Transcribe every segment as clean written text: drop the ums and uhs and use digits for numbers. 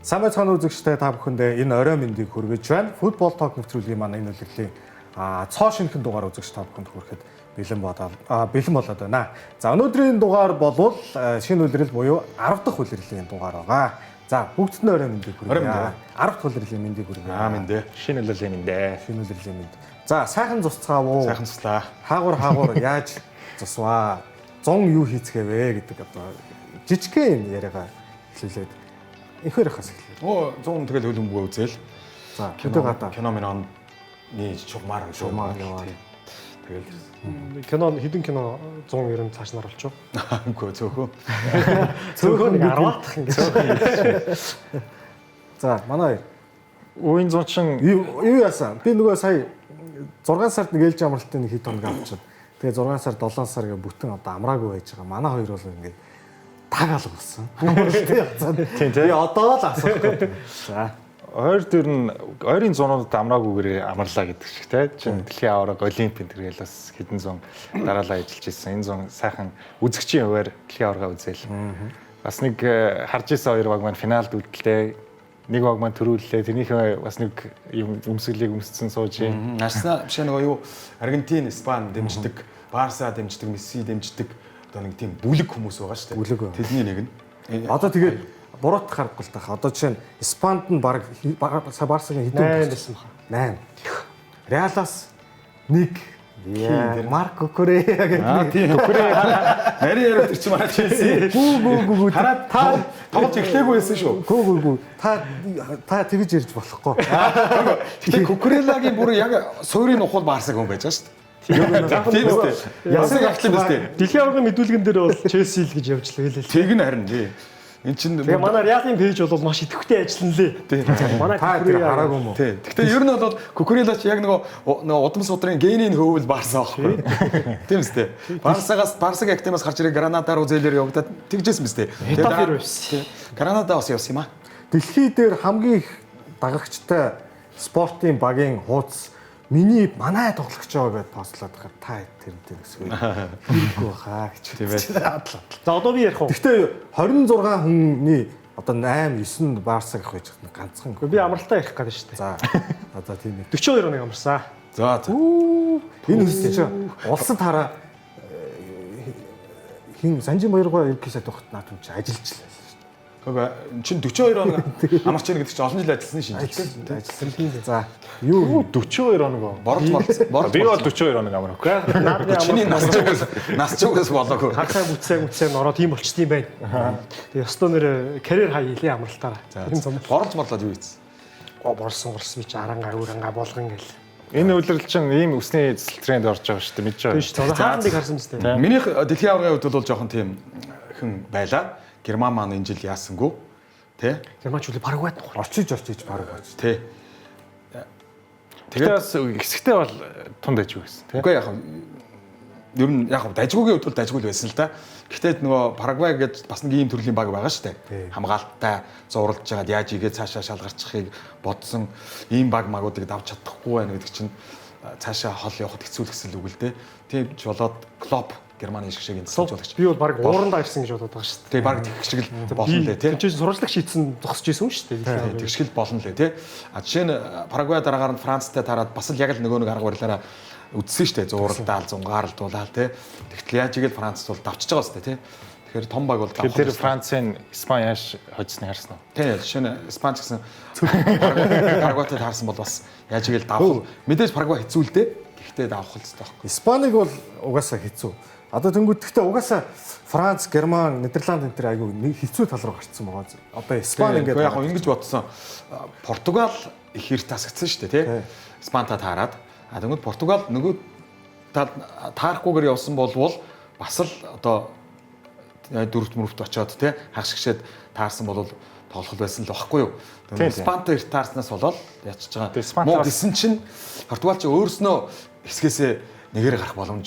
Сайн байцгаана үзэгчдээ та бүхэндээ энэ орой мэндийг хүргэж байна. Футбол ток нэвтрүүлгийн маань энэ үлрэлийн цоо шинэхэн дугаар үзэгч та бүхэнд хүрэхэд бэлэн болоод байна. За өнөөдрийн дугаар болвол шинэ үлрэл буюу 10 дахь үлрэлийн дугаар байгаа. За бүгдд нь орой мэндийг хүргье. 10 дахь үлрэлийн мэндийг хүргье. Мэндэ. Шинэ үлрэлийн мэндэ. Шинэ үлрэлийн мэнд. За сайхан цусцгаав уу? Сайхан цуслаа. Хаагур яаж цусваа? 100 юу хийцгээвэ гэдэг одоо жижигхэн яриагаа хэлүүлээд инхээр хас эхлэв. 100 тэгэл хөлбөмбөгөө үзэл. За кино миноны чухмаар яваа. Тэгэл кино хэдэн кино 190 цааш нар болчих. Үгүй цөөхөө. Цөөхөө нэг 10-ах ингэ. За манай Үеийн зунчин юу яасан? Би нөгөө сая 6 сард нэг ээлж амралтын нэг хэд хоног авчихад. Тэгээ 6 сар 7 сар гэ бүтэн одоо амраагүй байж байгаа. Манай хоёр бол ингээд таг алга болсон. тийм би одоо л асуух гэдэг. За ойр дээр нь ойрын зуунуудад амраагүйгээр амарлаа гэдэг шиг те. Чин дэлхийн аварга олимпийн тэргээл бас хэдэн зуун дараалал ажиллаж ирсэн. Энэ зуун сайхан үзэгчийн хуваар дэлхийн аварга үзэл. Бас нэг харж исэн хоёр баг маань финалд үлдэлтэй. Нэг баг маань төрүүллээ. Тэрнийхээ бас нэг юм өмсгөлийг өмсцэн сууж юм. Наашна биш нөгөө юу Аргентин, Испани дэмждэг, Барса дэмждэг, Месси дэмждэг одоо нэг тийм бүлэг хүмүүс байгаа шүү дээ. Тэдний нэг нь. Одоо тэгээд буруутах харахгүй л таах. Одоо жишээ нь Испанд нь баг Барсагийн хэдэн байсан баха? 8. Реалас 1. Марко Корея гэдэг. Тийм Корея. Нари яруу тэр чинь манай Челси. Гүү. Хараад та тоглож эхлэегүй байсан шүү. Гүү. Та тэгж ярьж болохгүй. Тэгэхээр Кореягийн бүр яг суурийн ухвал Барсаг хүн байж байгаа шүү дээ. Тийм үстэй. Ясаг ахлаа үстэй. Дэлхийн аваргын мэдүүлгэн дээр бол Челси л гэж явж л хэлээ. Тэг нь харин тий. Энд чинь тэгээ манай Реалын пэйж бол маш идэвхтэй ажиллана лээ. Манай Корея хараагүй юм уу? Тий. Гэхдээ ер нь бол Кукурелач яг нөгөө удам судрын генийн хөвөл Барса аахгүй. Тийм үстэй. Барсаг актимаас гарч ирээ Гранада руу зээлээр явагдаад тэгжсэн мэт үстэй. Тэгээд байсан. Гранада бас явсан юм аа. Дэлхий дээр хамгийн их дагагчтай спортын багийн хуудас миний манай тоглогч байгаа гэдээ постлоод байхад та тэрнтэй өсгөө. Хэрэггүй хаа гэж. Тийм ээ. За одоо би ярих уу? Гэхдээ 26 хүний одоо 8 9 Барса гэх байж байгаа ганцхан. Би амралтаа ярих гэдэг шүү дээ. За одоо тийм нэг 42 хоног амарсан. За. Энэ үстэй чи улсад хараа хин Санжин Баяргаа ерөнхий сайд багт наад хүн чи ажиллаж лээ. Гэхдээ чин 42 хоног амарч яах гэдэг чи олон жил ажилласан шинжилгээ. Ажилласан тийм. За юу 42 хоног. Борд. Би бол 42 хоног амрах. Чиний нас чугаас болоогүй. Хагасаа мүцээ ороод тийм болчтой юм байна. Тэгээ ёстой нэр карьер хай хийлээ амралтаараа. Борлж борлоод юу ийц? Борсон би чи арангаа үүрангаа болгон гэл. Энэ үйлрэл чинь ийм үсний эзэл тренд орж байгаа шүү дээ мэдж байгаа. Тийм шүү. Хаандыг харсан биз дээ. Миний дэлхийн аваргын хувьд бол жоохон тийм хэн байла. Герман маань энэ жил яасангүй. Тэ? Германч үл Парагвайд орчиж Парагвайд. Тэ. Тэгээд бас хэсэгтээ бол тунд ажгүй гэсэн тийм. Үгүй яг ер нь яг дажгүйгийн хувьд бол дажгүй байсан л да. Гэхдээ нөгөө Парагвай гэж бас нэг ийм төрлийн баг байгаа шүү дээ. Хамгаалттай зурлж байгаад яаж игээ цаашаа шалгарчихыг бодсон ийм баг магуудыг давж чадахгүй байна гэдэг чинь цаашаа хол явахд хэцүү л гэсэн үг л дээ. Тийм ч болоод Клоп Германы шиг энэ цэцүүлэгч. Би бол баг уурандаа ирсэн гэж бодоод байгаа шүү дээ. Тэгээ баг тэгх шиг л болно лээ тий. Тэгж сурвалжлах шийдсэн зогсож исэн юм шүү дээ. Тэгх шиг л болно лээ тий. А жишээ нь Парагвай дараагаар нь Францтай тараад бас л яг л нөгөө нэг арга барилаараа үдсэн шүү дээ. Зууралдаал, зунгаарлдуулаад тий. Тэгтэл яаж игээд Францд бол давчж байгаа шүү дээ тий. Тэгэхээр том баг бол давх. Тэр Францын Испани яаж хоцсныг харсан уу? Тий, жишээ нь Испанч гэсэн Парагвайтай таарсан бол бас яаж игээл давх. Мэдээж Парагвай хэцүү л дээ. Гэхдээ давх л зү таахгүй. Испанийг бол угаасаа хэцүү. Одоо тэнгуүтгэхдээ угаасаа Франц, Герман, Нидерланд энэ төр айгүй хэцүү тал руу гарцсан байгаа. Одоо Испани ингээд яг ингэж бодсон. Португал их хэрэг тасагдсан шүү дээ, тий. Испанта таарад. А тэгвэл Португал нөгөө таарахгүйгээр явсан болвол бас л одоо дөрөвт мөрөвт очоод тий хагшигшээд таарсан бол тоглох байсан л багхгүй юу. Тэгээд Испанта их таарснаас болоод ячиж байгаа. Муу гэсэн чинь Португал ч өөрснөө хэсгээсээ нэгээр гарах боломж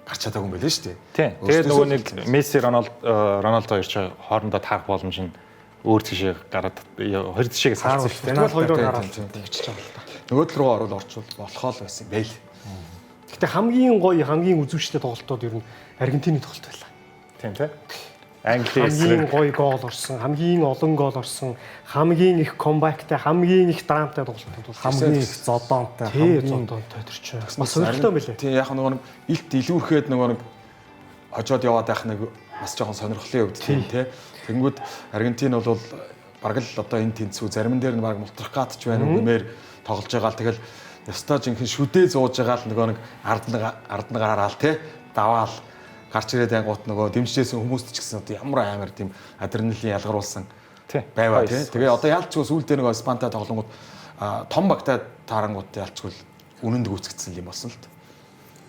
гарч чадаагүй юм байлээ шүү дээ. Тийм. Тэгээд нөгөө нэг Месси, Роналдо хоёр ч хоорондоо таарах боломж нь өөр тийшээ гараад хоёр тийшээс харсан шүү дээ. Тэгвэл хоёроо гараад тэгчихэж байгаа л та. Нөгөө тал руу орвол орчвол болохоо л байсан юм байл. Гэтэ хамгийн гоё, хамгийн үзүүштэй тоглолтууд ер нь Аргентины тоглолт байлаа. Тийм тий. Английн хамгийн гоё гол орсон, хамгийн олон гол орсон, хамгийн их комбайктай, хамгийн их драмтай тоглолтууд бол хамгийн их зодоонтой, хамгийн зодоонтой тэр чинь. Бас сонирхолтой байлээ. Тийм яг нөгөө нэг илт илүүрхэд нөгөө нэг хожоод яваад байх нэг бас жоохон сонирхлын өвд тийм тий. Тэнгүүд Аргентин бол бараг л одоо энэ тэнцүү зарим дээр нь бараг мултрах гад ч байна үгмээр тоглож байгаа л тэгэл ёстой жинхэнэ шүдээ зууж байгаа л нөгөө нэг ард нь гараал тий даваал гарч ирээд ангууд нөгөө дэмжижсэн хүмүүст ч гэсэн одоо ямар амар тийм адреналин ялгаруулсан байваа тий. Тэгээ одоо ялчгүй сүүлдээ нөгөө Спанта тоглонгууд том багтаа таарангууд ялчгүй үнэнд гүйцэгдсэн юм болсон л т.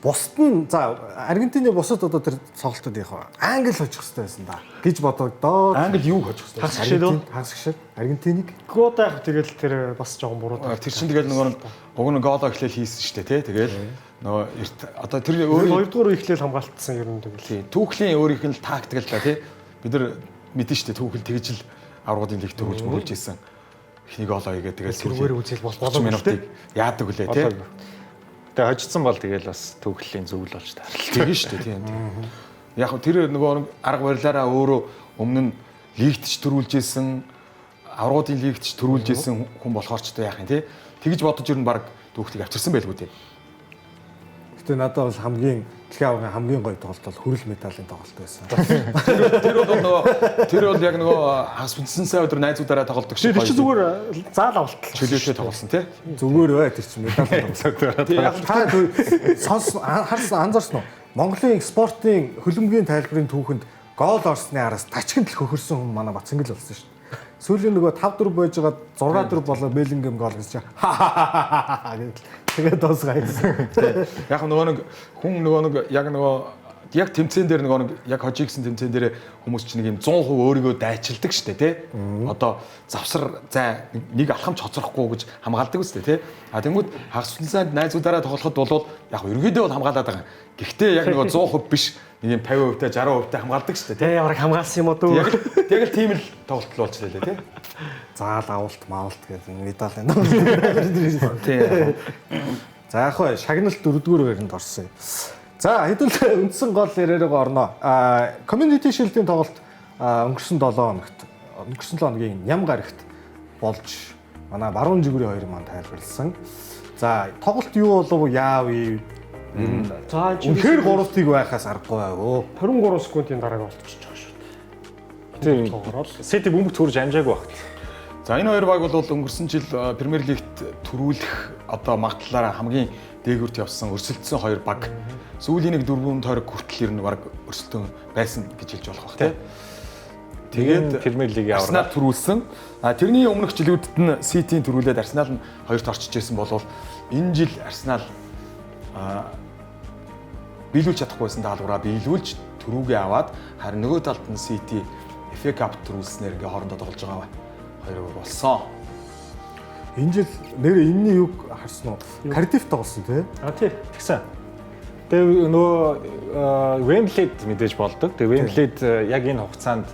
Бусд нь за Аргентины бусад одоо тэр цогцолтод яг англи хожих хэрэгтэй байсан да гэж бодогдоо. Англи юу хожих хэрэгтэй? Хагас гişэд Аргентиныг Года тэгэл тэр бас жоохон буруу. Тэр чинь тэгэл нөгөө уг нь гооло эхлээл хийсэн шүү дээ тий. Тэгэл нөгөө одоо тэр өөр 2 дугаар ихлээл хамгаалтсан ер нь тэгэл. Түүхлийн өөрийнх нь л тактик л да тий. Бид нар мэдэн шүү дээ түүхэл тэгж л аврагын лиг төрүүлж мөрүүлж ийсэн. Эхний гооло хийгээд тэгэл сэргээр үзэл бол болоо минутыг яадаг үлээ тий. Тэгээ хожицсан бол тэгэл бас түүхлийн зөвл болж таарлаа. Тэгэн шүү дээ тийм. Яг хөө тэр нөгөө арга барилаараа өөрөө өмнө нь лигт ч төрүүлж исэн, аврагын лигт ч төрүүлж исэн хүн болохоор ч яах юм тий. Тэгж бодож ирнэ баг түүхтийг авчирсан байлгүй тий. Гэтэ надад бол хамгийн дэлхийн аврагын хамгийн гоё тоглолт бол хүрэл медалийн тоглолт байсан. Тэр бол яг нөгөө хагас бүтсэн сая өдөр найзуудаараа тоглодог шүү. Тэр чинь зүгээр заал авалт чөлөөтэй тоглосон тий. Зүгээр бай тэр чинь медалийн тоглолт. Яг та харсан анзаарсан уу? Монголын спортын хөлбөмбөгийн тайлбарын түүхэнд гол орсны араас тачигт л хөхөрсөн хүн манай Бацангэл болсон шүү. Сүүлийн нөгөө 5-4 байж байгаа 6-4 болоо Беллингем гол гэж тэгээд дуусгая. Яг нөгөө нэг хүн нөгөө нэг яг тэмцээн дээр нөгөө нэг яг хожиг гэсэн тэмцээн дээр хүмүүс чинь нэг юм 100% өөрийгөө дайчилдаг штэ тий. Одоо завсар зай нэг алхамч хоцрохгүй гэж хамгаалдаг үстэй тий. А тэнгууд хагас сүлсэнд найзуудаараа тоглоход бол яг ерөөдөө бол хамгаалаад байгаа. Гэхдээ яг нөгөө 100% биш нэг юм 50% та 60% та хамгаалдаг штэ тий. яг хамгаалсан юм уу дөө. Яг л тийм л тоглолт болчихлоо тий. Заал авалт маавалт гэдэг медалийн. Тий. За яг хөө шагналт 4-р байранд орсон. За хэдүүлээ үндсэн гол ярээрээ орноо. Community Shield-ийн тоглолт өнгөрсөн 7 хоногт өнгөрсөн 7 хоногийн ням гарагт болж манай баруун жигүүрийн хоёр маань тайлбарлсан. За тоглолт юу болов яав юу? За үнэхээр 3-ыг байхаас аргагүй аа. 23 секундын дараа болчихж байгаа шүү дээ. Тийм. Сити бөмбөг төрж амжаагүй багт. За энэ хоёр баг бол өнгөрсөн жил Премьер Лигт төрүүлэх одоо магадлалаараа хамгийн дээгүүрт явсан өрсөлдсөн хоёр баг. Сүүлийн нэг 4 тойрог хүртэл ер нь баг өрсөлдөөн байсан гэж хэлж болох бах тий. Тэгээд Премьер Лигийн Арсенал төрүүлсэн. Тэрний өмнөх жилүүдэд нь Ситийн төрүүлээд Арсенал нь хоёрт орчиж ирсэн болвол энэ жил Арсенал биелүүлж чадахгүйсэн даалгавраа биелүүлж төрүүгээ аваад харин нөгөө талд нь Сити FA Cup төрүүлснээр ингээ хоорондоо тоглож байгаа хоёр болсон. Энэ жил нэр энэний юг харсан уу? Кардиф тоглосон тий. Тий. Тэгсэн. Тэгээ нөгөө Wembley-д мэдээж болдог. Тэгээ Wembley-д яг энэ хугацаанд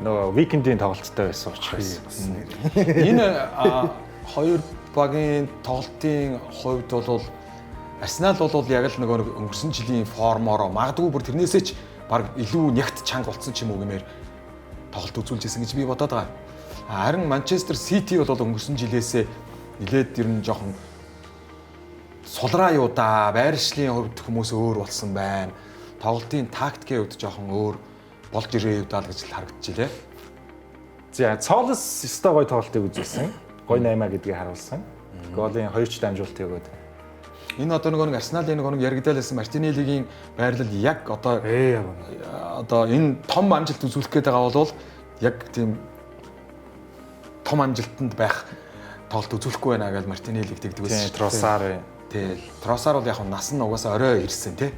нөгөө викендийн тоглолттой байсан учраас энэ хоёр багийн тоглолтын хувьд бол Арсенал бол яг л нөгөө өнгөрсөн жилийн формороо магадгүй бүр тэрнээсээ ч баг илүү нягт чанга болцсон ч юм уу гэмээр тоглолт үзүүлжсэн гэж би бодоод байгаа. Харин Манчестер Сити бол өнгөрсөн жилээсээ нэлээд ер нь жоохон сулраа юу да байршлын хувьд хүмүүс өөр болсон байна. Тоглолтын тактикийн хувьд жоохон өөр болж ирээ юу даа гэж харагдаж илээ. За цоолос өстой гой тоглолтыг үзүүлсэн. Гой 8 гэдгийг харуулсан. Голын 2ч дамжуултыг өгөөд. Энэ одоо нэг Арсеналын нэг яригдалсан Мартинеллигийн байрлал яг одоо энэ том амжилт үзүүлэх гээд байгаа бол яг тийм том амжилтанд байх тоглолт үзүүлэхгүй байна гэж Мартинеллиг тэгдэг байсан. Тросар. Тий. Тросар бол яг нас нь угаасаа орой ирсэн тий.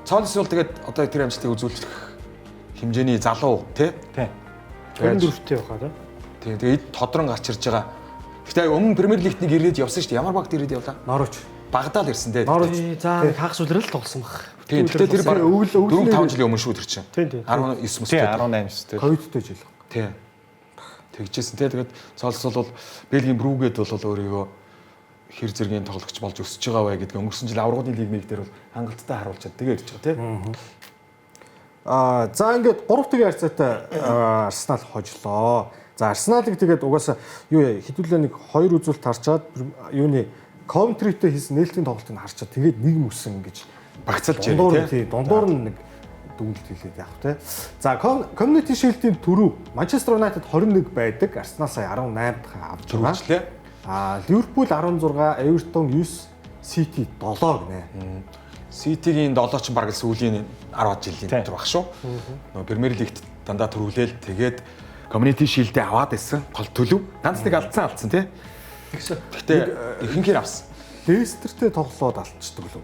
Цоолс бол тэгээд одоо тэр амжилтыг үзүүлэх хэмжээний залуу тий. Тий. 24-тэй байхаа тий. Тэгээд тодрон гарч ирж байгаа. Гэхдээ өмнө Премьер Лигт нэг ирээд явсан шүү дээ. Ямар багт ирээд явлаа? Норвич. Багдад ирсэн дээ. За хагас үлрэл тоглосон баг. Тийм. Гэхдээ тэр баг 4-5 жилийн өмнө шүү тэр чинь. Тийм. 19 мөстэй. Тий 18 өстэй. Ковидтэй жил. Тий. Тэгжсэн тий. Тэгээд Цоолс бол Бельгийн Брүүгэд бол өөрийгөө хэр зэргийн тоглогч болж өсөж байгаа бай гэдгийг өнгөрсөн жил аврагын лиг нэг дээр бол хангалттай харуулчаад тэгээ ирж байгаа тий. За ингээд 3-1 харьцаатай Арсенал хожлоо. За Арсеналыг тэгээд угаасаа хэдүүлээ нэг 2 үзүүлэлт харчаад юуны Coventry-тэй хийсэн нээлтийн тоглолтыг харчаад тэгээд нэг мөсөн гэж багцалж дундуур нэг дүгнэлт хийлээд явах те. За Community Shield-ийн түрүү Manchester United 21 байдаг. Арсенал сая 18 дахь авч байгаа. Ливерпул 16, Everton 9, City 7 гинэ. City-гийн 7 ч баг сүүлийн 10 жилийн дотор баг шүү. Нөгөө Премьер Лигт дандаа төрүүлээл тэгээд Community Shield-ийг аваад исэн гол төлөв. Ганц нэг алдсан тий. Гэхдээ ихэнхээр авсан. Лестертэй тоглоод алдчихдаг лөө.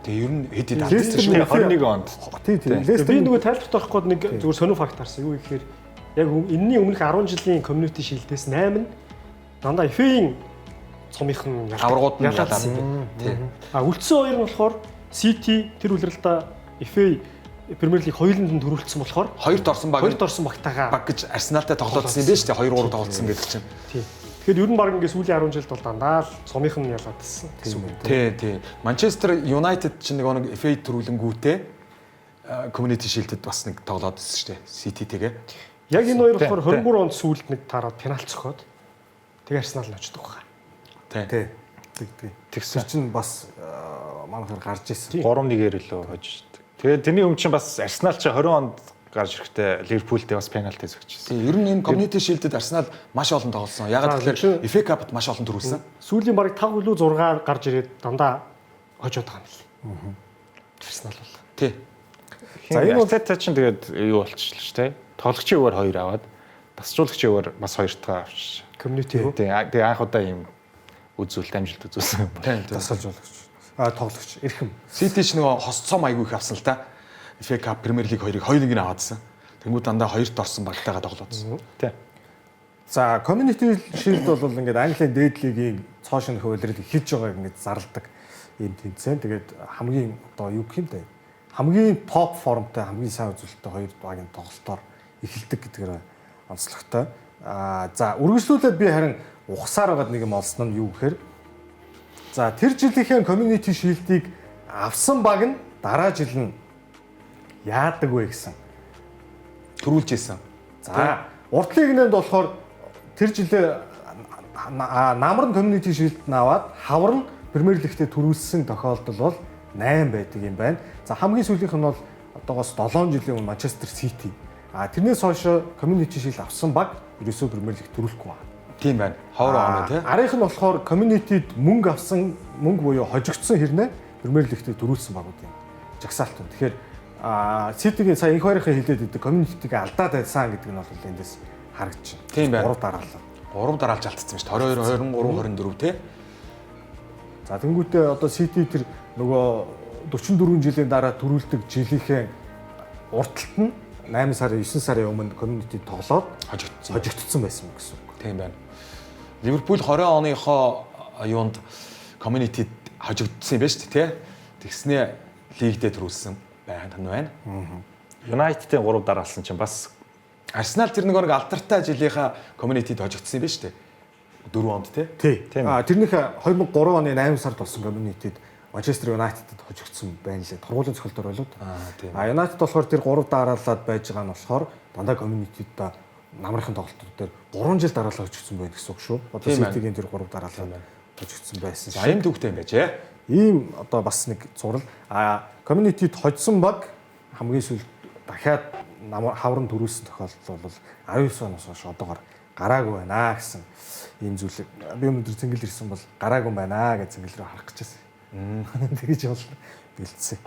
Тэгээ ер нь хэд хэд Лестер алдсан шүү. 21 онд. Тийм. Би нөгөө тайлбарт авах гээд нэг зүгээр сонир факт харсан. Юу гэхээр яг энэний өмнөх 10 жилийн Community Shield-ээс 8 нь дандаа FA-ийн цомынхан аваргууд нь ялаадсан. Тийм. Үлдсэн хоёр нь болохоор City тэр үлрэлтэ FA Премьер Лиг хоёуланд нь төрүүлсэн болохоор хоёрт орсон баг багтайгаа баг гэж Арсеналтай тоглоодсон юм байна шүү дээ. 2-3 тоглосон гэдэг чинь. Тийм. Тэгэхээр ер нь баг ингээд сүүлийн 10 жилд бол дандаа л цомынхан нь ялаадсан гэсэн үг. Тий. Manchester United ч нэг FA төрүүлэнгүүтээ Community Shield-д бас нэг тоглоод ирсэн шүү дээ. City-тэйгээ. Яг энэ хоёр болохоор 23 онд сүүлд нэг тараад пенальт цохоод тэгээ Арсенал нь очдог байгаа. Тий. Тэгсэн чинь бас манайхаар гарч ирсэн. 3-1-ээр лөө хожиж. Тэгээд тэрний өмнө чинь бас Арсенал ч 20 онд гарч ирэхдээ Ливерпултэй бас пенальти зөгчсөн. Ер нь энэ Community Shield-д Арсенал маш олон тоглосон. Ягаад гэвэл FA Cup-д маш олон төрүүлсэн. Сүүлийн бараг 5 илүү 6 гарч ирээд дандаа хожоод байгаа юм л. Арсенал бол. Тий. За энэ Артета чинь тэгээд юу болчихлоо шүү дээ. Тоглогчийн өвөр 2 аваад тасжуулагчийн өвөр бас 2 дахь авч. Community. Тэгээд анх удаа ийм үзүүлэлт амжилт үзүүлсэн. Тасалж болгоч. Тоглогч эрхэм. City ч нөгөө хосцоо маяг их авсан л та. FA Cup Premier League 2-ыг 2-1 аваадсан. Тэнгүүд дандаа 2-т орсон багтайгаа тоглоодсон. Тий. За Community Shield бол ингээд Английн дээд лигийн цоо шинэх хуулиар эхэлж байгааг ингээд зарладаг юм тэмцээн. Тэгээд хамгийн одоо юу гэх юм бэ? Хамгийн топ формтой, хамгийн сайн үзүүлэлттэй хоёр багийн тоглолтоор эхэлдэг гэдгээр онцлогтой. За үргэлжлүүлээд би харин ухсаар байгаад нэг юм олсон нь юу гэхээр за тэр жилийнхээ Community Shield-ийг авсан баг нь дараа жил нь яадаг вэ гэсэн Төрүүлж ийсэн. За урт лигнэнд болохоор тэр жилээ намар нь Community Shield наваад хавар нь Премьер Лигтээ төрүүлсэн тохиолдол бол 8 байдаг юм байна. За хамгийн сүүлийнх нь бол одоогоос 7 жилийн өмнө Manchester City. Тэрнээс хойш Community Shield авсан баг ерөөсөө Премьер Лиг төрүүлэхгүй байна. Тийм байна. Ховор оноо тий. Арийнх нь болохоор Community-д мөнгө авсан, мөнгө буюу хожигдсон хэрнээ Премьер Лигтээ төрүүлсэн багуудын жагсаалт нь. Тэгэхээр City-гийн сая инх хоёрын хилээд идэг Community-г алдаад байсан гэдэг нь бол эндээс харагдаж байна. Тийм байна. 3 дараалал. 3 дараалж алдсан шүү дээ. 22, 23, 24 тий. За тэнгуүтээ одоо City тэр нөгөө 44 жилийн дараа төрүүлдэг жилийнхээ уртталт нь 8 сарын 9 сарын өмнө Community тоглоод хожигдсон байсан гэсэн үг. Тийм байна. Ливерпул 20 оныхоо юунд Community хожигдсон юм байна шүү дээ тий. Тэгснээ лигдээ төрүүлсэн байна. United-ийн 3 дараалсан чинь бас Арсенал тэр нэг алдартай жилийнхаа Community-д хожигдсон юм байна шүү дээ. 4 онд тий. Тэрнийх 2003 оны 8 сард болсон Community-д Manchester United-д хожигдсон байна лээ. Тургуулын цохилтоор болоод. Тийм. United болохоор тэр 3 дараалаад байж байгаа нь болохоор дандаа Community-д намрын тоглолтууд дээр 3 жил дараалал хожигдсон байна гэсэн үг шүү. Одоо City-гийн тэр 3 дараалал хожигдсон байсан. За ийм төвхтэй юм байж ээ. Ийм одоо бас нэг зурал. Community-д хожсон баг хамгийн сүүлд дахиад хаврын төрүүлсэн тохиолдол бол 19 оноос хойш одоогоор гараагүй байна гэсэн ийм зүйлийг би өнөөдөр цэнгэл ирсэн бол гараагүй байна гэж цэнгэл рүү харах гэж байсан. Тэгэж бол бэлдсэн.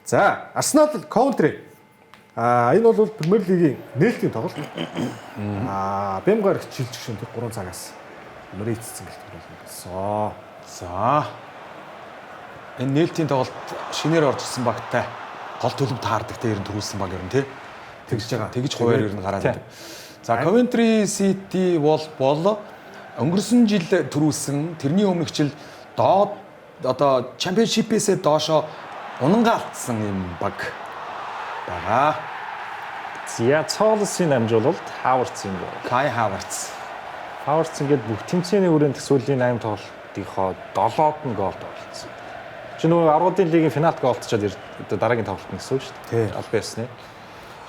За, Arsenal Coventry. Энэ бол Премьер Лигийн нээлтийн тоглолт. Бэмгаар их чилж гүшин 3 цагаас Мөрийц цэнгэлт болсон. За. Энэ нээлтийн тоглолт шинээр орж ирсэн багтай гол төлөв таардаг те ер нь төрүүлсэн баг ер нь те. Тэгж байгаа. Тэгж хуваар ер нь гараад байдаг. За, Coventry City бол өнгөрсөн жил төрүүлсэн тэрний өмнөх жил доод одоо Championship-ээс доошо унангаа алдсан юм баг байгаа. Зя цоолсын амжуулалт Havertz юм байна. Kai Havertz. Havertz ингээд бүх тэмцээний хүрээнд сүүлийн 8 тоглолтынхоо 7-д нь гол тоглолцсон. Чи нөгөө 10-ын лигийн финалт голдчиход дараагийн тоглолт нь гэсэн үг шүү дээ. Албан ёсны.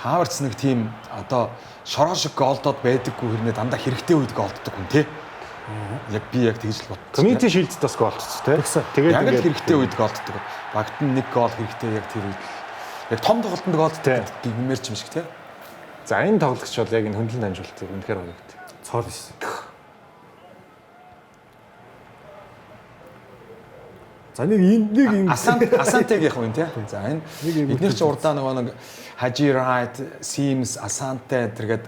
Хаварц нэг тийм одоо шороо шиг голдоод байдаггүй хэрнээ дандаа хэрэгтэй үед голддог хүн тий. Яг би яг тэгж л бодсон. Community Shield бас голдсон тий. Тэгээд яг л хэрэгтэй үед голддог. Багт нь нэг гол хэрэгтэй яг тэр үед. Яг том тоглолтод голддог гэгмээр ч юм шиг тий. За энэ тоглогч бол яг энэ хөндлөн дамжуулалтыг үнэхээр гоё. Цол биш. За нэг энэ Асантег яг юм тий. За энэ эдгээр ч урдаа нэг Haji Wright, Sims, Asante тэргээд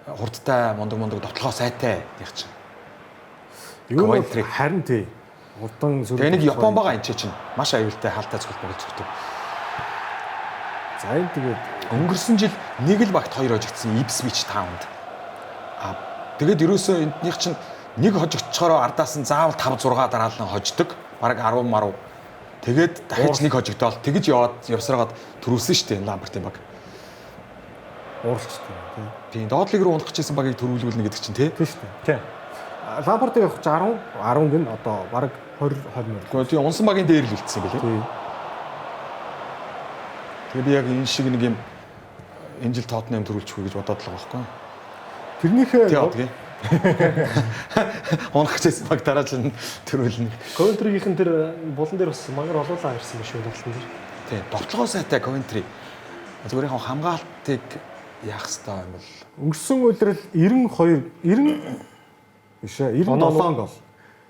хурдтай мундаг дотлогоо сайтай яг чинь. юу харин тий. Урдан сүр. Тэгээ нэг Япон байгаа энэ чинь маш аюултай хаалтай цогт болж зүгтэг. За энэ тэгээд Өнгөрсөн жил нэг л багт 2 хожигдсан Ipswich Town-д. Тэгээд ерөөсөө энднийх чинь нэг хожигдчихороо ардаас нь заавал 5 6 дараалан хождог. Бараг 10 марав. Тэгээд дахиж нэг хожигдоод тэгж явсараад төрүүлсэн шүү дээ Ламбертын баг. ууралчтай тий. Тийм доотлыг руу унах гэжсэн багийг төрүүлүүлнэ гэдэг чинь тий. Тий шүү дээ. Тий. Ламбертыг явах 10 гин одоо бараг 20 20 мөр. Гэхдээ тийм унсан багийн дээр л үлдсэн байлээ. Тий. Тэгээд би яг энэ шиг нэг юм энэ жил Тоттенхэм төрүүлчихгүй гэж бодоод л байгаа байхгүй. Тэрнийхээ Тийм. Унах гэжсэн баг дараа нь төрүүлнэ. Coventry-ийн тэр булан дээр бас мангар олуулаа ирсэн биш үү тоглолтын дээр. Тийм. Довтлогоо сайтай Coventry. Зүгээр яг хамгаалтыг яах хэрэгтэй юм бол өнгөрсөн үеэрл 92 биш ээ 97 гол.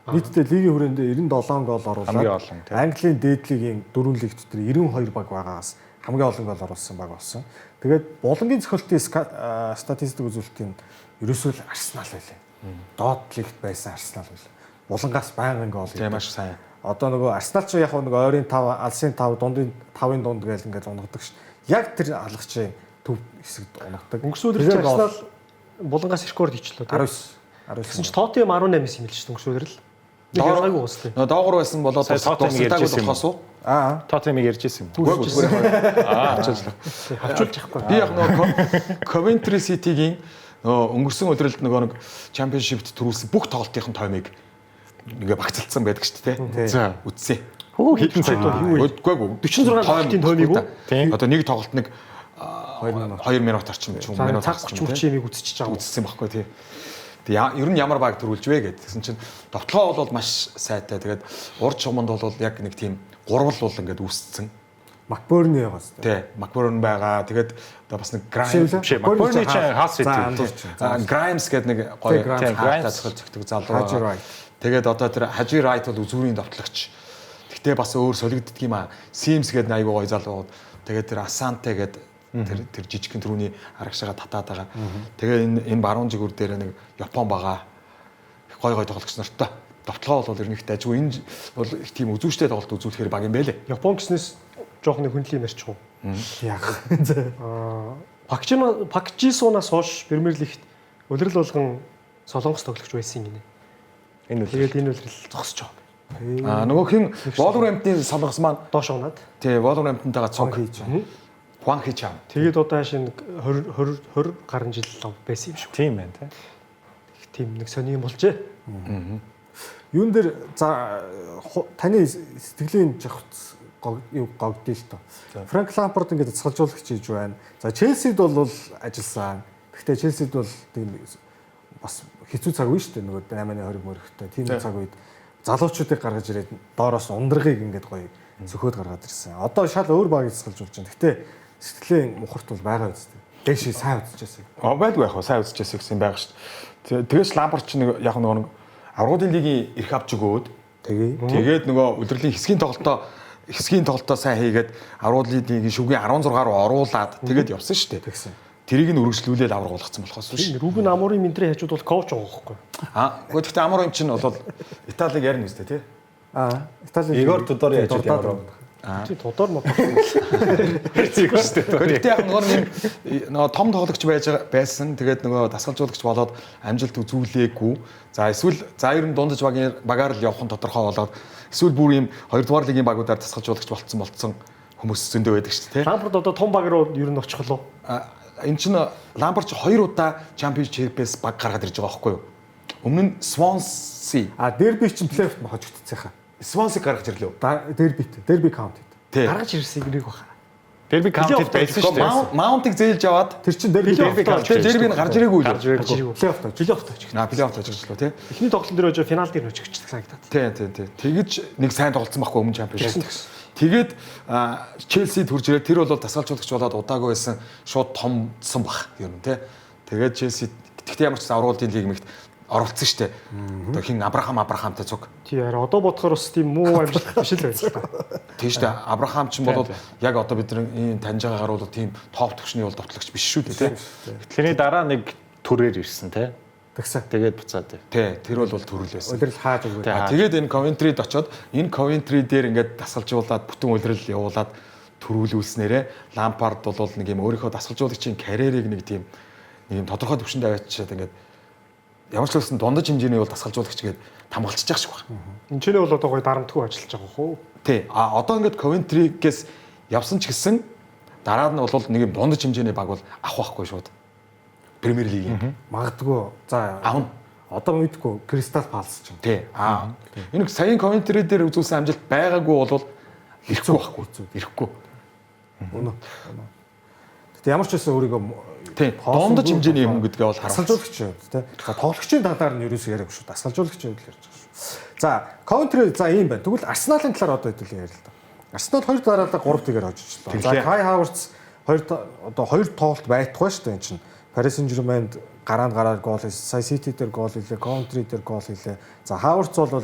Нийтдээ лигийн хүрээндээ 97 гол оруулаад Хамгийн олон тийм. Английн дээд лигийн 4 лигт дотор 92 баг байгаагаас хамгийн олон гол оруулсан баг болсон. Тэгээд булангийн зохиолтын статистик үзүүлэлтийн ерөөсөө л Арсенал байлаа. Доод лигт байсан Арсенал байлаа. Булангаас байнгын гол. тийм маш сайн. Одоо нөгөө Арсенал ч яг нөгөө ойрын 5, алсын 5, дундын 5-ын дунд гээл ингээд унгаддаг ш. Яг тэр алгачийн төв хэсэгт унгаддаг. Өнгөрсөн өдөр Арсенал булангаас рекорд хийчлээ тийм. 19. Гэсэн чи Тоттенхэм 18 юм л шүү дээ өнгөрсөн өдөр л. Доограйгүй уустай. Доогуур байсан болоод Тоттенхэм ярьжсэн юм болохоос уу? Тоттенхэмийг ярьжсэн юм. Авчулж яахгүй. Би яг нөгөө Coventry City-гийн нөгөө өнгөрсөн өдрөлд нөгөө нэг Championship-т төрүүлсэн бүх тоглолтын тоймыг ингээ багцалцсан байдаг шүү дээ. За үтсэн. Хөө хитэн цаг юу вэ? Үгүй 46 тоглолтын тоймыг үү? Одоо нэг тоглолт нэг 2 минут орчим ч юм минут цаг 30 чимийг үзчихэж байгаа. үзсэн байхгүй тий. Тэгээ ер нь ямар баг төрүүлж вэ гэдгсэн чинь довтлогоо бол маш сайтай. Тэгээд урд чуманд бол яг нэг тийм гурвал бол ингээд үүсцэн. Макборны яваас. Тий, Макборн байгаа. Тэгээд одоо бас нэг Grimes Макборны ч хаас Grimes гэдэг нэг гоё Grimes зохицдог залуу байгаа. Тэгээд одоо тэр Haji Wright бол үзүүрийн довтлогч. Гэхдээ бас өөр солигддөг юм аа. Sims гэдэг айгуу гоё залуу. Тэгээд тэр Asante гэдэг тэр жижигхэн түрүүний арагшаага татаад байгаа. Тэгээ энэ баруун жигүүр дээр нэг Япон байгаа. Гой тоглогч нартай. Довтлогоо бол ерөнхийдөө ажгүй энэ бол их тийм үзүүштэй тоглолт үзүүлэхээр баг юм байлээ. Япон гэснээс жоох нэг хүндлийг ярьчих уу? Яг. Пакжисунаас хойш Премьер Лигт улирал болгон Солонгос тоглогч байсан гинэ. Энэ үл. Тэгээд энэ улирал зогсож байгаа. Нөгөө хин Wolverhampton солонгос маань Доош унаад. тий Wolverhampton-тайгаа цог хийж. Хуан Хичам. Тэгээд одоо хашийн 20 гаруй жил байсан юм шүү. Тийм байна тийм. Тийм нэг сони юм болжээ. Юун дээр за таны сэтгэлийн жавхц юу гогдъё л тоо. Франк Лампард ингээд цацгалжуулагч хийж байна. За Челсид бол ажилласан. Гэхдээ Челсид бол тийм бас хэцүү цаг үе шүү дээ. Нөгөө 8-20 мөрөхтэй. Тийм цаг үед залуучуудыг гаргаж ирээд доороос ундрагыг ингээд гоё зөвхөд гаргаад ирсэн. Одоо шал өөр багийг цацгалжуулж байна. Гэхдээ сэтгэлийн мухарт бол байгаа үстэй. Дэшээ сайн үзчихсэн. Байдгүй яг сайн үзчихсэн гэсэн байгаа шүү дээ. Тэгээс Лампард ч нэг яг нэг аврагын лигийн эрх авч өгөөд тэгээд нөгөө удирдлагын хэсгийн тоглолтоо сайн хийгээд аврагын лигийн шүгэн 16 руу оруулаад тэгээд явсан шүү дээ. Тэгсэн. Тэрийг нь үргэлжлүүлээд авраг болгоцсон болохоос биш. Рубен Аморын ментрийн хажууд бол коуч байгаа байхгүй. Гэхдээ Аморын чинь бол Италиг ярина үстэй тий. Итали Игор Тодори хажууд ямар Тий Тодор мод. Гэхдээ яг нөгөө том тоглогч байсан. Тэгээд нөгөө дасгалжуулагч болоод амжилт үзүүлээгүй. За эсвэл ер нь дундаж багаар л явах нь тодорхой болоод эсвэл бүр ийм 2 дугаар лигийн багуудаар дасгалжуулагч болцсон хүмүүс зөндөө байдаг шүү дээ. Лампард одоо том баг руу ер нь очих болов. Энэ чинь Лампард 2 удаа Championship-ээс баг гаргаад ирж байгаа байхгүй юу? Өмнө нь Swansea. дерби чинь плей-офф хожигдчихсан хаа. Swansea гаргаж ирлээ. Дерби каунтид. Гаргаж ирсэн гэрэг баха. Дерби каунтид байсан шүү дээ. Маунтыг зээлж аваад Тэр чин дерби дербиг гарч ирээгүй үү? плей-офф тоо. Плей-офф тооч. Плей-офф тажиглалаа тий. Эхний тоглолтын дээр очоо финал дээр өчгч санагдаад. Тий. Тэгэж нэг сайн тоглолцсон байхгүй өмнө чемпионшип. Тэгээд Челси төрж ирээд тэр бол дасгалжуулагч болоод удаагүй байсан шууд томдсон баг юм тий. Тэгээд Челси гэхдээ ямар ч авруулын лигмэгт оролцсон штэ. Одоо хин Абрахамтай цуг. Тий арай одоо бодохоор бас тийм муу амжилт биш л байж та. Тийм штэ. Абрахам ч бол яг одоо бид энэ таньж байгаагаар бол тийм топ төвчний бол довтлогч биш шүү дээ тий. Тэрний дараа нэг төрээр ирсэн тий. Тэгсэн. Тэгээд буцаад. Тий, тэр бол төрөл байсан. Улирал хааж өгөө. Тэгээд энэ Coventry-д очоод энэ Coventry дээр ингээд дасгалжуулаад бүтэн улирал явуулаад төрүүлүүлснээрээ Lampard бол нэг юм өөрийнхөө дасгалжуулагчийн карьерийг нэг тийм тодорхой төвшөнд аваачаад ингээд ямар ч байсан дундаж хэмжээний бол дасгалжуулагч гээд тамгалчж байгаа шиг байна. Энд ч бол одоо гоё дарамтгүй ажиллаж байгаа хөө. Тий. Одоо ингээд Coventry-гээс явсан ч гэсэн дараа нь бол нэг юм дундаж хэмжээний баг бол авах байхгүй шууд. Премьер лигийн. Магадгүй. За аав. Одоо мэдгүй Кристал Палас ч юм. Тий. Энэ саяын Coventry дээр үзүүлсэн амжилт байгаагүй бол ирэхгүй байхгүй. Ирэхгүй. Өнөө. Тэгтээ ямар ч байсан өөрийгөө тий дундаж хэмжээний юм гэдгээ бол дасгалжуулагч тий. За тоглогчийн талаар нь ерөөсөө яриаггүй шүү. Дасгалжуулагчийн хувьд ярьж байгаа шүү. За Coventry за ийм байна. Тэгвэл Арсеналын талаар одоо хэдүүлээ ярил л да. Арсенал 2 дараалал 3-1-ээр хожижлоо. За Kai Havertz 2 тоглолт байтугай шүү дээ энэ чинь. Paris Saint-Germain гараад гол хийсэн. Сая City дээр гол хийлээ, Coventry дээр гол хийлээ. За Havertz бол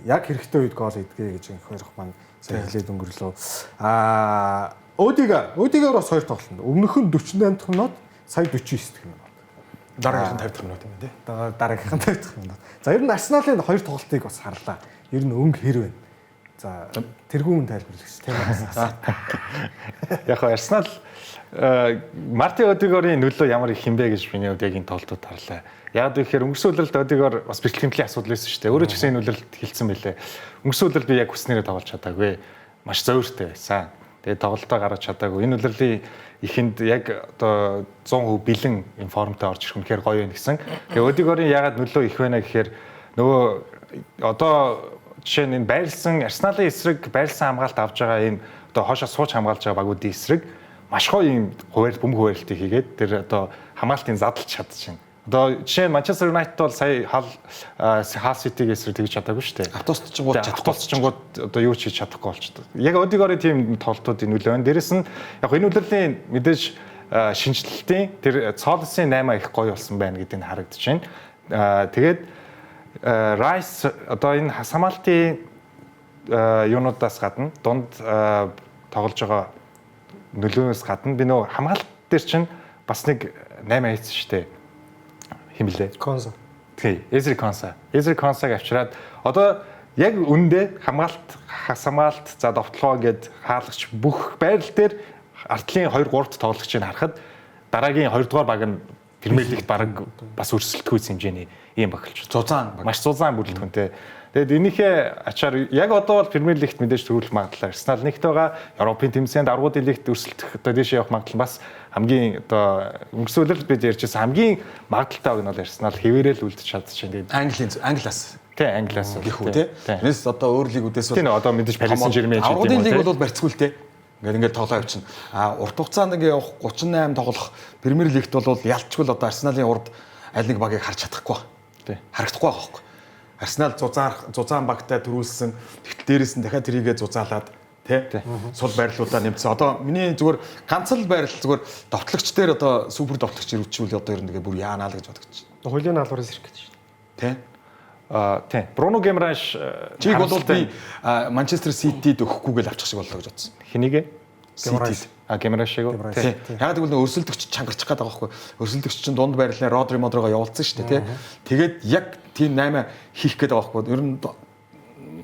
яг хэрэгтэй үед гол хийдгээ гэж энэ хоёр маань сая хэлээд өнгөрлөө. Одигаар бас 2 тоглолт. Өмнөх нь 48 дахь минут, сая 49 дахь минут. Дараагийнх нь 50 дахь минут юм тий. Дараагийнх нь 50 дахь минут. За ер нь Арсеналын 2 тоглолтыг бас харлаа. Ер нь өнгө хэр вэ? За тэргүүн тайлбарлагч тийм байна. Яг Арсенал Марти Одигорын нөлөө ямар их хэмбэ гэж миний хувьд яг энэ тоглолтод харлаа. Яг тэгэхээр өнгөрсөн үлрэлт Одигор бас бэлтгэл хэмтлийн асуудал байсан шүү дээ. Өөрөө ч гэсэн энэ үлрэлт хэлсэн байлээ. Өнгөрсөн үлрэлт би яг хүснээрээ тоглож чадаагүй. Маш зөөртэй байсан. Тэгээд тоглолтоо гаргаж чадаагүй. Энэ үлрэлийн ихэнд яг одоо 100% бэлэн информтой орж ирэх үнэхээр гоё юм гэсэн. Тэгээд Одигорын ягаад нөлөө их байна гэхээр нөгөө одоо жишээ нь энэ байрлсан Арсеналын эсрэг байрлсан хамгаалт авж байгаа ийм одоо хоошоо сууж хамгаалж байгаа багуудын эсрэг маш гоё юм бөмбөг хуваарлтыг хийгээд тэр одоо хамгаалтыг задлж чадчихна. Одоо жишээ нь Манчестер Юнайтед бол сая Хал Ситигийн эсрэг тэгж чадаагүй шүү дээ. Автобусчингууд одоо юу ч хийж чадахгүй болчихдог. Яг Одигорын тийм тоглолтуудын нөлөө байна. Дээрэс нь яг энэ үлрэлийн мэдээж шинжилтийн тэр цоолсын 8 их гоё болсон байна гэдэг нь харагдаж байна. Тэгээд Райс одоо энэ хамгаалтын юунуудаас гадна дунд тоглож байгаа нөлөөнөөс гадна би нөгөө хамгаалт дээр чинь бас нэг 8 хийсэн шүү дээ. Химлээ. Конса. Тий, Эзри Консаг авчираад одоо яг үндэ хамгаалт за довтлогоо гээд хаалагч бүх байрал дээр артлын 2-3-т тоглогчийг харахад дараагийн 2 дугаар баг нь Премьер лигт баг бас өрсөлдөхгүй хэмжээний ийм багч. Маш зузаан бүрэлдэхүүнтэй. Тэгэд энийхээ ачаар яг одоо бол Премьер лигт мэдээж төрүүлэх магадлал Арсенал нэгт байгаа. Европын тэмцээнд аргуудын лигт өрсөлдөх одоо дэше явах магадлал бас хамгийн одоо өнгөрсөн үлрэлт бид ярьжсэн хамгийн магадaltaй баг нь бол Арсенал хэвээрэл үлдэж чадчихжээ. Тэгээд Англиас. Тий, Англиас гэх үү тий. Тэрнээс одоо өөр лигүүдээс тий одоо мэдээж Paris Saint-Germain ч аргуудын лиг бол барьцгүй л тий. Ингээд тоглоо явчихна. Урт хугацаанд ингээ явах 38 тоглох Премьер лигт бол ялчгүй л одоо Арсеналын урд аль нэг багийг харж чадахгүй. Тий. Харагдахгүй байгаа хөөхгүй. Арсенал зузаан багтай төрүүлсэн. Тэгтэл дээрээс нь дахиад тэрийгэ зузаалаад тий. Сул байрлуулаа нэмсэн. Одоо миний зүгээр ганц л байрал зүгээр довтлогч дээр одоо супер довтлогч ирүүлчихвэл одоо ер нь ингээ бүр яанаа л гэж бодож байна. Хуулийн налбараас ирэх гэж шүү дээ. Тий. Тий. Бруно Гемраш чиг бол би Манчестер Ситид өгөхгүй гэж авчих шиг боллоо гэж бодсон. Хэнийг? Ситид. Гемрашиг. Тий. Яг тэгвэл өрсөлдөгч чангарчих гээд байгаа байхгүй. Өрсөлдөгч чинь дунд байрлалын Родри Модрого явуулсан шүү дээ, тий. Тэгээд яг тийм 8 хийх гээд байгаа байхгүй. Ер нь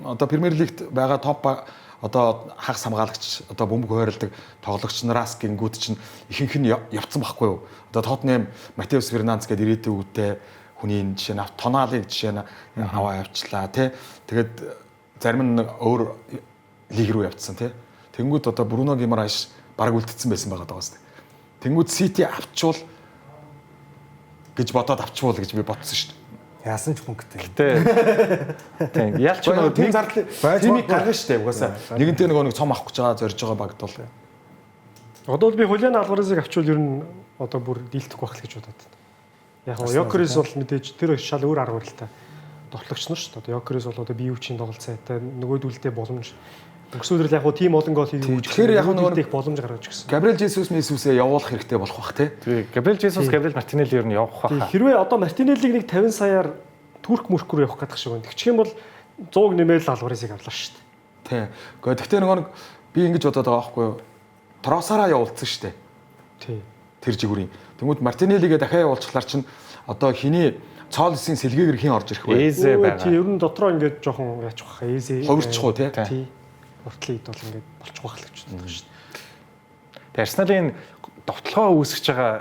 одоо Премьер лигт байгаа топ одоо хагас хамгаалагч одоо бөмбөг хойролдог тоглогч нараас гингүүд чинь ихэнх нь явцсан байхгүй юу. Одоо Тоттенхэм Матеус Фернандес гэдэг ирээдүйн үүдээ хүний жишээ нь Тоналыг жишээ нь аваа явчлаа тий. Тэгээд зарим нь өөр лиг рүү явцсан тий. Тэнгүүд одоо Бруно Гимараш баг үлдсэн байсан байгаа даа бас. Тэнгүүд Сити авчвал гэж бодоод авчвал гэж би бодсон шүү дээ. Яасан ч мөнгөтэй. Тийм. Ялч нөгөө тийм зардал тимийг гаргана шүү дээ. Угаасаа нэгэнтээ нөгөө нэг цом авах гэж байгаа зорж байгаа багт бол. Одоо би Хулиан Алварезыг авчвал ер нь одоо бүр дийлдэхгүй байх л гэж бодоод байна. Яг нь Йокерис бол мэдээж тэр шал өөр арга барилтай тоглогч нар шүү дээ. Йокерис бол одоо бие хүчийн тоглолт сайтай нөгөөдөлдөө боломж өнгөрсөн үеэр яг нь тим олон гол хийх үү. Тэгэхээр яг нөгөө боломж гаргаж өгсөн. Габриэл Жесус Месүсээ явуулах хэрэгтэй болох бах тий. Тэгээ Габриэл Жесус, Габриэл Мартинелли ер нь явах баха. Хэрвээ одоо Мартинеллиг нэг 50 саяар Турк мөркөр явах гэдэг шиг байна. Тэгчих юм бол 100-г нэмэл Алварезыг авлаа шүү Тий. дээ. Гэхдээ нөгөө би ингэж бодоод байгаа байхгүй юу? Тросараа явуулсан шүү дээ. Тий. Тэр жигүүрийн. Тэнгүүд Мартинеллигээ дахиад явуулчихлаар чинь одоо хиний цоолсын сэлгээгээр хин орж ирэх вэ? Эзэ байгаа. Тий, ер нь дотроо ингээд жоохон яачих واخа эзэ. Ховирчих уу тий? Тий. Уртлын ид бол ингээд болчих واخ л гэж боддог шүү дээ. Тэгээ Арсеналын довтлогоо үүсгэж байгаа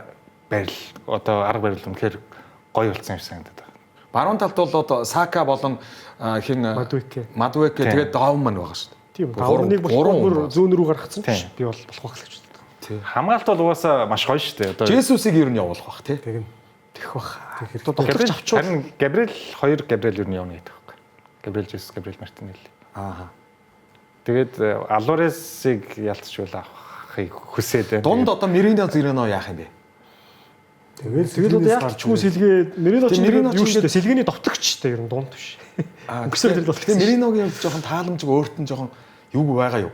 барил одоо арга барил үнэхээр гоё болсон юм шиг санагдаад байна. Баруун талд бол одоо Сака болон хин Мадуэке тэгээд Давм маань байгаа шүү дээ. Тийм. Давмыг болохоор зүүн рүү гаргацсан биш. Би бол болох байх л гэж боддог. Тий. Хамгаалт бол угаасаа маш гоё шүү дээ. Одоо Жесусыг ер нь явуулах бах тий. Тэгнь. Тэгэх бах. Габриэл авчвал харин Габриэл хоёр Габриэл ер нь явна гэдэг байхгүй. Габриэл Жесус, Габриэл Мартинелли. Аа. Тэгээд Алваресыг ялцчихвал авахыг хүсээд байна. Дунд одоо Мерино Зирино яах юм бэ? Тэгэл одоо яг ч юм сэлгээ Мерино ч юу шүү дээ. Сэлгээний довтлогч шүү дээ. Ер нь дунд биш. Өнгөрсөн тэр бол тэгээ Мериногийн жоохон тааламжиг өөрт нь жоохон юуг байгаа юу?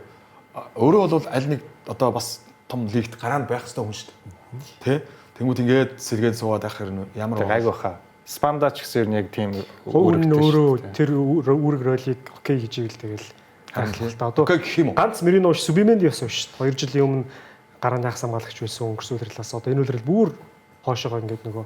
Өөрөө бол аль нэг одоо бас том лигт гараанд байх хэрэгтэй хүн шүү дээ. Тэ? Тэнгүүд ингээд сэлгээд суугаад байх хэрнэ ямар гайг баха. Спанда ч гэсэн яг тийм өөрөг өөрөө тэр үүрэг ролыг окей гэж ивэл тэгэл харагдал та одоо гэх юм уу? Ганц Мерино ш Субименд ясан шүү дээ. 2 жилийн өмнө гарааны хагас хамгаалагч байсан өнгөрсөн үеэрлээс одоо энэ үеэрл бүр хоошоогоо ингээд нөгөө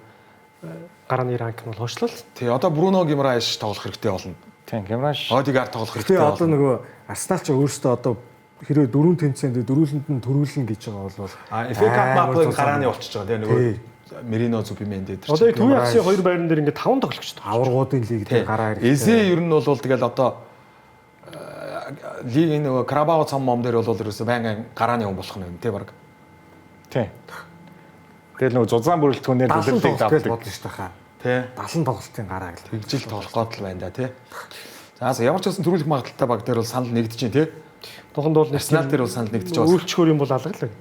гарааны ранк нь бол хойшлол. Тий, одоо Бруно Гимраеш тоглох хэрэгтэй болно. Тийм, Гимраеш. Одигаар тоглох хэрэгтэй. Тэгээ одоо нөгөө Арсенал ч өөрөөсөө одоо хэрвээ дөрөв тэмцээнд дөрүүлэнд нь төрүүлнэ гэж байгаа бол FA Cup мапын гарааны болчихж байгаа тийм нөгөө Мерино Зубименд дээр. Одоо Төв Яхсын хоёр байран дээр ингээд 5 тоглогч аваргуудын лиг дээр гараа хэрэгтэй. Эзээ ер нь бол тэгэл одоо лигийн нөгөө Карабао цом мом дээр бол ерөөсөө байнгын гарааны хүн болох нь тийм баг. Тийм. Тэгэл нөгөө зузаан бүрэлдэхүүнээр төлөвлөлтийг давдаг бодлоо шүү дээ хаа. Тий. 70 тоглолтын гараа гэл. Тэгжил тоглох гол байна да тий. За ямар ч байсан төрүүлэх магадaltaй баг дээр бол санал нэгдэж байна тий. Туханд бол Арсенал дээр бол санал нэгдэж байгаа. Үйлчлэхөр юм бол алга л байна.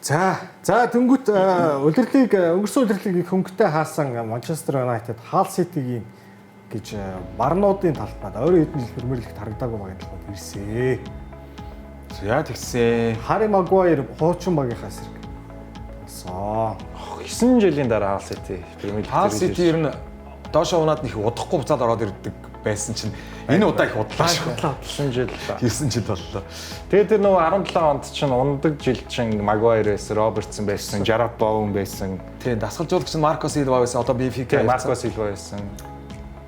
За тэнгуут удирлыг өнгөрсөн удирлыг хөнгөтэй хаасан Манчестер Юнайтед Халл Ситигийн гэж барнуудын талд надад өөрөө хэдэн жил Премьер Лигт харагдаагүй багийн талбайд ирсэн. За тэгсэн. Harry Maguire хуучин багийнхаа эсрэг. Соо 9 жилийн дараа Халл Сити Премьер Лиг Халл Сити ер нь доошоо унаад их удахгүй буцаад ороод ирдэг байсан чинь энэ удаа их удлаа шүү. 9 жил. 9 жил боллоо. Тэгээд тэр нөгөө 17 онд чинь ундаг жил чинь Магуайрес, Робертсон байсан, Жарат Боун байсан. Тийм дасгалжуулагч нь Марко Силва байсан. Одоо Бенфика Марко Силва байсан.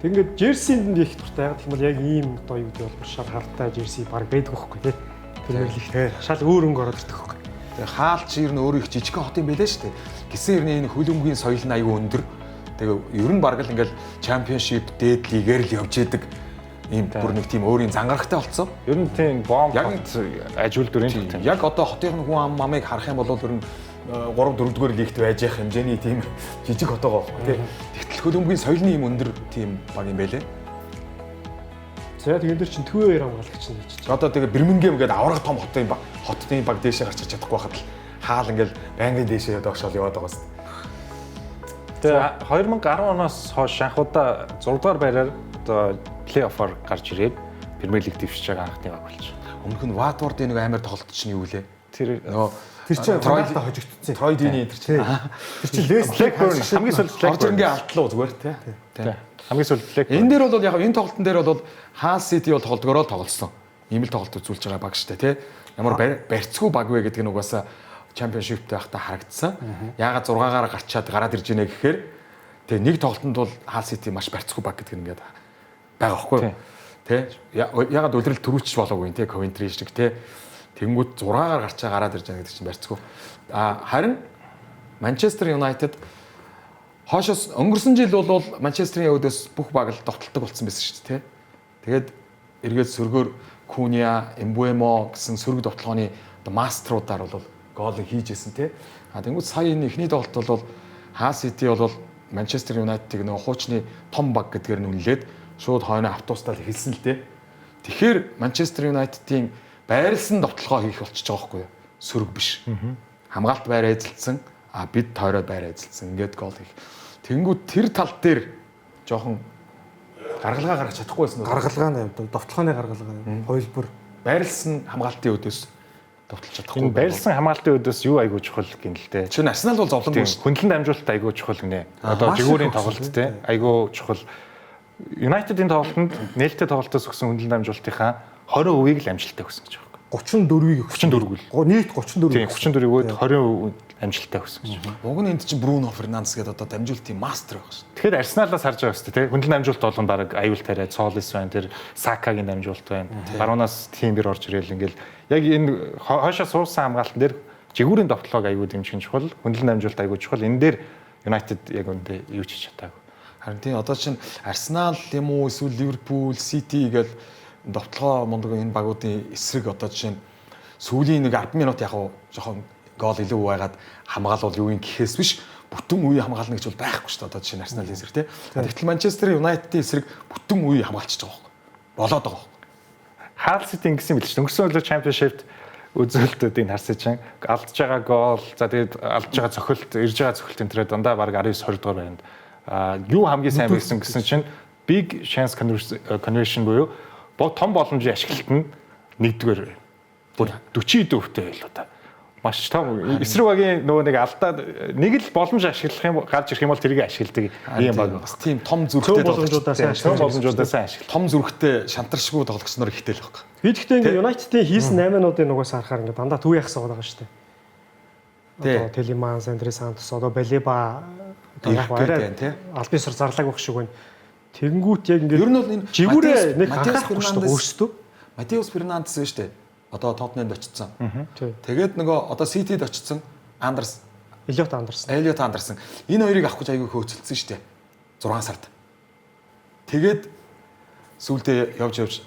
Тэгэнгүүт жерсинд нь их дуртай. Яг тэгвэл яг ийм одоо юу гэдэг бол шал хартай жерси баг байдаг байхгүй тий. Премьер Лигт шал өөр өнгө ороод ирдэг байхгүй. Тэгээ хаалч ер нь өөрөө их жижигхэн хот юм байлаа шүү дээ. Гисэн ерний энэ хөлбөмбөгийн соёл нь аюу өндөр. Тэгээ ер нь баг л ингээл чемпионшип, дээд лигээр л явж идэг ийм бүр нэг тийм өөрийн зангарахтай болцсон. Ер нь тийм бомб ажил дүрийн тийм. Яг одоо хотын хүн ам мамыг харах юм бол ер нь 3 4-р лигт байж явах хэмжээний тийм жижиг хот байгаа байхгүй тий. Тэгтэл хөлбөмбөгийн соёлны ийм өндөр тийм баг юм байлээ. За тэгээд энэ чинь төвээр хамгаалагч нь гэж. Одоо тэгээ Бирмингем гэдэг авраг том хотын баг дээшээ гарч чадахгүй байхад л хаал ингээл байнгын дээшээ доошоо яваад байгаа юм. Тэгээ 2010 оноос хойш анхудаа 6 дугаар байраар одоо плей-оффоор гарч ирээд Премьер Лиг дэвшиж байгаа анхны баг болж. Өмнөх нь Ватфордын нэг амар тоглолт чинь юу лээ? Тэр чинь Тройдтой хожигдсон. Тройдины тэр чинь. Тэр чинь Blackburn хамгийн сүүлд орж ирнгээ алдлаа зүгээр тий. Хамгийн сүүлд Blackburn. Энэ дээр бол яг энэ тоглолтын дээр бол Hull City бол тоглодгороо тоглосон. Ийм л тоглолт үзүүлж байгаа баг штэ тий. Ямар барьцгүй баг вэ гэдэг нь угаасаа чемпионшиптэй байхдаа харагдсан. Яагаад 6-гаар гарчаад гараад иржийнэ гэхээр тэгээ нэг тоглолтод бол Hull City маш барьцгүй баг гэдэг нь ингээд байгаа байхгүй юу? Тэ? Яагаад үлрэл төрүүлчих болоогүй те Coventry шиг те. Тэнгүүд 6-гаар гарчаа гараад ирж байгаа гэдэг чинь барьцгүй. Харин Manchester United хоошоос өнгөрсөн жил бол Манчестерийн өвдөс бүх баг л довтолдог болсон байсан шүү дээ те. Тэгээд эргээд сөргөөр Куня, Эмбуэмо гэсэн сөрөг довтлооны маструудаар бол гол хийж исэн те. Тэнгүүд сая энэ ихний тоглолт бол Hull City бол Manchester United-ийг нөгөө хуучны том баг гэдгээр нь үнэлээд шууд хойно автобустаа л эхэлсэн л те. Тэгэхээр Manchester United-ийн байрлсан довтлогоо хийх болчихж байгаа байхгүй юу? сөрөг биш. Хамгаалт байраа эзэлсэн, бид тойроод байраа эзэлсэн. Ингээд гол их. Тэнгүүд тэр тал дээр жоохон гаргалгаа гаргаж чадахгүй байсан уу? Гаргалгаа нь довтлооны гаргалгаа. Хоёулбар Байрлсан хамгаалтын өдөөс довтлож чадахгүй. Энэ байрлсан хамгаалтын өдөөс юу айгуу чухал гин л дээ. Чинь Арсенал бол зовлонгүй шүү. Хөндлөн дамжуулалт айгуу чухал гинэ. Одоо жигүүрийн тоглолт те айгуу чухал. United-ийн тоглолтод нээлттэй тоглолтоос өгсөн хөндлөн дамжуулалтынхаа 20% л амжилттай өгсөн гэж байна. 34-ийг 34 л. Нийт 34. Тийм 34-өөд 20% амжилттай өгсөн гэж байна. Уг нь энд чинь Бруно Фернандес гэдэг одоо дамжуулалтын мастер байгаа шүү. Тэгэхээр Арсеналаас харж байгаа шүү дээ. Хөндлөн дамжуулалт бол баг аюул тариа Цолис байна, тэр Сакагийн дамжуулалт байна. Баруунаас Тимбер орж ирэл ингээл яг энэ хойшоо суусан хамгаалтан дээр жигүүрийн довтлоог аюул дэмжих чухал, хөндлөн дамжуулалт аюул чухал. Энэ дээр United яг үндэ юу ч хийж чадаагүй. Харин тийм одоо чинь Арсенал юм уу эсвэл Ливерпул, Сити гэл довтлогоо мундаг энэ багуудын эсрэг одоо жишээ нь сүүлийн нэг 10 минут яг жоохон гол илүү байгаад хамгаалал юу юм гэхээс биш бүтэн үе хамгаална гэж бол байхгүй шүү дээ одоо жишээ нь Арсеналын эсрэг тийм. Тэгтэл Манчестер Юнайтедийн эсрэг бүтэн үе хамгаалчихж байгаа байхгүй. Болоод байгаа байхгүй. Хаал Сити ингэсэн мэл чинь. Өнгөрсөн өдөр Championship үзүүлэлтүүдийг харсан чинь алдж байгаа гол, за тэгээд алдж байгаа цохилт, ирж байгаа цохилт энэ төрөө дандаа баг 19-20 дугаар байнд. Юу хамгийн сайн байсан гэсэн чинь big chance conversion буюу том боломжийн ашиглалт нь нэгдүгээр бүр 40% байлоо та. Маш том эсрэг багийн нөгөө нэг алдаад нэг л боломж ашиглах юм гарч ирэх юм бол тэрийг ашигладаг юм баг. Бас тийм том зүрхтэй боломжуудаа сайн ашиглах. том зүрхтэй шантаршгүй тоглогч нар ихтэй л байхгүй. Би гэхдээ ингээ United-ийн хийсэн 8-уудын нугаас харахаар ингээ дандаа төв яхсан байгаа шүү дээ. Одоо Телеманс, Андре Сантос, одоо Балеба яг арай албан ёсоор зарлааг байх шиг байна. Тэгэнгүүт яг ингээ Ер нь бол энэ жигүүрээ нэг хангаахгүй шүү дээ өөрсдөө. Матеус Фернандес шүү дээ. Одоо Тоттенхэмд очсон. Тийм. Тэгээд нөгөө одоо Ситид очсон Андерс, Элиот Андерсон. Элиот Андерсон. Энэ хоёрыг авах гэж аягүй хөөцөлдсөн шүү дээ. 6 сард. Тэгээд сүүлдээ явж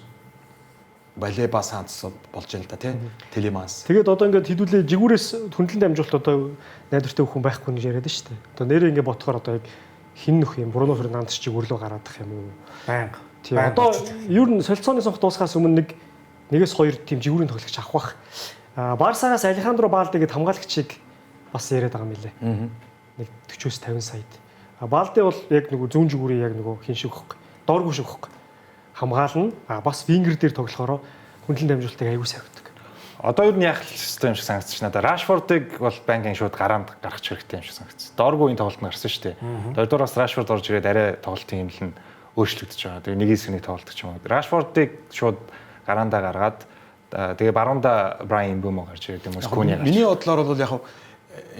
Балеба Сантос болж байна л да тий. Телеманс. Тэгээд одоо ингээд хэдүүлээ жигүүрээс хөндлөн дамжуулалт одоо найдвартай хүн байхгүй гэж яриад шүү дээ. Одоо нэрээ ингээд бодохоор одоо яг хин нөх юм Бруно Фернандес жигүүрлөө гараадах юм уу? Байнга. Тийм. Одоо ер нь солилцооны сонх дуусахаас өмнө нэгээс хоёр тийм жигүүрийн тоглогч авах бах. Барсагаас Алехандро Балде гэдэг хамгаалагчийг бас яриад байгаа юм лээ. Нэг 40-50 саяд. Балде бол яг нөгөө зүүн жигүүрийн яг нөгөө хин шиг хөхгүй. Дооргүй шиг хөхгүй. Хамгаална. Бас вингер дээр тоглохоор хөндлөн дамжуулалтыг аягүй сайн өгдөг. Одоо юу яах ёстой юм шиг санагдчих надад. Rashford-ыг бол банкын шууд гараанд гаргах хэрэгтэй юм шиг санагдчих. Дооргүй энэ тоглолт гарсан шүү дээ. Хоёрдугаар бас Rashford орж ирээд арай тоглолтын хэмнэл нь өөрчлөгдөж байгаа. Тэгээ нэг хэсэг тоглолт ч юм уу. Rashford-ыг шууд гараандаа гаргаад тэгээ баруунда Brian Mbeumo гарч ирээд юм уу Скуни гарч. Миний бодлоор бол яг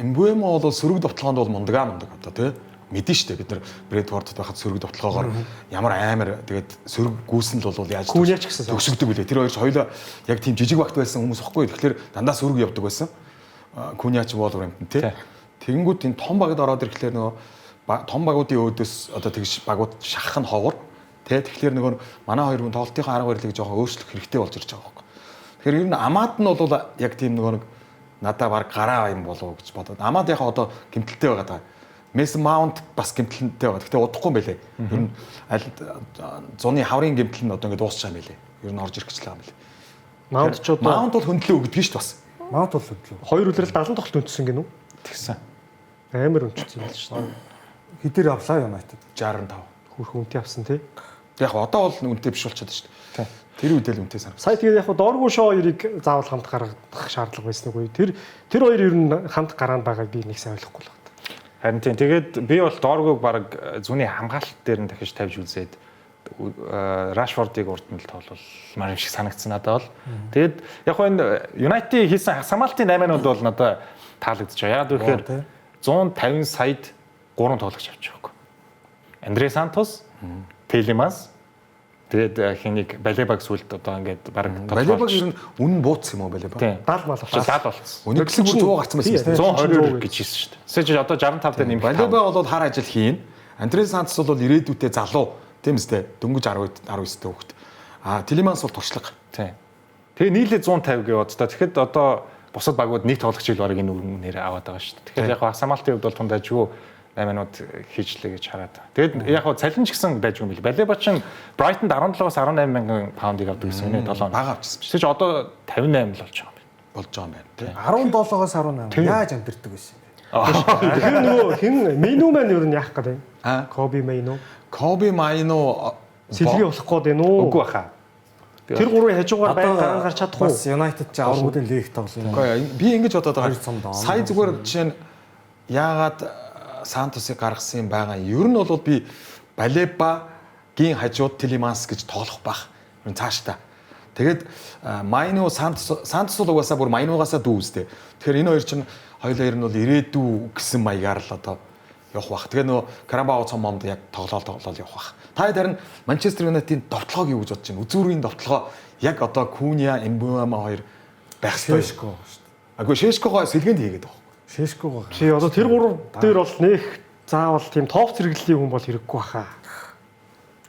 Mbeumo бол сөрөг довтлоонд бол мундаг одоо тий. Мэдэн штэ бид нар Брэдфордд байхад сөрөг довтлоогоор ямар амар тэгээд сөрөг гүйсэн л бол яаж төгсгдөг үлээ. Тэр хоёрч хоёулаа яг тийм жижиг багт байсан хүмүүс واخгүй. Тэгэхээр дандаа сөрөг явдаг байсан. Куняч Wolverhampton тий. Тэгэнгүүт энэ том багад ороод ирэхлээр нөгөө том багуудын өөдөөс одоо тэгж багууд шахах нь ховор тий. Тэгэхээр нөгөө манай хоёр хүн тоглолтынхаа арга барилыг жоохон өөрчлөх хэрэгтэй болж ирж байгаа байхгүй. Тэгэхээр ер нь Амад нь бол яг тийм нөгөө надаа баг гараа юм болов уу гэж бодоод. Амад яг одоо гэмтэлтэй байгаа даа. Mason Mount бас гэмтэлтэй байгаа. Гэхдээ удахгүй юм байлээ. Ер нь аль зуны хаврын гэмтэл нь одоо ингэ дуусчих юм байлээ. Ер нь орж ирэх гэж байгаа юм байлээ. Mount ч одоо Mount бол хөндлөө өгдөг шүү дээ бас. Mount бол хөндлөө. Хоёр үлрэл 70 тоглолт өнцсөн гинүү. Тэгсэн. Амар өнцсөн юм шүү дээ. Хэдээр авлаа United? 65. Хөрх үнэтэй авсан тий. Яг одоо бол үнэтэй биш болчиход шүү дээ. Тэр үедээ л үнэтэй санагдав. Сая тэгээд яг дооргүй шоо хоёрыг заавал хамт гаргах шаардлага байсан үгүй. Тэр хоёр ер нь хамт гараанд байгааг би нэг сайн ойлгохгүй л байна. Харин тийм. Тэгээд би бол дооргүйг баг зүүнний хамгаалалт дээр нь дахиж тавьж үзээд Rashford-ыг урд нь л тоолвол маар юм шиг санагдсан надад бол. Тэгээд яг энэ United хийсэн хамгаалтын 8-ууд бол надад таалагдчих. Яг гэхээр 150 саяд 3 тоглогч авчих байхгүй. Андре Сантос, Телеманс, тэгээд хэнийг Балебаг сүлд одоо ингээд баг Балебаг ер нь үнэн бууц юм уу Балеба? 70 мал болчихсон. 70 болчихсон. Үнэхээр 100 гарсан байсан. 120 гэж хэлсэн шүү дээ. Сэж одоо 65 дээр нэмэх. Балеба бол хар ажил хийн. Андре Сантос бол ирээдүйдээ залуу тийм үстэй дөнгөж 19-тэй хүүхэд. Телеманс бол туршлага. Тийм. Тэгээ нийлээ 150 гэвод та тэгэхэд одоо бусад багууд нийт тоглогч ил барыг энэ үгээр аваад байгаа шүү дээ. Тэгэхээр яг Асамалтын хувьд бол тундажгүй 8-ууд хийжлээ гэж хараад. Тэгэд яг цалин ч гэсэн байж юм бил. Балеба ч Брайтонд 17-аас 18 мянган паундыг авдаг гэсэн үнэ 7 бага авчихсан. Тэгэж одоо 58 л болж байгаа юм байна. болж байгаа юм байна тий. 17-оос 18 яаж амдэрдэг байсан юм бэ? Тэгэхээр нөгөө хин Мэйну маань юу нь яах гэдэг Аа. Коби Мэйну Коби Майно сэлгээ болох гээд байна уу? Үгүй баха. Тэр гурвын хажуугаар байн гарч чадах уу? Бас United ч аврагуудын лиг тоглоно. би ингэж бодоод Хоёр байгаа. цомд аа. Сая зүгээр жишээ нь яагаад Сантосыг гаргасан юм байгаа. Ер нь бол би Балебагийн хажууд Телеманс гэж тоглох байх. Ер нь цаашдаа. Тэгээд Майно Сантос бол угаасаа бүр Майногаасаа дүүстэй. Тэгэхээр энэ хоёр чинь хоёулаа ер нь бол ирээдүй гэсэн маягаар л одоо явах бах. Тэгээ нөгөө Карабао цомомд яг тоглоол явах бах. Та харин Манчестер Юнайтедийн довтлогоо юу гэж бодож байна? Үзүүрийн довтлогоо яг одоо Куня, Эмбуама хоёр байх ёстой. Шешко шүү дээ. Агүй Шешкогоо сэлгээнд хийгээд байгаа. Шешкогоо. Чи одоо тэр гурав дээр бол нэх заавал тийм топ зэрэглэлийн хүн бол хэрэггүй баха.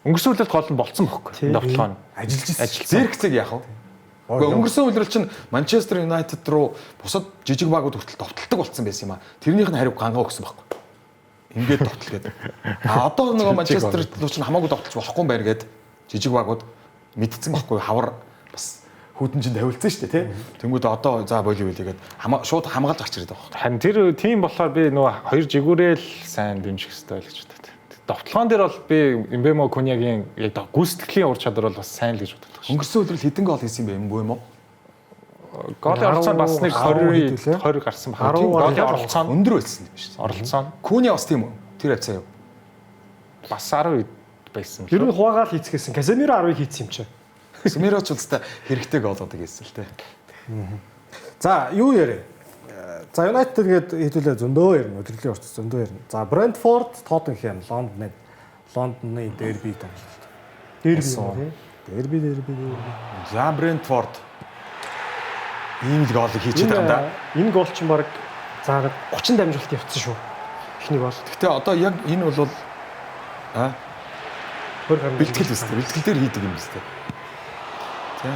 Өнгөрсөн үлрэлт гол нь болцсон бохоггүй. Довтлоо нь. Ажиллаж ирсэн. Зэрэгцэг яах вэ? Өнгөрсөн үлрэл чинь Манчестер Юнайтед руу бусад жижиг багууд хүртэл довтолдог болсон байсан юм а. Тэрнийх нь хариу гангаа өгсөн байхгүй. Ингээд довтол гэдэг. А одоо нөгөө Манчестер руу чинь хамаагүй довтолж болохгүй юм байна гэд жижиг багууд мэдсэн байхгүй хавар бас хүдэнжинд тавилцсан шүү дээ тий. Тэнгүүд одоо за болио үлээгээд шууд хамгаалж гарч ирээд байгаа. Харин тэр тийм болохоор би нөгөө хоёр жигүүрээ л сайн дэмжих хэрэгтэй л гэж боддог. Довтлогоон дээр бол би Эмбемо Кунягийн яг гүйцэтгэлийн ур чадвар бол бас сайн л гэж боддог. Өнгөрсөн үлрэл хэдэн гол хийсэн бэ юм уу? Голын оролцоо бас нэг 20 гарсан байна. Голын оролцоо өндөр байсан юм шүү дээ. оролцоо Куня бас тийм үү? Тэр хавцаа юу? бас 10 байсан. Ер нь хуваагаал хийцгээсэн. Каземиро 10-ыг хийцсэн юм чи. Смироч улстай хэрэгтэй голоод гэсэн л тий. За, юу яриа? За, United гээд хэдүүлээ зөндөө ярина. Өдрөлийн уртс зөндөө ярина. За, Brentford, Tottenham, Лондонны дерби тоглолт. Дерби юм тий. Дерби. За Brentford ийм л гол хийчихэд байгаа юм да. Энэ гол чинь баг за 30 дамжуулалт явцсан шүү. Эхний гол. Гэтэ одоо яг энэ бол Хөр харин бэлтгэл үстэй. Бэлтгэл дээр хийдэг юм үстэй. За.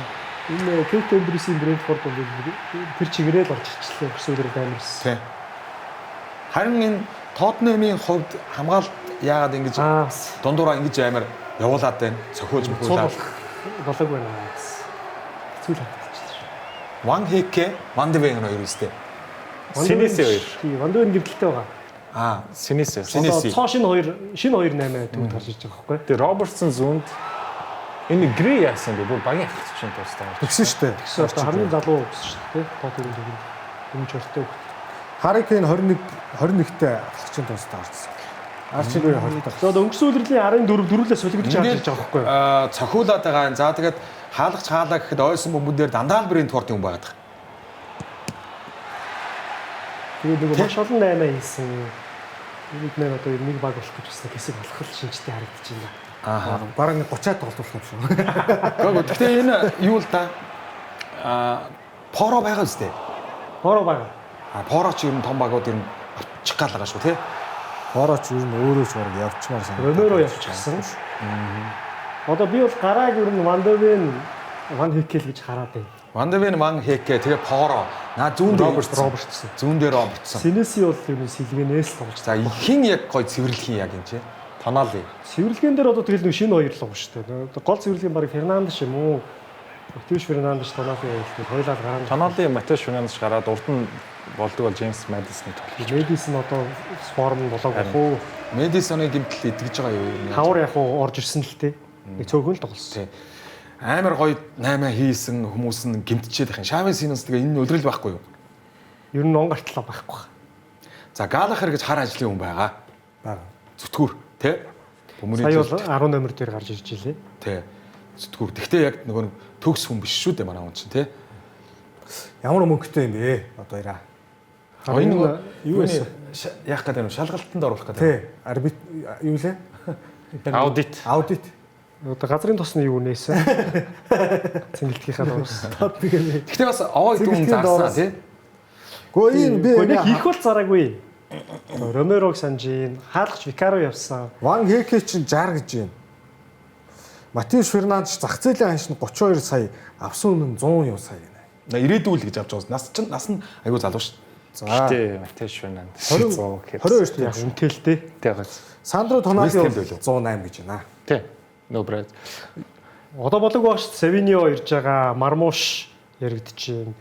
энэ Кейтембрисийн Брентфорд бол тэр чигээрээ л орж ирчихлээ. Өсөөр амарс. Тий. Харин энэ Tottenham-ийн хувьд хамгаалалт яагаад ингэж дундуураа ингэж амар явуулаад байна. Цохиулж мөхүүлээд. Болоог байна. Хэцүү л харагдчихлаа. Ван Хеке, Ван де Вен хоёр үстэй. Синеси хоёр. Тийм, Вандуэн гэрэлтэй байгаа. Синеси. Одоо цоо шинэ 2-8 төвд гарч ирж байгаа байхгүй. Тэгээ Робертсон зүүнд энэ Грей яасан бэ? Бүр багийн ахч чинь туустай. Тэгсэн шүү дээ. Тэгсэн одоо хамгийн залуу гэсэн шүү дээ. Тотtenham төгөнд дэмж өртөө. Harry Kane 21-тэй ахлагчийн тустай гарсан. Арчигүй 20-тай. Одоо өнгөрсөн үлрэлийн 14 дөрүлээ солигдож гарч ирж байгаа байхгүй. Цохиулаад байгаа. За тэгээд хаалаа гэхэд ойсон бөмбөн дээр дандаа л Brentford юм байгаад. Тэгээд нэг маш олон 8 хийсэн. Нэг нэр одоо нэг баг болох гэж байна. Хэсэг болох л шинжтэй харагдаж байна. Бараг нэг 30-аад тоглох юм шүү. Гэхдээ энэ юу л да? Поро байгаа үстэй. Хоро байгаа. Поро ч ер нь том багууд ер нь авчих гал байгаа шүү тий. Хоороч ер нь өөрөө ч бараг явчмаар санагдав. Ромеро явчихсан. Одоо би бол гарааг ер нь Вандевен Ван Хекел гэж хараад байна. Ван де Вен, Ван Хеке тэгээ Поро. Зүүн дээр Робертсон. Зүүн дээр Робертсон. Синеси бол ер нь сэлгэнээс л тоглож. За хин яг гой цэвэрлэхийн яг юм чи. Тонали. Цэвэрлэгэн дээр одоо тэгэл нэг шинэ хоёр л байгаа шүү дээ. Гол цэвэрлэгийн баг Фернандеш юм уу? Матеуш Фернандеш Тонафи хэлдэг. Хойлол гараад. Тонали Матеуш Фернандеш гараад урд нь болдог бол Джеймс Мэдисон тоглож. Мэдисон одоо форм болоог уу? Мэдисоны гимтэл итгэж байгаа юу? Хавар яг уу орж ирсэн л тээ. Нэг цөөхөн л тоглосон. Тий. Амар гоё 8 хийсэн хүмүүс нь гимтчихэд байх. Шавин Синус тэгээ энэ өдрөл байхгүй юу? Ер нь он гартлаа байхгүй. За Галахер гэж хар ажлын хүн байгаа. Бага. Зүтгүүр тий. Сая бол 10 номер дээр гарч ирж илээ. Тий. Зүтгүүр. Тэгтээ яг нөгөө төгс хүн биш шүү дээ манай хүн чинь тий. Ямар мөнгөтэй юм бэ? Одоо ираа. Энэ нөгөө юу вэ? яах гэдэг нь шалгалтанд оруулах гэдэг. Тий. Арбит юу лээ? Аудит. Аудит. Одоо газрын тосны юу нээсэн? Цэнгэлтгийнхаа дуус. Тэгтээ бас овоо идүүн зарсан тий. Гэхдээ энэ би нэг хийх бол зараагүй. Ромерог санжийн, хаалгач Викаро явсан. Ван Хеке чинь 60 гэж байна. Матеуш Фернандеш зах зээлийн ханш нь 32 сая, авсан үнэ нь 100 сая гэнэ. Ирээдүүл гэж авч байгаа. Нас нь аюу залуу шүү. За. Гэтэ Матеуш Фернандеш 22 Яг үнэтэй. Тэгээс. Сандро Тонали West Ham 108 гэж байна. Тэ. No bread. Одоо болог багш Савиньо ирж байгаа, Мармуш яригдчихээн.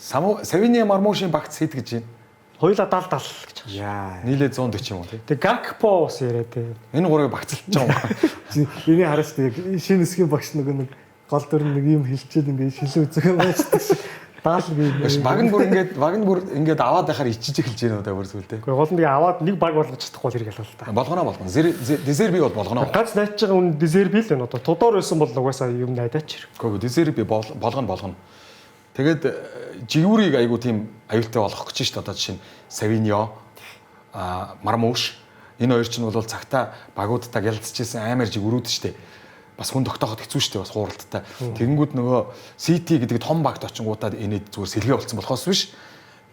Савиния Мармушийн багц хэд гэж байна? Хоёулаа 70 гэж байна. Яа. Нийлээ 140 юм уу тий. Тэгээ Гакпо бас яриад те. Энэ гурыг багцлж байгаа юм. Энийг хараач тийг шинэ хэсгийн багш нэг гол дөр нэг юм хилчээд ингээд шилэн үзэх юм байна шүү дээ. Даал гээ. Баг нь бүр ингээд аваад байхаар ичиж эхэлж байна удаа бүр зүйл тий. Гэхдээ гол нь тэгээ аваад нэг баг болгож чадахгүй хэрэг ялаа л та. Болгоно. Дезерби бол болгоно. Ганц найдаж байгаа үн Дезерби л байна одоо. Тодор байсан бол угаасаа юм найдаач хэрэг. Гэхдээ Дезерби болгоно. Тэгээд жигүүрийг айгу тийм аюултай болгох гэж шүү дээ. Одоо жишээ нь Савиньо, Мармуш энэ хоёр ч нь бол цагтаа багуудтай гялцчихсэн амар жигүүрүүд шүү дээ. Бас хүн тогтооход хэцүү шүү дээ бас хууралттай. Тэгэнгүүт нөгөө Сити гэдэг том багт очингуудаа энэ зүгээр сэлгээ болцсон болохоос биш.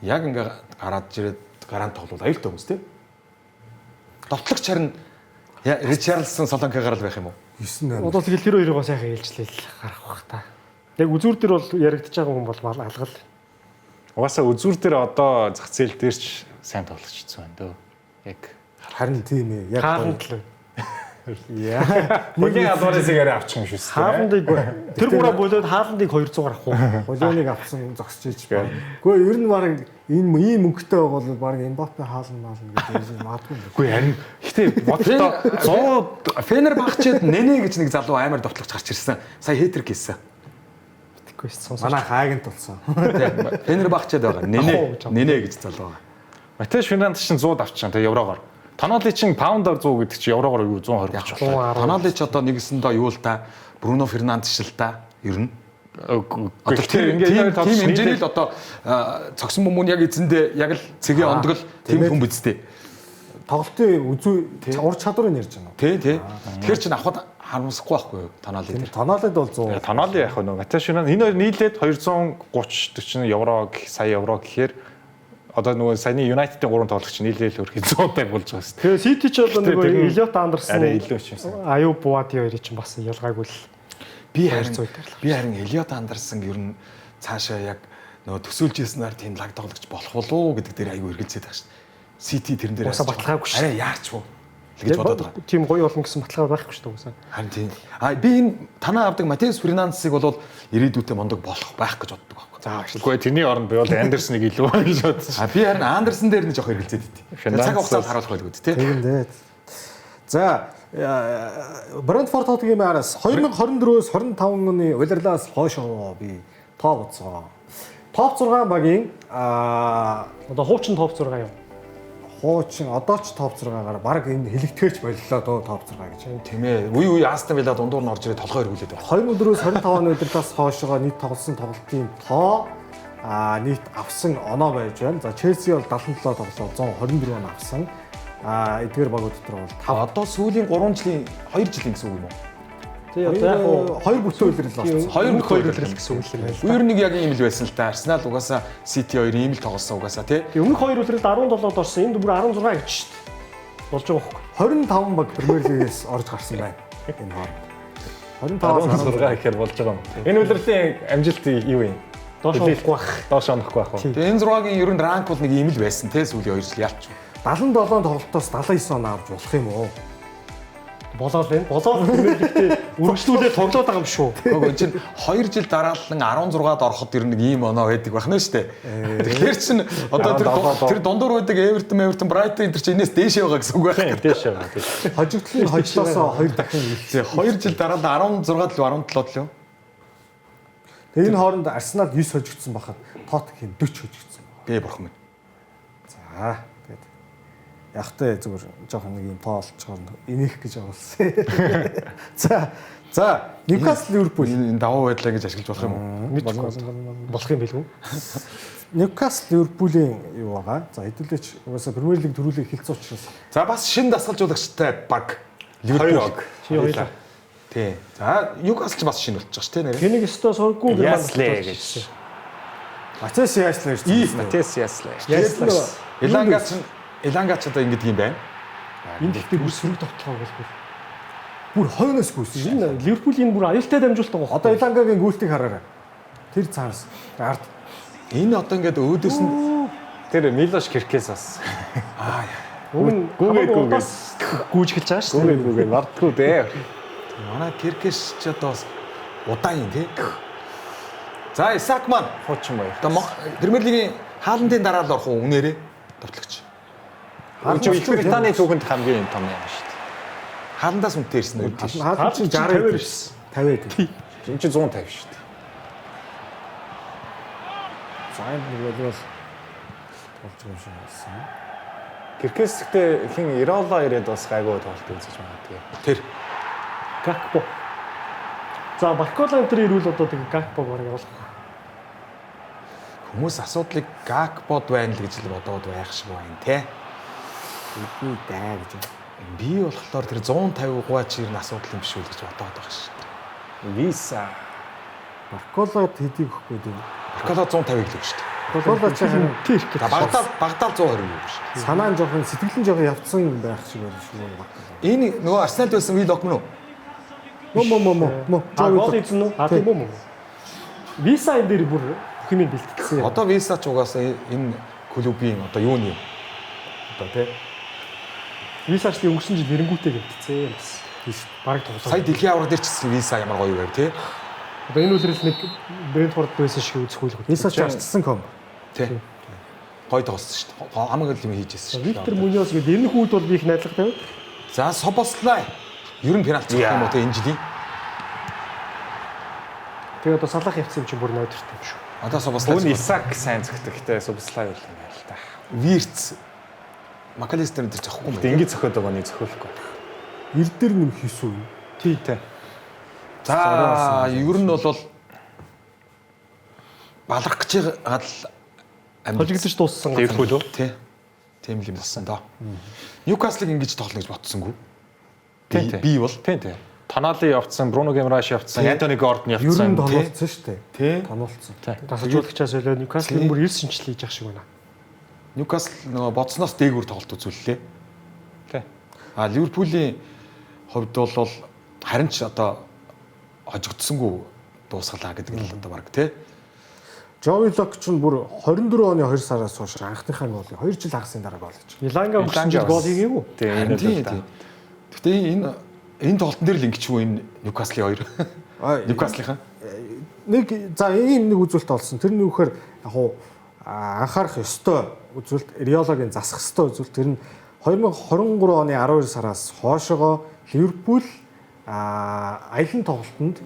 Яг ингээ гараад ирээд гараан тоглол аюултай хүмүүс тий. Довтлогч харин Ричарлсон Солонкагаар л байх юм уу? 9-8. Одоо тэгэл тэр хоёроо сайхан ээлжлээл гарах бах та. Яг үзүүр дээр бол яригдчихэж байгаа хүн бол алгал. Угаасаа үзүүр дээр одоо зах зээл дээр ч сайн тоглож ирсэн байна дөө. Яг Харин тийм ээ. Яг хаалт л. Яа. Холийн адвараас яриа авчих юм шүү дээ. Хаалтыг тэр гураа болоод хаалтыг 200 гарах уу? Холионыг авсан зогсож иж байна. Гэхдээ ер нь баг энэ ийм мөнгөтэй бол баг Мбаппе хаална гэдэг юм магадгүй. Үгүй харин гэтээ бодолтой 100 Фенербахчед Нэнэ гэж нэг залуу амар довтлогч гарч ирсэн. Сая хэтрик хийсэн. Тэгэхгүй сонсож. Манай хаагент болсон. Фенербахчед байгаа. Нэнэ гэж залуу байгаа. Матеш Фернандес чинь 100 авчихсан тэгээ еврогоор. Тоноли чинь паундаар 100 гэдэг чинь еврогоор 120 гэж байна. Тоноли ч одоо нэгэсэндээ юу л та Бруно Фернандес л та ер нь. Тэгэхээр ингээд тийм хэмжээний л одоо цогсон бөмбөг яг эзэндээ яг л цэгээ ондгол тийм хүн бидтэй. Тоглолтын үзүү ур чадварыг ярьж байна. Тий. Тэгэхээр чинь авахд харамсахгүй байхгүй юу Тоноли дээр. Тонолид бол 100. Тоноли яг нөө Матеш Фернандес энэ хоёр нийлээд 230 40 евро сая евро гэхээр одоо нөгөө саяны Юнайтедийн 3 тоглогч нийлээл өрх 100-тай болж байгаа шүү дээ. Тэгээ Сити ч бол нөгөө Элиот Андерсон арай илүү ч юмсан. Аюу Буади хоёрыг чинь бас ялгаагүй л Би харин Элиот Андерсон ер нь цаашаа яг нөгөө төсөөлж ирсэнээр тийм лаг тоглогч болох болов уу гэдэг дээр айгүй эргэлзээд байгаа шүү дээ. Сити тэрэн дээр уусаа баталгаагүй шүү. арай яарч уу гэж бодоод байгаа. Тийм гоё болно гэсэн баталгаа байхгүй шүү дээ уусаа. Харин тийм. Би энэ танаа авдаг Матеус Фернандесыг бол ирээдүйдээ мондог болох байх гэж боддог байхгүй. Үгүй тэрний оронд би бол Андерсныг илүү гэж бодсон. Би харин Андерсон дээр нь жоох эргэлзээд идэв. Цаг хугацаанд харуулах байлгүй тий. Тэгэндээ. За Брентфорд хотгийн араас 2024-өөс 25 оны улирлаас хойшоо би топ утсаа. Топ 6 багийн Одоо хуучин топ 6 юм. хуучин одоо ч топ 6-гаар баг энэ хэлэгдэхэрч боллоо дөө топ 6 гэж. Тийм ээ. Үе Астон Вилла дундуур нь орж ирээд толгой эргүүлээд байна. 24-өөс 25 оны улирлаас хойшоо нийт тоглосон тоглолтын тоо нийт авсан оноо байж байна. За Челси бол 77 тоглолоо 124 он авсан. Эдгээр багууд дотор бол Одоо сүүлийн 3 жилийн 2 жилийн гэсэн үг юм уу? Тэгээ одоо яг уу 2 бүтэн улирал болсон. 2 2 үлрэл гэсэн үг юм байна. Өөр нэг яг ийм л байсан л та. Арсенал угаасаа Сити 2 ийм л тоглосон угаасаа тий. Өмнөх 2 үлрэлд 17-д орсон. Энд бүр 16 гэж шүү дээ. Болж байгаа байхгүй. 25 баг Премьер Лигээс орж гарсан байна. Энэ хооронд. 16 гэхээр болж байгаа юм. Энэ үлрэлийн амжилт юу юм? Доош онохгүй байх. Доош онохгүй байх уу? Тэгээ энэ 6-гийн ер нь ранк бол нэг ийм л байсан тий сүүлийн 2 жил ялч. 77 тоглолтоос 79 он авч болох юм уу? Болоод байна. Болоод гэхдээ үргэлжлүүлээ тоглоод байгаа юм шүү. Нөгөө чинь 2 жил дараалан 16-ад ороход ер нь ийм оноо байдаг байх нь шүү дээ. Тэгэхээр чинь одоо тэр дундуур байдаг Эвертон, Брайтон энэ чинь энэс дээшээ байгаа гэсэн үг байх. Тийм дээш байгаа тийм. Хожигдлын хожлоосоо 2 дахин Тэгээ 2 жил дараалан 16 л 17 л юу? Тэгээ энэ хооронд Арсенал 9 хожигдсон байхад Тоттенхэм 40 хожигдсон. Би бурхан минь. За тэгээд ягтай зүгээр жоохон нэг юм тоолцохоор энийх гэж авалсан. За Ньюкасл Ливерпул Энэ даваа байдлаа гэж ашиглаж болох юм уу? Болох юм билгүй. Ньюкасл Ливерпулийн юу байгаа? За хэдүүлээч угаасаа Премьер Лиг төрүүлэг хэлц учраас. За бас шин дасгалжуулагчтай баг Ливерпул. Чи хоёлаа. Тий. За Ньюкасл ч бас шин болчих ш тий нэрээ. Тэнийг өстөө сурггүй Яслэ гэж. Матес яаслаа шүү дээ. Матес яслэ. Элангач одоо ингэдэг юм байна. Энэ гэхдээ бүр сөрөг тоглоо болгүй. Бүр хойноос гүйсэн. Энэ Ливерпулийн бүр аюултай дамжуулалт байгаа. Одоо Элангагийн гүйлтийг хараарай. Тэр цаанаас ард. Энэ одоо ингээд өөдөөс нь Тэр Милош Киркес бас. Гүүгээ гүүж эхэлж байгаа шүү дээ. Гүүгээ мартгүй дээ. манай Киркеш ч одоо бас удаан юм тий. За Исаак маань Хуучин баяр. одоо Премьер лигийн Хааландын дараа л орох уу үнээрээ товтлогч. Их Британий түүхэнд хамгийн том юм шүү дээ. Хааландаас үнэтэй ирсэн үү? Хаалт чинь 60 ирсэн. 50. Энд чинь 150 шүү дээ. За энэ бол болж юм шиг байна. Киркестэй хин Ирола ирээд бас гайгүй тоглолт үзэж магадгүй. Тэр Гакпо. За Баркола энэ ирүүл одоо тэгээ Гакпо бараг явуулах. хүмүүс асуудлыг Гакпод байна л гэж л бодоод байх шиг байна те. Бидний даа гэж. Би болохоор тэр 150 гуйч ирнэ асуудал юм биш үү гэж бодоод байгаа шүү дээ. Виса. Барколад хэдийг өгөхгүй дээ. Баркола 150 гэлээ шүү дээ. Барколад ч харин Тэр их За багтаал 120 юу биш. санаа нь жоохон сэтгэл нь жоохон явцсан байх шиг байна шүү дээ. Энэ нөгөө Арсеналд байсан Вил Окмон уу? Мо. А гол эзэн үү? А тийм үү? Виса энэ дээр бүр бүх юм бэлтгэлсэн. Одоо Виса ч угаасаа энэ клубийн одоо юуны одоо тий Виса ч өнгөрсөн жил нэрэнгүүтэй гэмтцээ бас. Тийш бараг тоглоо. сая дэлхийн аврал дээр ч гэсэн Виса ямар гоё байв тий. Одоо энэ үлрэл нэг Брентфорд байсан шиг үзэхгүй л үү. Виса ч арчсан ком. Тий. Гоё тоглосон шүү дээ. Хамаг юм хийжсэн шүү дээ. Виктор Муньос гэдэг энэ хүүд бол би их найдлага тавиад. За Собослай. Ер нь пенальти авах юм уу те энэ жилийн. Тэгээ одоо салах явцсан юм чинь бүр найдвартай юм шүү. Одоо Собослай. Өн Исаак сайн зөгтөгтэй Субслай үл юм байл та. Вирц. Макалистер энэ зөхгүй юм. Ингээд зөхөд байгаа нэг зөхөхгүй. Ил дээр нэм хийсүү. Тий, тий. За ер нь бол балах гэж байгаа л Хожигдож дууссан Ливерпул үү? тий. Тийм л юм болсон доо. Ньюкаслыг ингэж тоглоно гэж бодсонгүй. Тий, тий. Би бол Тий, тий. Тонаали явцсан, Бруно Гемраш явцсан, Антони Гордон Ер явцсан. нь тоноолцсон шүү дээ. тий. Тоноолцсон. тасалжуулагчаас болоо Ньюкасл бүр 9 шинжлэх хийж ах шиг байна. Ньюкасл нөгөө бодсноос дээгүүр тоглолт үзүүллээ. Тий. А Ливерпулийн хувьд бол харин ч одоо хожигдсонгүй дуусгалаа гэдэг нь л одоо баг тий. Joey Locke ч бүр 24 оны 2 сараас хойш анхныхаа голыг 2 жил хагасны дараа гол хийж. Иланга өнгөрсөн жил гол хийгээгүй. Тий, Харин энэ тий. л да. Гэтэ энэ тоглолтын дээр л ингэчгүй энэ Ньюкаслын хоёр. Ньюкаслынхаа Нэг за ийм нэг үзүүлэлт олсон. Тэр нь юу гэхээр яг хуу анхаарах ёстой үзүүлэлт Риологийн засах ёстой үзүүлэлт. Тэр нь 2023 оны 12 сараас хойшоо Ливерпул аялын тоглолтод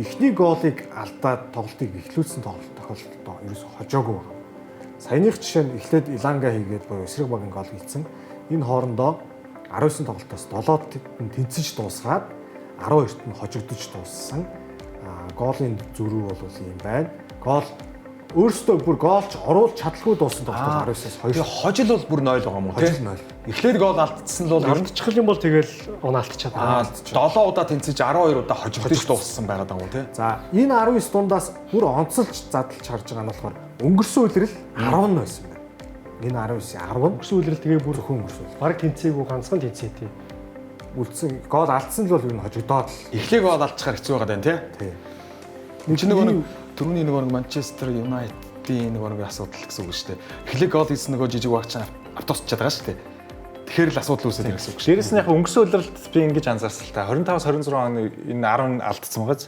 эхний гоолыг алдаад тоглолтыг эхлүүлсэн тоглолт тохиолдолд ерөөсө хожоогүй байна. Саяных жишээ нь эхлээд Иланга хийгээд буюу эсрэг багийн гол хийсэн. Энэ хоорондоо 19 тоглолтоос 7-д тэнцэж дуусгаад 12-т нь хожигдож дууссан. Гоолын зөрүү бол ийм байна. Гол өөрөөсөө бүр гоолч оруулж чадлагүй дууссан тоглолтоос 19-аас 2. тэгээ хожил бол бүр 0 байгаа юм уу тий? Хожил 0. Эхлээд гол алдсан л бол Ардчхал юм бол тэгэл унаалтчаад байна. 7 удаа тэнцэж 12 удаа хожигдож дууссан байгаа даа тий. За энэ 19 дундаас бүр онцолж задлж харж байгаа нь болохоор өнгөрсөн үеэрл 10 байсан байна. Энэ 19-ийн 10 Өнгөрсөн үлрэл тэгээ бүр зөвхөн өнгөрсөн. бараг тэнцээгүй ганцхан тэнцээ тий. Үлдсэн гол алдсан л бол юу н хожигдоод л. Эхлээ гол алдчихаар хэцүү байгаа даа тий. Тий. Чи нөгөө түрүүний нөгөө Манчестер Юнайтедийн нөгөө асуудал гэсэн үг шүү дээ. Эхлээ гол хийсэн нөгөө жижиг багч автосчаад байгаа шүү дээ. Тэгэхээр л асуудал үүсээд ирэх гэсэн үг шүү. Дээрээс нь яг өнгөрсөн улиралд би ингэж анзаарсан л та 25-аас 26 оны энэ 10 алдсан байгаач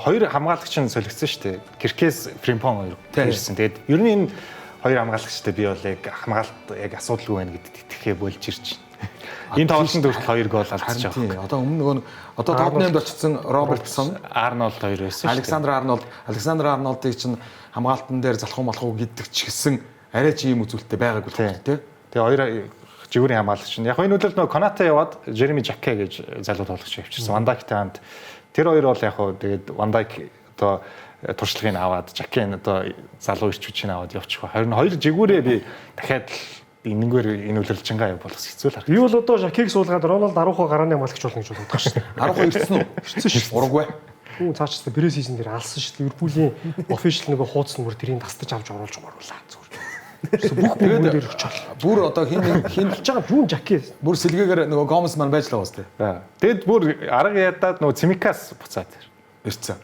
хоёр хамгаалагч нь солигдсон шүү дээ. Киркес, Фримпон хоёр ирсэн. Тэгээд ер нь энэ хоёр хамгаалагчтай би бол яг хамгаалалт яг асуудалгүй байна гэдэгт итгэхээ болж ирж байна. Энэ тоглолтод хүртэл 2 гол алдчихж байгаа. Одоо өмнө нөгөө одоо Тотнемд очсон Робертсон, Арнолд хоёр байсан шүү дээ. Александр Арнолдыг чинь хамгаалтан дээр залхуу малхуу гэдэг ч гэсэн арай ч ийм үзүүлэлттэй байгаагүй л тий. Тэгээ хоёр жигүүрийн хамгаалагч нь. Яг энэ үлрэлт нөгөө Конате яваад Жереми Жаке гэж залуу тоглогч авчирсан. Вандайктай хамт. Тэр хоёр бол яг хуу тэгээд Вандайк одоо туршлагыг аваад Жакեն одоо залуу ирч хүчийг аваад явчих. Харин хоёр жигүүрээ би дахиад энэгээр энэ үлрэлжингаа явуулах хэцүү л харагдав. Би бол одоо Жакийг суулгаад Рональд 10-х гарааны хамгаалагч болно гэж боддог шүү дээ. 12 ирсэн үү? Ирсэн шүү дээ. Урагвай. Үу цаашдаа пресс хийсэн дээр алсан шүү дээ. Ливерпулийн офишиал нөгөө хуудас нь бүр тэрийг тасдаж авч оруулж оруулаа зүгээр. Бүх бүгдээр өчөөл. Бүр одоо хин болж байгаа юун Жаки бүр сэлгээгээр нөгөө Гомес маань байж л байгаа үстэй. Тэгэд бүр арга ядаад нөгөө Цимикас буцаад Ирсэн.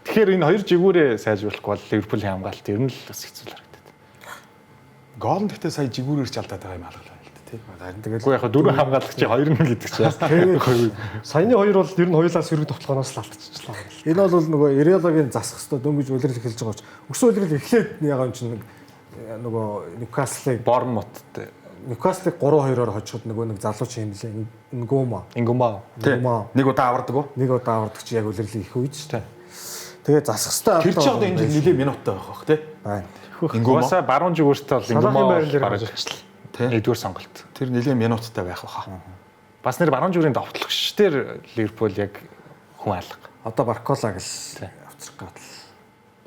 тэгэхээр энэ хоёр жигүүрээ сайжруулахгүй бол Ливерпулийн хамгаалалт ер нь л бас хэцүү л харагдав. Гол нь гэхдээ сая жигүүрээр ч алдаад байгаа юм алгалаа л дээ. тий. Үгүй яг дөрөв хамгаалагчийн 2 нь гэдэг чинь. Саяны хоёр бол ер нь хоёулаа сөрөг тоглохоноос л алдчихлаа. Энэ бол нөгөө Иреологийн засах хэвээр дөнгөж үлрэл эхэлж байгаа ч өсөө үлрэл эхлээд ягаа юм чинь нөгөө Ньюкаслыг Борнмуттэй. Ньюкаслыг 3-2-оор хожиход нөгөө нэг залууч юм лээ. Ингума. Нэг удаа авардаг уу? Нэг удаа авардаг чи яг үлрэлийн их үед ч. Тэгээ засах хэвээр Тэр ч одоо энэ жил нэлээд минуттай байх бах тий. байна. Угаасаа баруун зүгээртэй бол Салахын байрлалыг бараг авчихлаа. Тий. нэгдүгээр сонголт. Тэр нэлээд минуттай байх баха. Бас нэр баруун зүгээрийн товтлогч дээр Ливерпул яг хүн алга. Одоо Барколагг л авчрах гал.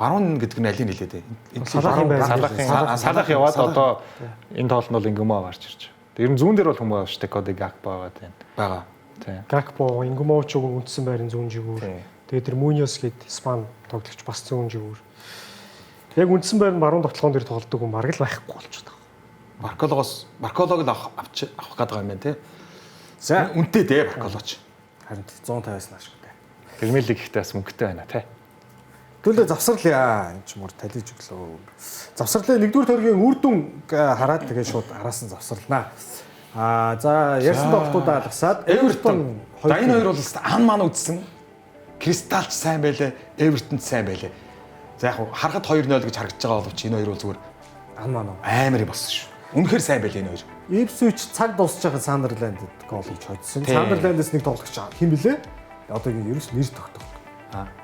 Баруун гэдэг нь алийг нэлээд энэ Салахын байрлал. Салах яваад одоо энэ тоолд нь бол Ингума гарч ирж байгаа. Ер нь зүүн дээр бол хүмүүс байгаа шүү дээ. Коди Гакпо байгаа. Тийм. Гакпо, Ингумовч уг үндсэн байрын зүүн жигүүр. Тэгээд тэр Муниос гээд Испани тоглогч бас зүүн жигүүр. Яг үндсэн байрны баруун тоглоом дээр тоглодог хүн бараг л байхгүй болчиход байгаа. Баркологыг л авах гээд байгаа юм байна тий. За Үнэтэй дээ Баркологч. харин 150-аас нааш гэдэг. Премьер лиг ихтэй бас мөнгөтэй байна тий. Төлөө завсарлаа. Энд ч мөр талиж өглөө. Завсарлаа нэгдүгээр төргийн үр дүн хараад тэгээ шууд араас нь завсарлаа. За ярьсан тоглолтуудаа алгасаад Эвертон. За энэ хоёр бол ан маань үдсэн. Кристалч сайн байлээ, Эвертон сайн байлээ. За яг харахад 2-0 гэж харагдаж байгаа боловч энэ хоёр бол зүгээр ан маань амар юм болсон шүү. Үнэхээр сайн байлээ энэ хоёр. Ипсвич цаг дуусч байгаа Сандерландд гол хийж хоцсон. Сандерландээс нэг тоглогч хэн блэ? Одоо ингэ ерөөс нэр тогтох.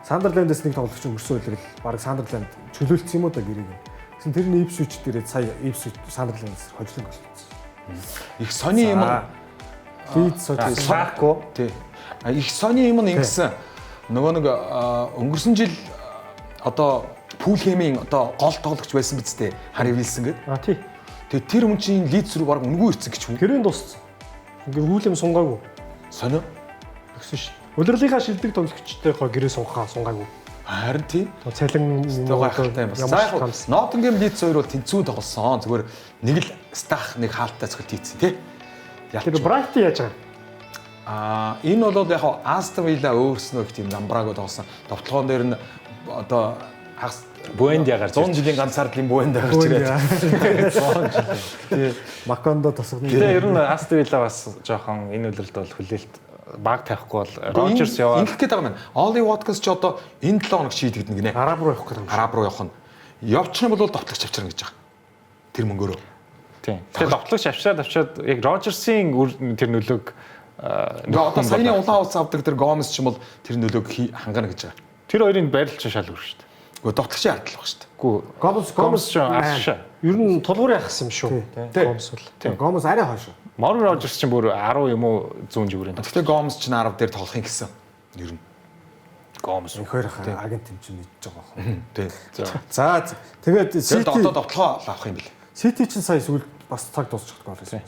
Сандерландээс нэг тоглогч өнгөрсөн үлрэл баг Сандерланд чөлөөлсөн юм уу да гэрийг. Гэсэн тэрний Ипсвич дээрээ сая Ипсвич Сандерландээс хожлон голцсон. Их сони юм. Лидс Сако. Тий. Их сони юм ингэсэн. Нөгөө нэг өнгөрсөн жил одоо Пулхэмийн одоо гол тоглогч байсан биз дээ. Хари Вилсон гэдэг. Тий. Тэгээ тэр хүн чинь Лидс рүү баг үнгүй ирсэн гэж хүн. Гэрэн дууссан. Ингээ Вүүлэм сунгаагүй. Сонио. Тэгсэн ш. Удирлынхаа шилдэг тоглогчтойгоо гэрээ сунгаагүй. Харин тий. Цалин гайхалтай юм байна. Ноттингем Лидс хоёр бол тэнцүү тоглосон. Зүгээр нэг л стах нэг хаалттай цогт хийцэн тий. Тэр Брайтон яаж байгаа? Энэ бол яг Астон Вилла өөрснөө их тийм намбраагүй тоглосон. Товтлогоон дээр нь одоо хагас Буэндиа гарч 100 жилийн ганцаардлын Буэндиа гарч ирээд. тий. Макондо тосгоны. Тэгээ ер нь Астон Вилла бас жоохон энэ үлрэлд бол хүлээлт баг тавихгүй бол Роджерс яваад ингэх гээд байгаа юм. Оли Воткинс ч одоо энэ 7 хоног шийдэгдэнэ гинэ. Араб руу явах гэдэг юм. Араб руу явах нь. Явчихна бол товтлогч авчирна гэж байгаа. Тэр мөнгөөрөө. тийм. Тэгээ тоглогч авчираад яг Роджерсын тэр нөлөөг одоо саяны улаан улс авдаг тэр Гомес ч юм бол тэр нөлөөг хангана гэж байгаа. тэр хоёрын байрлал шал өөр шүү дээ. Гэхдээ товтлогчийн ардл баг шүү дээ. Үгүй Гомес ч аршаа. Ер нь тулгуурын ахсан юм шүү. Гомс бол. Гомес арай хойш. Морган Роджерс ч бүр 10 юм уу зүүн зүгээрээ. Гэхдээ Гомес ч 10 дээр тоглохын гэсэн. Ер нь. Гомес. Өнөхөр агент юм чинь нийтж байгаа юм. Тий. За тэгээд Тэгээд Сити одоо тоглоо авах юм бэл. Сити чинь сая сүүл бас цаг дуусчихд гол хийсэн.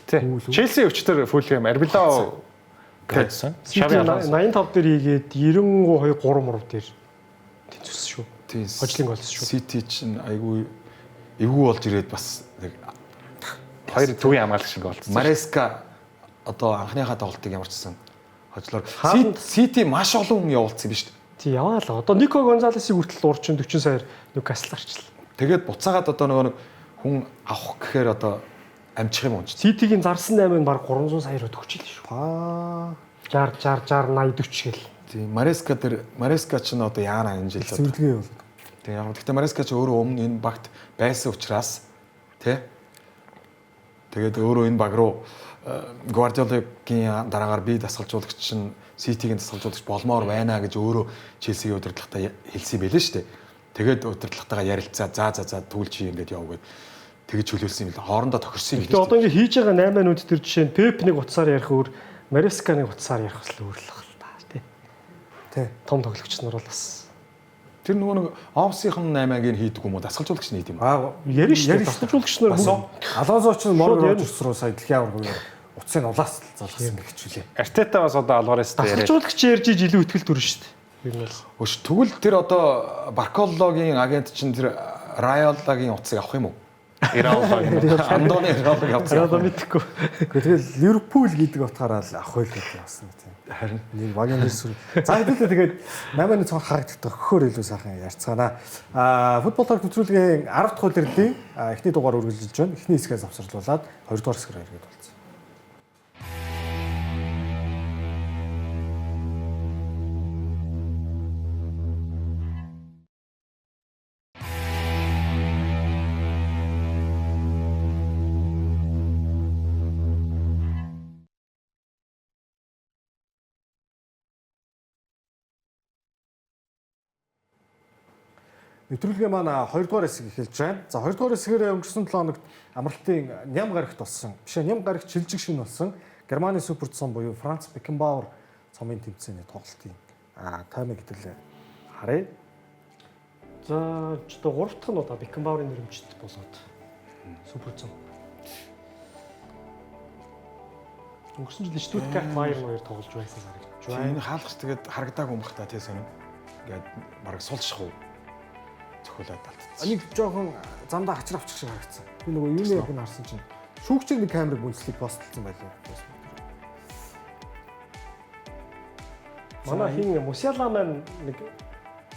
Тий. Челси өвчтөр Фулхэм Арбилао гэсэн. Шави 85 дээр хийгээд 92 3 мурав дээр тэнцвэрсэн шүү. Тий. Хожлын голс шүү. Сити чинь айгүй эвгүй болж ирээд бас нэг хоёр төвийн хамгаалагч шиг болцсон. Мареска одоо анхныхаа тоглолтыг ямарчсан хожлоор Сити маш олон хүн явуулсан юм биш үү? Тий яваа л. Одоо Нико Гонзалесийг хүртэл урчин 40 саяар Ньюкасл гарчлаа. Тэгээд буцаагаад одоо нөгөө хүн авах гэхээр одоо амжих юм уу? Ситигийн зарсан 8-ыг баг 300 саяар өгч ийлээ шүү. Па 60 80 40 гэл. Тийм Мареска ч н одоо яана энэ жил одоо. цэвэрлэгээ бол. Тийм яг гэхдээ Мареска ч өөрөө өмнө энэ багт байсан учраас тий. Тэгээд өөрөө энэ баг руу Гвардиолагийн дараагаар би дасгалжуулагч чинь Ситигийн дасгалжуулагч болмоор байна гэж өөрөө Челсигийн удирдлагатай хэлсэн байлээ шүү дээ. Тэгээд удирдлагатайгаа ярилцаа за түүл чи ингээд яв гэд тэгж чөлөөлсөн юм л хоорондоо тохирсон юм. Гэтэ одоо ингэ хийж байгаа 8 минут төр жишээ нь Пеп нэг утсаар ярих өөр Мареска нэг утсаар ярих бас л өөр л байна тий. Тий. Том тоглогч нар бол бас Тэр нөгөө нэг офсийн 8-ыг хийдэг юм уу дасгалжуулагч нийт юм. ярина шүү дээ. Дасгалжуулагч нар Алонсо ч Морган Роджерс руу сая дэлхийн аваргаар утсыг улаас залгасан гэж хүлээ. Артета бас одоо Алварестэй яриад. дасгалжуулагч ярьж иж илүү ихтгэл төрн шүү дээ. Ер нь бол Тэгвэл тэр одоо Баркологийн агент чинь тэр Райолагийн утсыг авах юм уу? Ираола гэх. Андоны Ираолог явцсан. Одоо мэдхгүй. Тэгэл Ливерпул гэдэг утгаараа л авах байл гэж явсан тийм. Харин Нэг багийн нэрсүр. За хэдүүлээ тэгээд 8-ны цонх харагддаг хөхөр илүү сайхан ярьцгаана. Футбол ток нэвтрүүлгийн 10 дахь улирлын эхний дугаар үргэлжилж байна. Эхний хэсгээс авсарлуулаад 2 дугаар хэсгээр иргэд болсон. Нэвтрүүлгээ маань 2 дугаар хэсэг эхэлж байна. За 2 дугаар хэсгээр өнгөрсөн 7 хоногт амралтын ням гарагт болсон. Бишээ ням гарагт шилжиг шин болсон. Германы супер цом буюу Франц Бекенбауэр цомын тэмцээний тоглолтын таймыг хэвлээ. Харъя. За ч одоо 3 дахь нь удаа Бекенбауэрын нэрмжит болоод супер цом. Өнгөрсөн жил Штутгарт Байерн хоёр тоглож байсан харагдаж байна. энэ хаалгач тэгээд харагдаагүй юм бах та тий сонь. Ингээд бараг сулчих уу. Цохиулаад талтцсан. Нэг жоохон замдаа хачир авчих шиг харагдсан. Би нөгөө юуны яг нь харсан чинь шүүгчийн нэг камерыг үнслийг постолсон байлаа. Манай хин Мусиала маань нэг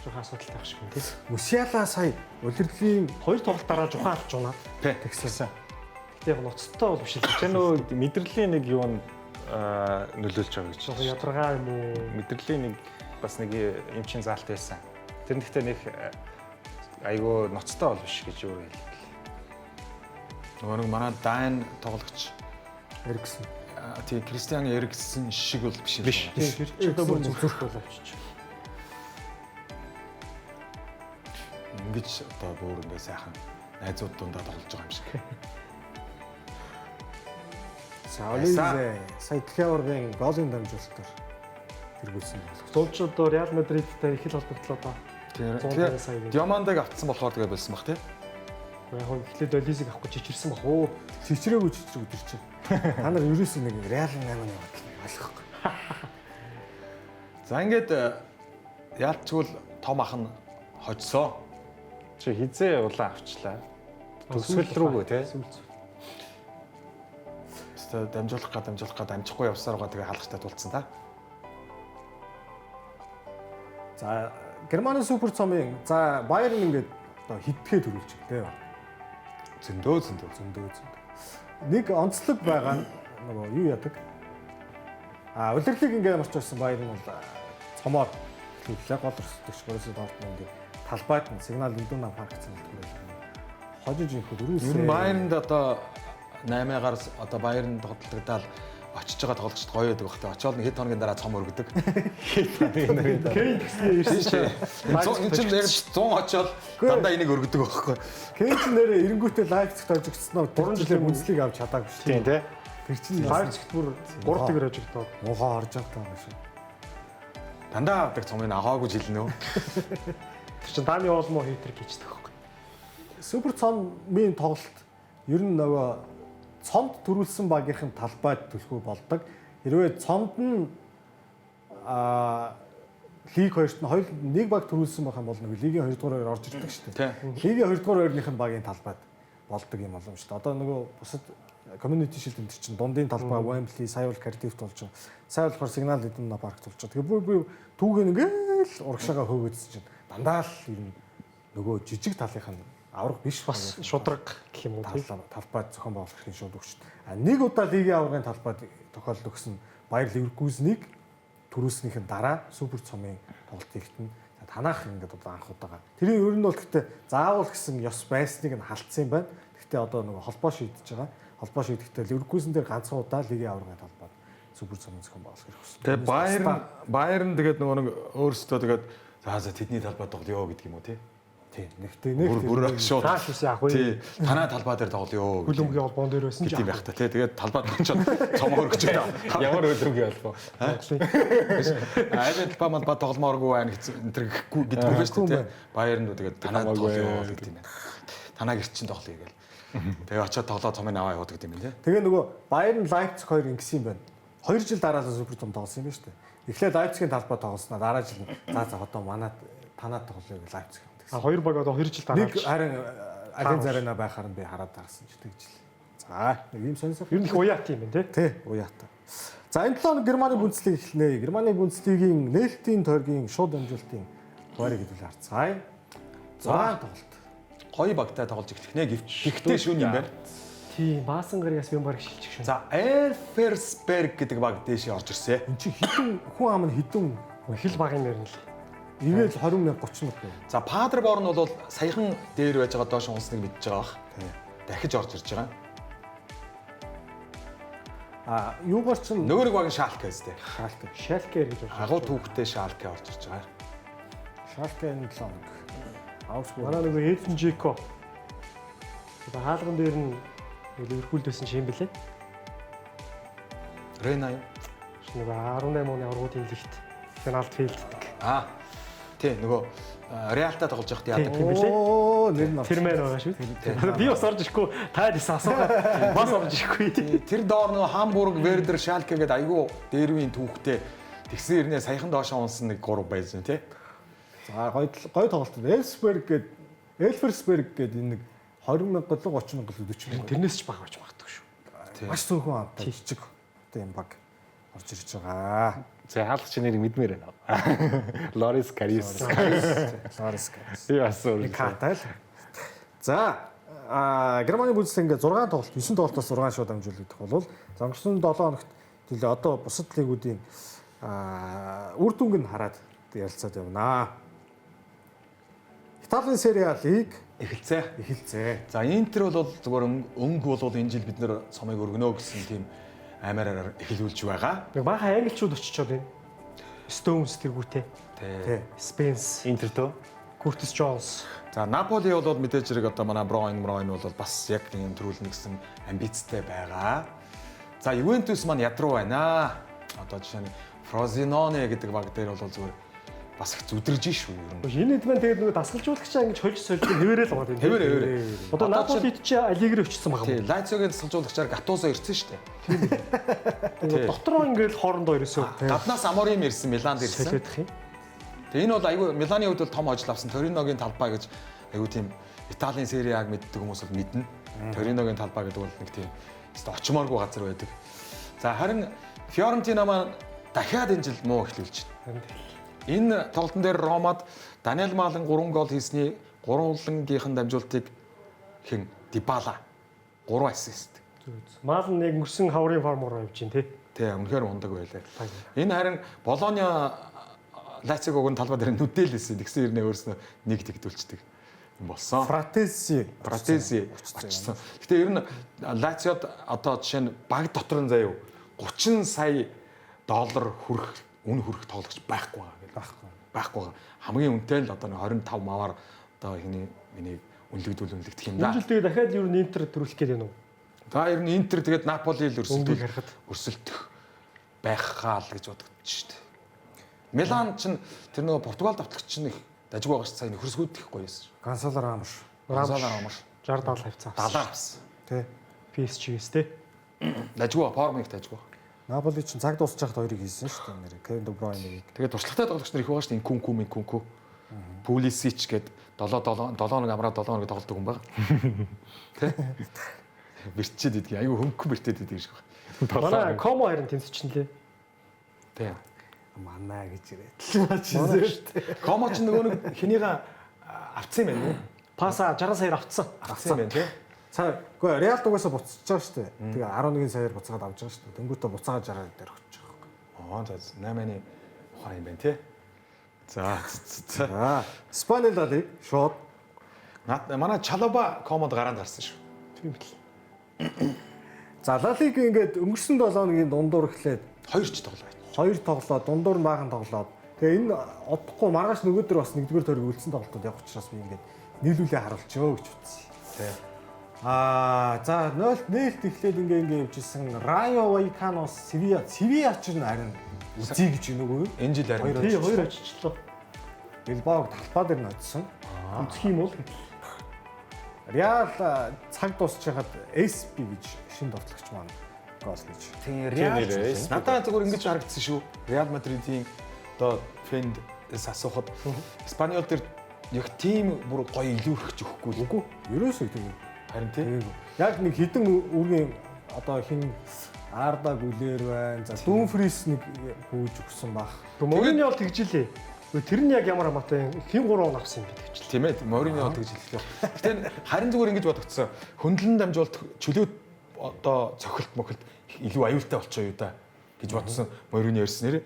жоохон асуудалтай байх шиг юм тийм. Мусиала сая улирлын 2 тоглолт дараа жухаа авч унаад тэгсэн. гэтээ яг ноцтой бол биш л Тэр нөө мэдрэлийн нэг юу нь нөлөөлж байгаа гэж. жоохон ядаргаа юм уу? Мэдрэлийн нэг бас нэг юм чин заалт байсан. Тэр нэгтээ нэг айгүй ноцтой бол биш гэж юу хэлээ. Нөгөө нэг манай Дайн тоглогч Эргэсэн. тий Кристиан Эриксэн шиг бол биш. Биш. Тийм тэр одоо бүр зүрх бол авчиж. Ингэж одоо бүр ингээ сайхан найзууд дундаа тоглож байгаа юм шиг. Саулизе сая Ткеоргийн голын дамжуулалтаар тэргүүлсэн болох. Дуулч одоо Реал Мадридтай их л холбогдлоо доо. Тэгэхээр Диамандаг автсан болохоор тэгээ болсон бах тий. Яг хөө эхлээд Олизиг авахгүй чичирсэн бах уу? Чичрээгүй чичрэг өдөр чинь. Та нар ерөөсөө нэг Реал 8-ны бодлоо ойлгохгүй. За ингээд яалтчгүй том ах нь хожсоо. Чи хизээ улаан авчлаа. Төсвөл рүүгөө тий. Өөртөө дамжуулах амжихгүй явсаар байгаа тэгээ хаалгачтай тулцсан та. За Германы супер цомын за Байерн ингээд одоо хитгэе төрүүлж байна тий. Зөндөө. Нэг онцлог байгаа нь нөгөө юу яадаг? Улирлыг ингээд ямарч байсан Байерн бол цомоор төлөлөө гол өрсөлдөгч Борусsia Dortmund-ийн талбайд нь сигнал Идуна парк цэнгэлтгүүр хожиж ирэхэд Ер нь Байернд одоо 8-аар одоо Байерн тоглолтогдоод очиж байгаа тоглогчд гоё байдаг бах та. Очоод нэг хэд хоногийн дараа цом өргөдөг. Кейн гэснээр ирсэн чинь Энэ чинь яг 100 очоод дандаа энийг өргөдөг байхгүй. Кейн ч нэрээ эренгүүтээ лайфцэгт хожигдсноо 3 жилээр үнслийг авч чадаагүй шүү. Тийм тий. Тэр чинь Лайпцигт бүр 3 тэгэр хожигдоод. муухай орж байгаа юм шиг. Дандаа авдаг цомыг аваагүй жилнэ. Тэр чинь Дани Олмо хитрик хийдэг байхгүй. Супер цомын тоглолт ер нь нөгөө цомд төрүүлсэн багийнхэн талбайд төлхөө болдог. Хэрвээ цомд нь лиг 2-т нь нэг баг төрүүлсэн байх юм бол нэг лигийн 2 дугаар орж ирдэг шүү дээ. Лигийн 2 дугаар ойрныхын багийн талбайд болдог юм болов шүү дээ. Одоо нөгөө бусад community shield энэ чинь дундын талбай Wembley, сая бол Cardiff болж байгаа. Сая болохоор Signal Iduna Park болж байгаа. Тэгээ би түүгээ ингээл урагшаага хөөгдсөн чинь дандаа л ер нь нөгөө жижиг талынх нь авраг биш Бас шудраг гэх юм уу тийм. талбайд зохион байгуулагчдын шууд өгч. Нэг удаа лигийн аврагын талбайд тохиолдол өгсөн Bayer Leverkusen-ийг төрүүлснийхэн дараа супер цомын тоглолт хийгтэн танаах ингээд одоо анх удаага. Тэрийн ер нь бол гэхдээ заавал гэсэн ёс байсныг нь халтсан юм байна. Гэхдээ одоо нөгөө холбоо шийдэж байгаа. Холбоо шийдэхдээ Leverkusen дээр ганцхан удаа лигийн аврагын талбайд супер цомын зохион байгуулах хэрэг болсон. Тэгээ Байерн тэгээд нөгөө нэг өөрсдөө тэгээд за тэдний талбайд тоглоё гэдэг юм уу тий. Тийм. Нэг Бүр шууд. Цааш үс яах вэ? Тий. Танай талбай дээр тоглоё. Хөлбөмбөгийн холбоон дээр байсан тийм байх та тий. Тэгээд талбайд очоод цомоо өргөж байгаа. Ямар өдрөгийн албаа. Айвен талбай мал ба тогломооргүй байна энэ төр гэхгүй гэдэггүй байж тий. Байерн тэгээд танай тоглоё гэдэг юм байна. Танай гэрчин тоглоё гээл. Тэгээ очоод тоглоо цомыг аваа явуудаг юм байна тий. Тэгээ нөгөө Bayern Leipzig хоёр ингэсэн юм байна. 2 жил дараалал супер цом тоглосон юм байна шүү дээ. Эхлээд Leipzig-ийн талбай тоглосноо дараа жил за одоо манад танаад тоглоё гэж Leipzig. А хоёр баг одоо 2 жил дараа. Нэг харин Алин Зарена байхаар нь би хараад таарсан ч тэгж л. За нэг юм сонирхол. Ер нь их уяат юм байна тий. Тий, уяата. За энэ 7 хоног Германы Бундслиг эхэлнэ. Германы Бундслигийн нээлтийн тойргийн шууд амжилтын хуарийг хэдүүл харцгаая. 6 тоглолт. Гоё багтай тоглож эхлэх нэ гэхдээ шүүн юм байна. Тий, Басангаараас би баг шилжих шүү. За Elversberg гэдэг баг дээшээ орж ирсэн. Энд чи хитэн хүн ам нь хитэн Хил баг юм ярина л. игээл 20 мянга 30 мянга. За Paderborn бол саяхан дээр байж байгаа доош унсныг мэдж байгаа бах. Дахиж орж ирж байгаа. Юугаар ч Нөгөө нэг баг нь Schalke өстэй. Шалке. Шалкер гэж байна. Агуу түүхтэй Schalke орж ирж байгаа. Шалке энэ 7 хоног. Аугсбург. Манай нөгөө Эден Жеко. Одоо хаалган дээр нь Ливерпулд байсан шин бэлээ. Рена юу? Нөгөө 18 оны аврагуудын лигт пенальт фейлддэг. Тий нөгөө Реалтай тоглож байхад яадаг. Тийм бэлээ. Оо нэр нь. Тэр мээр байгаа шүү. Би бас орж ирэхгүй. Та дэс асуугаад бас орж ирэхгүй. Тэр доор нөгөө Hamburg, Werder, Schalke гэдэг айгүй дээрвийн түүхтэй тэгсэн ирнэ саяхан доошоо унсан нэг 3 байсан тий. За гоё тоглолт. Elversberg гэдэг энэ нэг 20 мянга 30 мянга 40 мянга. Тэрнээс ч бага болж магадгүй шүү. Маш зөвхөн амтай жижиг тийм баг орж ирж байгаа. За хаалгач нэрийг мэдмээр байна. Лорис Карис. Ларис гэх. Би бас өөр. Катай л. За Германы Бундслиг ингээ 6 тоглолт 9 тоглолтоос 6 шууд амжуулагдах бол өнгөрсөн 7 хоногт төлөө одоо бусад лигүүдийн үр дүнг нь хараад ярилцаад явнаа. Италийн Serie A лиг эхэлцээ. За Интер бол зүгээр өнгө бол энэ жил бид нэр цомыг өргөнө гэсэн тийм амаараар эхлүүлж байгаа. Нэг баахан англичууд очичоод байна. Stones тэргүүтэй. Тий. Spence, Интертөө. Curtis Jones. За Наполи бол мэдээж хэрэг одоо манай Бройн бол бас яг тийм төрүүлнэ гэсэн амбицтай байгаа. За Ювентус маань ядруу байна. Одоо жишээ нь Frosinone гэдэг баг дээр бол зүгээр бас их зүдэрж шүү ер нь. Энэ хэд маань тэгээд нөгөө дасгалжуулагчаа ингэж хольж сольж хэвээрээ л байгаа юм. Хэвээрээ. Одоо Наполид чи Аллегри очсон байгаа Тий, юм. Лациогийн дасгалжуулагчаар Гатузо ирсэн шүү дээ. Дотроо ингээл хоорондоо ерөөсөө Гаднаас Аморим ирсэн, Миланд ирсэн. солиодох юм. Тэгээ энэ бол айгүй Миланы хувьд бол том ажил авсан. Ториногийн талбай гэж айгүй тийм Италийн Serie A-г мэддэг хүмүүс бол мэднэ. Ториногийн талбай гэдэг бол нэг тийм очимооргүй газар байдаг. За харин Фиорентина маань дахиад энэ жил муу эхлүүлж байна. Энэ тоглолтын дээр Ромад Даниэл Малын 3 гол хийсний 3 улангийнхэн дамжуултыг хэн Дибала 3 ассист. Мал нэг өнгөрсөн хаврын формоор явж байна тий. Тий, үнэхээр ундаг байлаа. Энэ харин Болоня Лациогогийн талбай дээр нүдэлсэн. Тэгсэн ирнэ өөрснөө нэг тэгдүүлцдэг юм болсон. Фратеси очсон. Гэтэ ер нь Лациод одоо жишээ нь баг дотор нь заяа 30 сая доллар үн хүрэх тоглогч байхгүй байгаа. Хамгийн үнэтэй л одоо 25 маваар одоо миний үнэлэгдэх юм да. Энэ жил тэгээ дахиад юу Интер төрүүлэх гээд байна уу? За ер нь Интер тэгээд Наполи л Өнгөийг харахад өрсөлдөх байхаа л гэж бодогдож шүү дээ. Милан ч тэр нөгөө Португал давтлагч чинь их дажиг байгаа ш сая нөхөрсгүүдэх гоё юмсан. Гансалар Рамш. 60-70 хавцаа. 70 авсан. Тэ. PSG-с тий. Дажиг формыг дажиг. Наполи ч цаг дуусч хахад хоёрыг хийсэн шүү дээ нэр. Кевин Де Бройныг. Тэгээд туршлагатай тоглогч нар их байгаа шүү дээ. Кунку. Пулисич гээд 7 хоног амраа 7 хоног тоглодог хүн байгаа. Тэ? Бэрчээд идэх. Айгу хөнгөн бэртээд идэх шиг байна. Манай Комо харин тэнцвчэн лээ. Тэ. Манай гэж ирээд л бачсан шүү дээ. Комо ч нөгөө нэг хэнийгээ авцсан юм байна уу? Паса 60 саяар авцсан. Авцсан юм байна тий. Үгүй Реал дугаасаа буцаж байгаа шүү дээ. Тэгээ 11 саяар буцаад авч байгаа шүү дээ. Дөнгөтөө буцаагаад 60 дээр очиж байгаа. За 8-ны ухаан юм байна тий. За. Спани ла лиг шууд Манай Чалоба Комод гараанд гарсан шүү. Тийм л. За ла лиг ингээд өнгөрсөн 7 хоногийн дундуур эхлээд 2 ч тоглоо. 2 тоглоод дундуур нь баахан тоглоод тэгээ энэ одохгүй маргааш нөгөөдөр бас нэгдүгээр тойрог үлдсэн тоглолтууд явах учраас би ингээд нийлүүлээ харуулчихөө гэж үзсэн. Тий. За нээлт эхлээд ингээ явжсэн Rayo Vallecano Sevilla ч харин үзье гэж байна уу? Энэ жил харин Тий 2 очичлоо. Билбаог талбай дээр нь очсон. Үзэх юм бол Реал цаг дуусч хахад SP гэж шинэ тоглогч маань гол гэж. Тийм Реал. Надад зүгээр ингэж харагдсан шүү. Реал Мадридийн одоо фэнд асуухад Испаниол дээр яг тийм бүр гоё илүүрхэж өгөхгүй л. Үгүй. Ерөөсөө тийм. Харин тийм. Яг нэг хідэн үргийн одоо хин Арда Гүлээр байна. За Дүнфрис нэг хөөж өгсөн баг. Мориньо бол тэгжилээ. Тэр нь яг ямар хамаатай хин 3 он авсан юм бэ тэгж. Тийм ээ. Мориньо тэгж хэллээ. Гэтэ харин зүгээр ингэж бодогдсон. Хөндлөн дамжуулалт чөлөөт одоо цохилт мохилт илүү аюултай болчихоо юу да гэж бодсон. Мориньо ярьснээр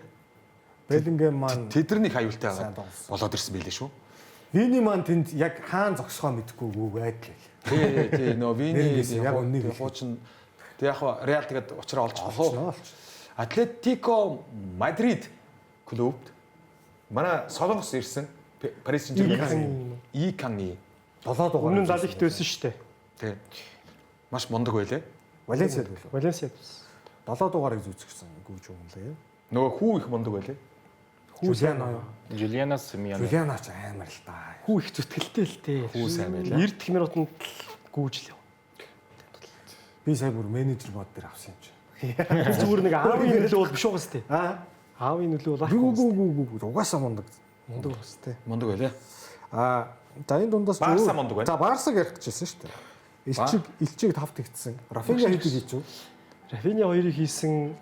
Беллингем маань тэдний аюултай сайн байгаа тоглосон. болоод ирсэн байлээ шүү. Вини маань тэнд яг хаан зогсохоо мэдгүй байдал. Тий, нөө Вини яг үннийг хуучин тэг яг Реал тэгээд уучраа олж голоо. Атлетико Мадрид клубт манай Солонгос ирсэн Парис Сен-Жермен Икани 7 дугаар. Өмнө нь Лалигт байсан шүү дээ. тий. Маш мундаг байлээ. Валенсиад байлаа. Валенсиад. 7 дугаарыг зүүцгэсэн гүйж өгнөлээ. Нөгөө хүү их мундаг байлээ. Жулиано. Жулиано Симеоне. Жулиано ч амар л та. Хүү их зүтгэлтэй л дээ. Хүү сайн байлаа. 90 дэх минутанд гүйж л яв. Би сая бүр менежер бод дээр авсан юм чи. Зүгээр нэг аавын нөлөө бол биш угаас тээ. Аавын нөлөө бол Гү угаасаа мундаг. мундаг бас тээ. Мундаг байлээ. За энэ дундаас Барса мундаг байна. За Барсаг ярих гэжсэн шүү дээ. Илчиг тавт игдсэн. Рафиня хийдэг гэж юу? Рафиня 2-ыг хийсэн,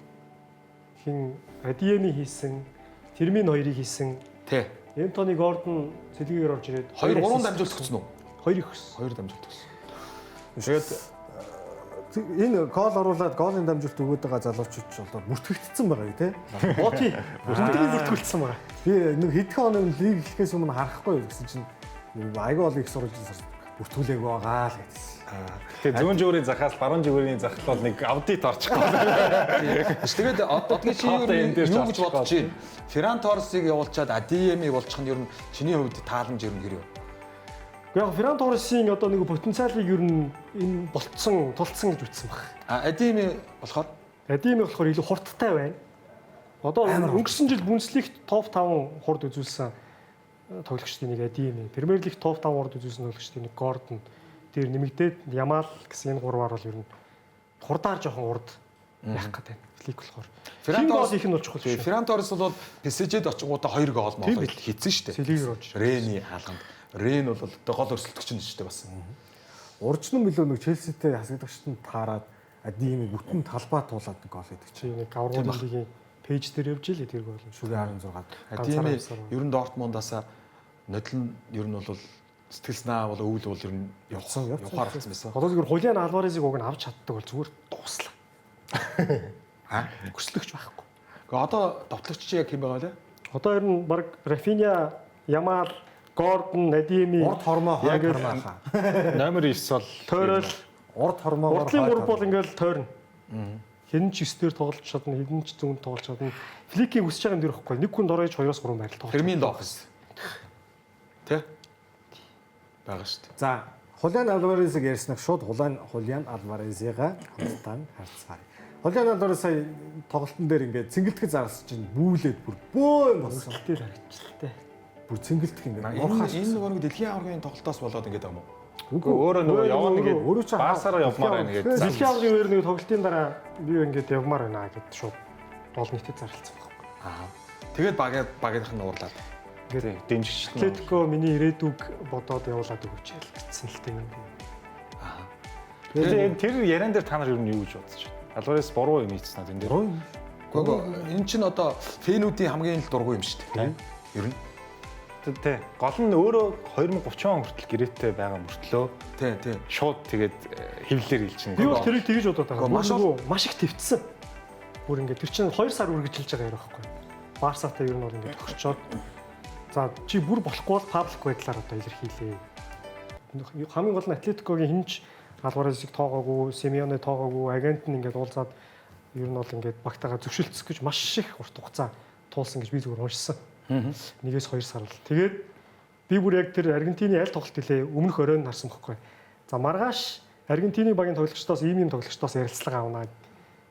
хин Адиеми хийсэн, Фермин 2-ыг хийсэн. Тий. Энтони Гордон сэлгээр орж ирээд 2 3 дамжуулт өгсөн үү? 2-ыг өгсөн. 2 дамжуулт өгсөн. Тэгээд Энэ гол оруулаад голын дамжуулт өгöd байгаа залуучууд ч болоод бүртгэгдсэн байгаа юу те? Боти бүртгэл бүртгүүлсэн байгаа. Би нэг хэдхэн хоног лиг эхлэхээс өмнө харахгүй юу гэсэн чинь айгүй ол их сурж бүртгүүлээг байгаа л гэсэн. Тэгээ зүүн зүгээрийн захаас баруун зүгээрийн зах бол нэг аудит орчихгүй. тэгээд одоогийн чи юу гэж бодож байна? Ферран Торресыг явуулчаад Адиемиг болчих нь ер нь чиний хувьд тааламж ер нь хэрэг. Яг Ферран Торресын одоо нэг потенциалыг ер нь энэ тулцсан гэж үзсэн баг. Адиеми болохоор Адиеми болохоор илүү хурдтай байна. Одоо өнгөрсөн жил Бундслигт топ 5 хурд үзүүлсэн тоглогчдын нэг Адиеми, Премьер Лиг топ 5 хурд үзүүлсэн тоглогчдын нэг Гордон дээр нэмэгдээд Ямал гэсэн энэ гурваар бол ер нь хурдаар жоохон урд явах гэдэг. Флик болохоор Ферран Торрес их нь бол чухал шүү. Ферран Торрес бол PSG-д очингуудаа 2 гол моол хийсэн шүү дээ. Сэлгээр орж. Рени хаалганд. Рен бол одоо гол өрсөлдөгч нь шүү дээ бас. Уржнан билүү нэг Челситэй хасагдагчтанд таарад Адиемиг бүтэн талбай туулаад нэг гол хийдэг чи. Чи нэг аврагын лигийн пэйж дээр явж илээ тэр гол. Шүгэ 16. Адиеми ер нь Дортмундаас нодлон ер нь бол сэтгэл санаа бол өвөл бол ер нь явахаар болсон байсан. Одоо зүгээр Хулиан Алварезыг уг нь авч чаддаг бол зүгээр дуслаа. Хүслэгч байхгүй. Гэхдээ одоо товтлогч чи яг хэм байгаа лээ? Одоо ер нь баг Рафиня, Ямал, Гордон, Адиеми Урд хормоо хойд хормоо. Номер 9 бол тойрол Урд хормоогоор урдлын гур бол ингээл тойрно. Хэн ч 9 дээр тоглож чадна, хэн ч зүүн тоглож чадна. Фликийг хүсэж байгаа юм дээр ихгүй. Нэг хүн дорож 2-3 байрал тоглож. Фермин Лопес. Тэ? Бага шүү дээ. За Хулиан Алварезыг ярьснаг шууд Хулиан Алварезыгаа хамтдаа харцгаая. Хулиан Алварез сая тоглолтын дээр ингээд цэнгэлтгэж зарлаж чинь бүүлээд бүр бөө юм болсон. Тэгэл харагдчихлаа. Бүр цэнгэлтэх ингээд Энэ нөгөө нэг дэлхийн аваргын тоглолтоос болоод ингээд байгаа юм уу? Үгүй өөрөө нөгөө явна өөрөө гэдэг ч Барсаараа явмаар байна гэдэг. Дэлхийн аврагын үеэр нэг тоглолтын дараа би ингээд явмаар байна гэд шууд гол нийтэд зарлцсан байхгүй. Тэгээд багийнх нь уурлаад. Ингээд дэмжигчлээ. Атлетико миний ирээдүг бодоод явуулаад өгөөч гэсэн л тийм. Тэгээ тэр яран дээр та нар юу гэж бодож байна? Алварес буруу юм хийсэн энэ дээр. Гэхдээ энэ чинь одоо фэнүүдийн хамгийн л дургүй юм шүү дээ. Ер нь. Тэ. Гол нь өөрөө 2030 он хүртэл гэрээтэй байгаа мөртлөө Тий. шууд тэгээд хэвлэлээр хэлчихнэ. Би бол тэрийг тэгж бодоод байгаа. Маш маш их твцсэн. Бүр ингээд тэр чинь 2 сар үргэлжилж байгаа юм байхгүй. Барсатай ер нь бол ингээд төгсчоод за чи бүр болохгүй бол паблик байдлаар одоо илэрхийлээ. Хамгийн гол нь Атлетикогийн хинч Алварезыг тоогоогүй, Симеоне тоогоогүй, агент нь ингээд уулзаад ер нь бол ингээд багтаага зөвшөлтсөх гэж маш их урт хугацаа туулсан гэж би зүгээр уншсан. 1-2 сар л. Тэгээд би бүр яг тэр Аргентины аль тоглолт илээ өмнөх оройн харсан байхгүй. За маргааш Аргентины багийн тоглогчдоос ийм тоглогчдоос ярилцлага авнаа.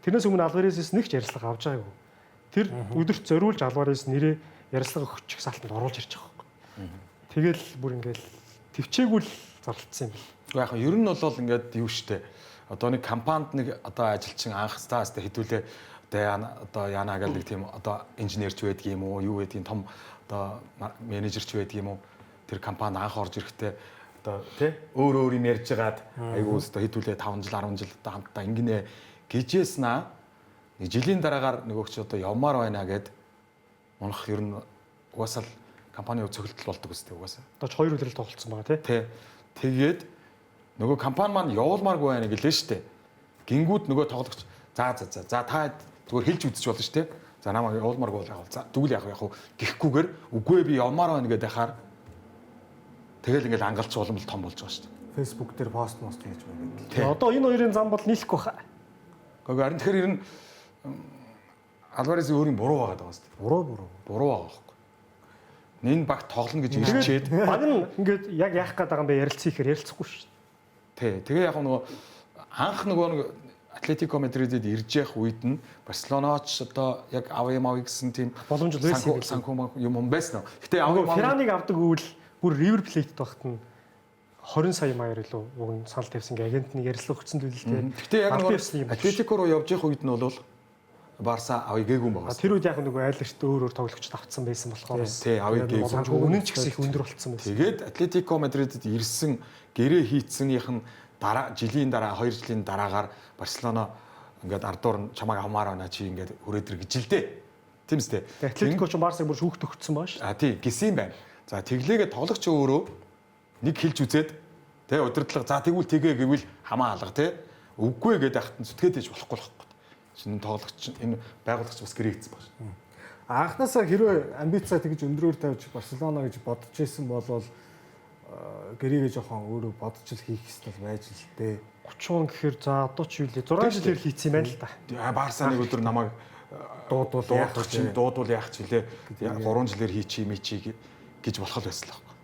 Тэрнээс өмнө Алварезээс нэг ч ярилцлага авч байгаагүй. Тэр өдөрт зориулж Алварез нэрээ ярилцлага өгчих салтанд оруулж ирж байгаа байхгүй. Тэгэл бүр ингээд төвчээгүй л зарлцсан юм бэл. Яг ер нь бол ингээд юу штэ. Одоо нэг компанид нэг одоо ажилчин анх стаастай хэдүүлээ одоо яана гэдэг тийм одоо инженерч байдаг юм уу, юу гэдэг том одоо менежерч байдаг юм уу. тэр компани анх орж ирэхдээ одоо тий өөр юм ярьж байгаад айгуу өстө хэдүүлээ 5 жил 10 жил одоо хамтдаа ингэнэ гэжээснаа нэг жилийн дараагаар нөгөөч одоо явмаар байна гэд унах ер нь угаасаа л компани цогцолтол болдог үстэй угаасаа. Одоо ч 2 үлрэл тоглолцсон байгаа тий. Тэгээд нөгөө компани маань явуулмааргүй байна гэлээ штэ. Гингүүд нөгөө тоглогч за та зүгээр хэлж үзэж болно штэ. За намайг явуулмааргүй бол за тэгвэл яг гэхгүйгээр үгүй би явмаар байна гэдэг хахаар тэгэл ингээл ангалч уламжлал том болж байгаа штэ. Facebook дээр пост мост хийж байна. Тэгээ одоо энэ хоёрын зам бол нийлэхгүй хаа. Гэхдээ харин тэгэхээр ер нь Альварес өөрийн буруу байгаа даа штэ. Буруу. Буруу байгаа байхгүй. Энэ багт тоглоно гэж ирчээд баг нь ингээд яг яах гээд байгаа юм бэ ярилцъя гэхээр ярилцахгүй шүү тий. дээ. Тэгээ яг нөгөө анх нөгөө Атлетико Мадридэд ирж явах үед нь Барселоноч одоо яг авъя гэсэн тийм боломж байсан юм байсан. Гэтэ авъя Фераныг авдаг үйл бүр River Plate-д багт нь 20 сая маяр илүү уг нь санал тавьсан гэ агентны ярилцлага өгсөн төлөлтэй. Гэтэ яг нөгөө Атлетико руу явж явах үед нь бол Барса авъя гээгүй юм байна. Тэр үед яг нөгөө айлгт өөр тоглогчд авцсан байсан болохоор тий авъя гээгүй. Үнэн ч гэсэн их өндөр болцсон байсан. Тэгээд Атлетико Мадридэд ирсэн гэрээ хийцсэнийх нь жилийн дараа 2 жилийн дараагаар Барселона ингээд ардуур нь чамайг авмаар байна чи ингээд хүрээд ир гэж л дээ. Тийм үстэй. Атлетико ч Барсаг бүр шүүхт өгцсөн баа шүү. Тий гисэн байна. За тэглээгээ тоглогч өөрөө нэг хэлж үзээд тий удирдлага за тэгвэл тэгээ гэвэл хамаа алга тий үгүй гэдэг ахт зүтгээд ээж болохгүй л байхгүй. Шинэ тоглогч энэ байгуулагч бас гэрээцсэн баг. Анхнаасаа хэрвээ амбицаа тэгж өндрөөр тавьж Барселона гэж бодож исэн бол гэрээгээ жоохон өөрөө бодож л хийх ёстой байж л дээ. 30 он гэхээр за одоо ч юу лээ 6 жилээр хийцсэн юм байна л да. Барса нэг өдөр намайг дуудвал яах ч үлээ 3 жилээр хийчих юм чи гэж болох л байсан л байна.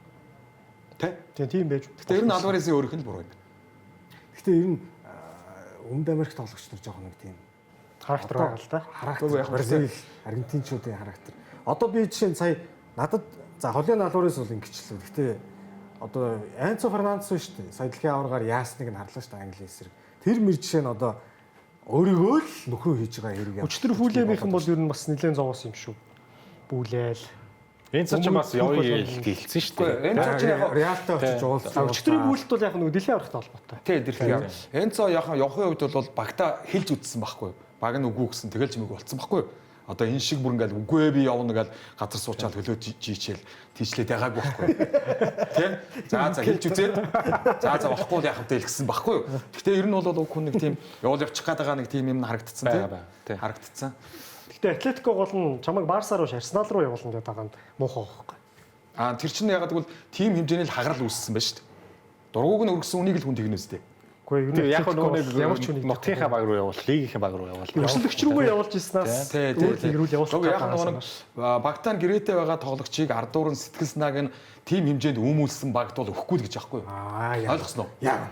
Тэ? Тийм байж. Гэтэ ер нь Альваресын өөрийнх нь буруу юм. Гэтэ ер нь Өмнөд Америк тоглогч нар жоохон нэг тийм характер байгаа л да. Характер Бразил, Аргентинчүүдийн характер. Одоо би жишээ нь сая надад за Холын Альварес бол ингэчлээ. Гэтэ одоо Энцо Фернандес шүү дээ. Сая дэлхийн аваргаар яасныг нь харлаа шүү дээ Англи эсрэг. Тэр мэр жишээ нь одоо өөрийгөө л нөхрөө хийж байгаа хэрэг юм. Өчтөр Фүлемийнхэн бол ер нь бас нэлээд зовоос юм шүү. Бүүлээл. Энцо ч бас явъя гэлцсэн шүү дээ. Энцо ч яг Реалтай очиж уулзсан. Өчтөрийн бүүлэлт бол яг нэг дэлхийн аваргатай холбоотой. тий дэлхийн. Энцо явахын үед бол багта хэлж үтсэн байхгүй. Баг нь үгүй гэсэн тэгэл чимэг болцсон байхгүй. Одоо энэ шиг бүр ингээл үгүй би явна гал газар суучаал хөлөө жийчээл тийчлээ дагаагүй байхгүй. Тэ? За хэлж үзээд за болохгүй яах вэ гэсэн байхгүй. Гэхдээ ер нь бол хүн нэг тийм явуул явчих гээд байгаа нэг тийм юм харагдцсан тий. Харагдцсан. Гэхдээ Атлетико гол нь чамайг Барса руу Арсенал руу явуулна гэдэг байгаа нь муухай байхгүй. Тэр чинь ягаад гэвэл тим хэмжээний л хагарал үүссэн байна шүү дээ. Дургууг нь өргөсөн үнийг л хүн тэгнэстэй. Гэхдээ яг нөгөө ямар ч үнийг нутгийнхаа баг руу явуул, лигийнхаа баг руу явуул. Өрсөлдөгч рүүгээ явуулж ирснаас тэгрүүл явуулах гэдэг. Багтаан гэрээтэй байгаа тоглогчийг ардуур нь сэтгэл санааг нь тим хэмжээнд өмүүлсэн багт бол өгөхгүй л гэж аахгүй юу? Ойлгосноо? Яа.